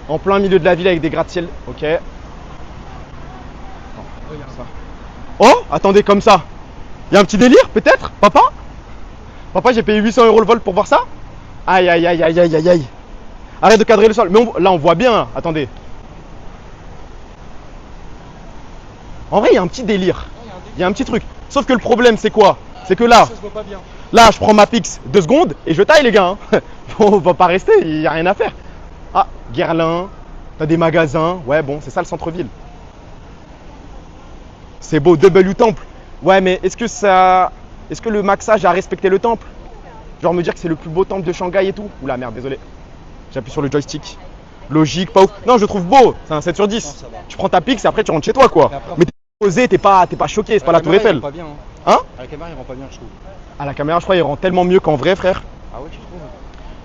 En plein milieu de la ville avec des gratte-ciel. Ok. Regarde ça. Oh, attendez, comme ça. Il y a un petit délire, peut-être? Papa, j'ai payé 800 € le vol pour voir ça? Aïe. Arrête de cadrer le sol. Mais là, on voit bien. Attendez. En vrai, il y a un petit délire. Il y a un petit truc. Sauf que le problème, c'est quoi? C'est que là, Ça se voit pas bien. là, je prends ma pix 2 secondes et je taille, les gars. Hein. On va pas rester, il n'y a rien à faire. Ah, Guerlain, t'as des magasins. Ouais, bon, c'est ça le centre-ville. C'est beau, W Temple. Ouais, mais est-ce que le maxage a respecté le temple? Genre me dire que c'est le plus beau temple de Shanghai et tout? Oula, merde, désolé. J'appuie sur le joystick. Logique, pas ouf. Non, je le trouve beau. C'est un 7 sur 10. Non, ça va. Tu prends ta pix et après tu rentres chez toi, quoi. Mais après, Mais t'es posé, t'es pas choqué, c'est pas la Tour caméra, il Eiffel. rend pas bien. Hein? À la caméra, il rend pas bien, je trouve. À la caméra, je crois, il rend tellement mieux qu'en vrai, frère. Ah ouais, tu trouves?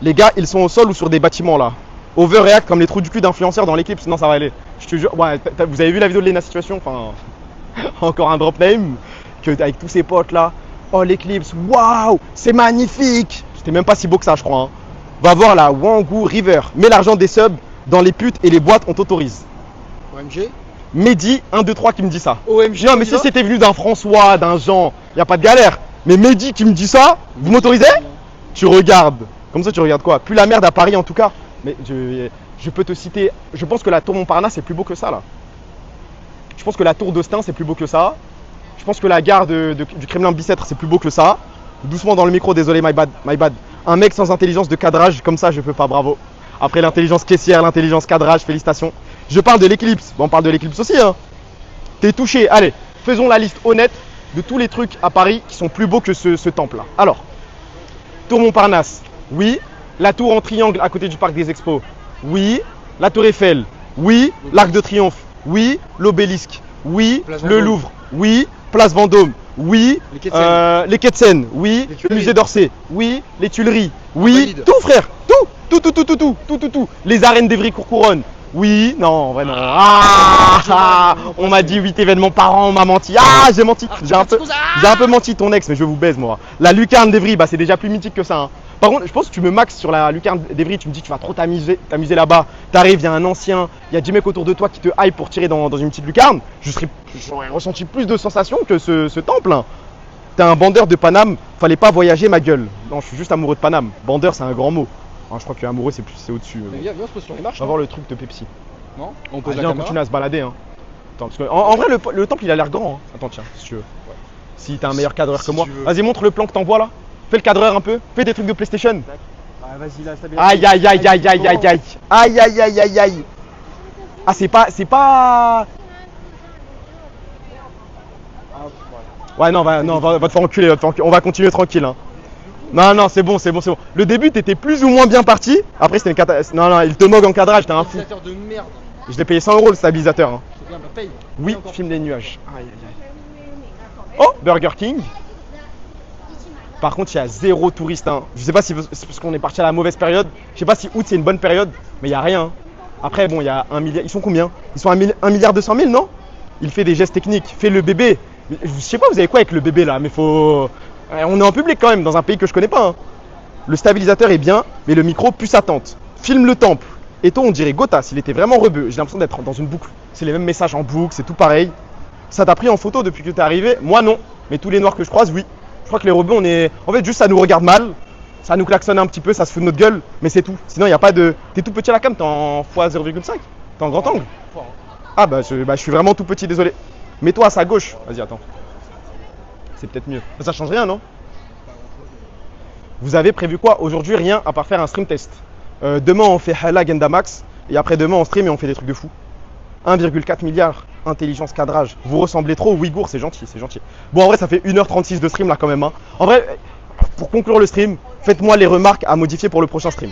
Les gars, ils sont au sol ou sur des bâtiments là? Overreact comme les trous du cul d'influenceurs dans l'équipe, sinon ça va aller. Je te jure, ouais, vous avez vu la vidéo de Lena Situation? Enfin, encore un drop name. Avec tous ces potes là. Oh l'éclipse, waouh, c'est magnifique. C'était même pas si beau que ça, je crois. Hein. Va voir la Wanggu River. Mets l'argent des subs dans les putes et les boîtes, on t'autorise. OMG? Mehdi, 1, 2, 3 qui me dit ça. OMG? Non, mais si c'était venu d'un François, d'un Jean, y a pas de galère. Mais Mehdi qui me dit ça, vous m'autorisez? Tu regardes. Comme ça, tu regardes quoi? Plus la merde à Paris en tout cas. Mais je peux te citer. Je pense que la tour Montparnasse c'est plus beau que ça là. Je pense que la tour d'Austin c'est plus beau que ça. Je pense que la gare du Kremlin Bicêtre c'est plus beau que ça. Doucement dans le micro, désolé, my bad. Un mec sans intelligence de cadrage comme ça, je peux pas, bravo. Après l'intelligence caissière, l'intelligence cadrage, félicitations. Je parle de l'éclipse. Bon, on parle de l'éclipse aussi, hein. T'es touché. Allez, faisons la liste honnête de tous les trucs à Paris qui sont plus beaux que ce temple là. Alors, tour Montparnasse, oui. La tour en triangle à côté du parc des Expos, oui. La tour Eiffel, oui. L'Arc de Triomphe, oui. L'Obélisque, oui. Place Le Vendôme. Louvre, oui. Place Vendôme, oui. Les quais de Seine. Les quais de Seine, oui. Les Le Tuileries. musée d'Orsay, oui. Les Tuileries, oui. Valide. Tout frère, tout. Les arènes d'Evry-Courcouronne, oui. Non, en vrai non. On m'a dit 8 événements par an, on m'a menti. J'ai menti. J'ai un peu menti ton ex, mais je vous baise moi. La lucarne d'Evry, bah c'est déjà plus mythique que ça. Hein. Par contre, je pense que tu me maxes sur la lucarne d'Evry, tu me dis que tu vas trop t'amuser là-bas. T'arrives, il y a un ancien, il y a 10 mecs autour de toi qui te hype pour tirer dans une petite lucarne. J'aurais ressenti plus de sensations que ce temple. Hein. T'es un bandeur de Paname, fallait pas voyager ma gueule. Non, je suis juste amoureux de Paname. Bandeur, c'est un grand mot. Hein, je crois que amoureux, c'est au-dessus. Mais viens, on se pose sur les marches. On va voir le truc de Pepsi. Non? On pose Viens, la on caméra. continue à se balader. Hein. Attends, parce que, en vrai, le temple il a l'air grand. Hein. Attends, tiens, si tu veux. Si t'es un meilleur cadreur Si que moi. tu veux. Vas-y, montre le plan que t'envoies là. Fais le cadreur un peu. Fais des trucs de PlayStation. Ah, vas-y, là, stabilise. Aïe. Ah, c'est pas. Ouais, non, va te faire enculer, on va continuer tranquille. Hein. Non, c'est bon. Le début, t'étais plus ou moins bien parti. Après, c'était une catastrophe. Non, il te moque en cadrage, t'es un fou. Stabilisateur de merde. Je l'ai payé 100 € le stabilisateur. Hein. C'est bien, bah paye. Oui, Paye encore. filme des nuages. Aïe. Oh, Burger King. Par contre, il y a 0 touriste. Hein. Je sais pas si c'est parce qu'on est parti à la mauvaise période. Je sais pas si août c'est une bonne période, mais il y a rien. Après, bon, il y a 1 milliard. Ils sont combien? Ils sont à 1 milliard 200 000, non? Il fait des gestes techniques. Fais le bébé. Je sais pas, vous avez quoi avec le bébé là? Mais faut. On est en public quand même, dans un pays que je connais pas. Hein. Le stabilisateur est bien, mais le micro pue sa tente. Filme le temple. Et toi, on dirait Gotha, s'il était vraiment rebeu. J'ai l'impression d'être dans une boucle. C'est les mêmes messages en boucle, c'est tout pareil. Ça t'a pris en photo depuis que t'es arrivé? Moi non. Mais tous les noirs que je croise, oui. Je crois que les rebeux, on est. En fait, juste ça nous regarde mal. Ça nous klaxonne un petit peu, ça se fout de notre gueule. Mais c'est tout. Sinon, il n'y a pas de. T'es tout petit à la cam, t'es en x0,5. T'es en grand angle. Ah bah je suis vraiment tout petit, désolé. Mets-toi à sa gauche. Vas-y, attends. C'est peut-être mieux. Ça change rien, non? Vous avez prévu quoi aujourd'hui? Rien à part faire un stream test. Demain, on fait Hala Gendamax. Et après-demain, on stream et on fait des trucs de fou. 1,4 milliard, intelligence, cadrage. Vous ressemblez trop aux Ouïghours, c'est gentil, c'est gentil. Bon, en vrai, ça fait 1h36 de stream là quand même. Hein. En vrai, pour conclure le stream, faites-moi les remarques à modifier pour le prochain stream.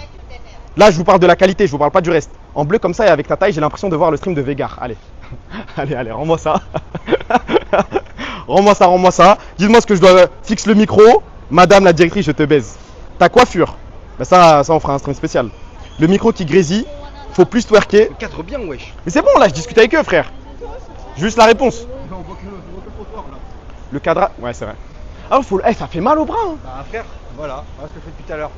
Là, je vous parle de la qualité, je vous parle pas du reste. En bleu comme ça et avec ta taille, j'ai l'impression de voir le stream de Vegar. Allez, allez, rends-moi ça. rends-moi ça. Dites-moi ce que je dois. Fixe le micro. Madame la directrice, je te baise. Ta coiffure. Ben ça, on fera un stream spécial. Le micro qui grésille. Faut plus twerker. Le cadre bien, wesh. Mais c'est bon, là, je discute avec eux, frère. Juste la réponse. Le cadre. Ouais, c'est vrai. Ah, faut. Ça fait mal au bras. Hein. Bah, frère, voilà ce que je fais depuis tout à l'heure.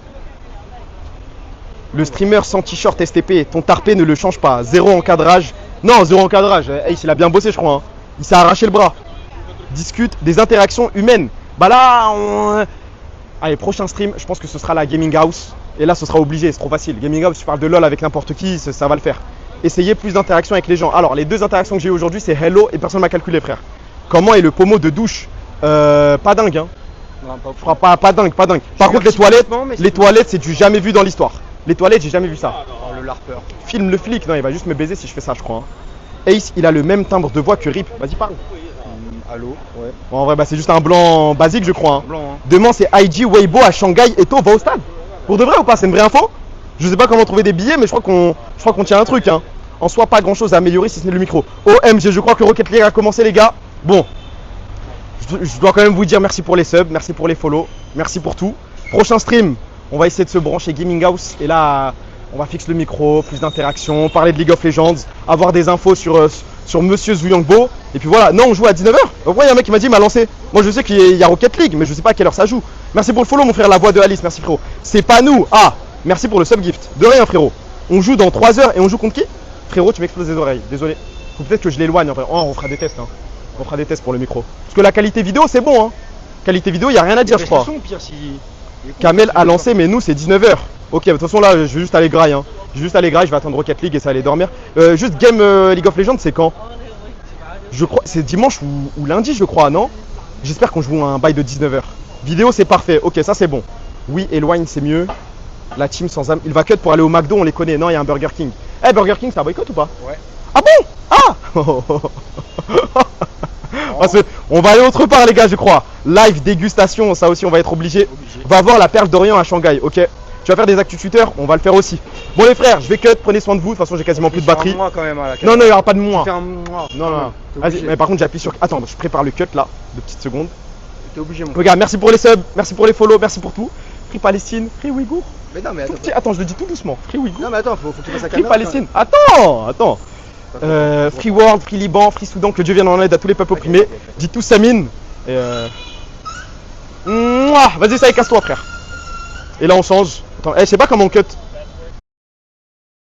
Le streamer sans t-shirt STP, ton tarpé ne le change pas. Zéro encadrage. Non, zéro encadrage. Hey, il a bien bossé, je crois. Hein. Il s'est arraché le bras. Discute des interactions humaines. Bah là, on. Allez, prochain stream, je pense que ce sera la Gaming House. Et là, ce sera obligé, c'est trop facile. Gaming House, tu parles de LoL avec n'importe qui, ça va le faire. Essayez plus d'interactions avec les gens. Alors, les deux interactions que j'ai eues aujourd'hui, c'est hello et personne m'a calculé, frère. Comment est le pommeau de douche? Pas dingue, hein. Non, Pas dingue. Par contre, les toilettes, c'est du jamais vu dans l'histoire. Les toilettes, j'ai jamais vu ça. Oh, le larpeur. Filme le flic, non, il va juste me baiser si je fais ça, je crois. Hein. Ace, il a le même timbre de voix que Rip. Vas-y, parle. Allô? Ouais. Bon, en vrai, bah, c'est juste un blanc basique, je crois. Hein. Blanc, hein. Demain, c'est IG, Weibo à Shanghai. Eto, va au stade. Pour de vrai ou pas? C'est une vraie info? Je sais pas comment trouver des billets, mais je crois qu'on tient un truc. Hein. En soi, pas grand chose à améliorer si ce n'est le micro. OMG, je crois que Rocket League a commencé, les gars. Bon, je dois quand même vous dire merci pour les subs, merci pour les follow, merci pour tout. Prochain stream, on va essayer de se brancher Gaming House. Et là, on va fixer le micro, plus d'interactions, parler de League of Legends, avoir des infos sur Monsieur Zuyangbo. Et puis voilà, non, on joue à 19h. Donc, ouais, il y a un mec qui m'a dit, il m'a lancé. Moi, je sais qu'il y a Rocket League, mais je sais pas à quelle heure ça joue. Merci pour le follow, mon frère, la voix de Alice, merci frérot. C'est pas nous. Ah, merci pour le subgift. De rien, frérot. On joue dans 3 heures et on joue contre qui? Frérot, tu m'exploses les oreilles, désolé. Faut peut-être que je l'éloigne en vrai. Oh, on fera des tests. Hein. On fera des tests pour le micro. Parce que la qualité vidéo, c'est bon. Hein. Qualité vidéo, il n'y a rien à dire, je crois. Kamel a lancé, mais nous, c'est 19h. Ok, de toute façon, là, je vais juste aller graille. Hein. Je vais juste aller graille, je vais attendre Rocket League et ça aller dormir. Juste game League of Legends, c'est quand? Je crois, c'est dimanche ou lundi, je crois, non? J'espère qu'on joue un bail de 19h. Vidéo, c'est parfait. Ok, ça, c'est bon. Oui, éloigne, c'est mieux. La team sans âme. Il va cut pour aller au McDo, on les connaît. Non, il y a un Burger King. Eh, Burger King, c'est un boycott ou pas? Ouais. Ah bon? Ah on va aller autre part, les gars, je crois. Live dégustation, ça aussi, on va être obligé. Va voir la perle d'Orient à Shanghai, ok? Tu vas faire des actus Twitter, on va le faire aussi. Bon, les frères, je vais cut, prenez soin de vous. De toute façon, j'ai quasiment plus de batterie. Moi, quand même, non, il n'y aura pas de moi. Non, non. Vas-y, mais par contre, j'appuie sur. Attends, je prépare le cut là, 2 petites secondes. T'es obligé, mon frère. Regarde, merci pour les subs, merci pour les follow, merci pour tout. Free Palestine, Free Ouïghour. Mais non, mais attends. Attends, je le dis tout doucement. Free Ouïghour. Non, mais attends, faut que tu fasses la Free caméra. Palestine. Attends. Free World, Free Liban, Free Soudan, que Dieu vienne en aide à tous les peuples opprimés. Dis tout Samine. Et vas-y, ça y casse-toi, frère. Et là, on change. Attends, je sais pas comment on cut.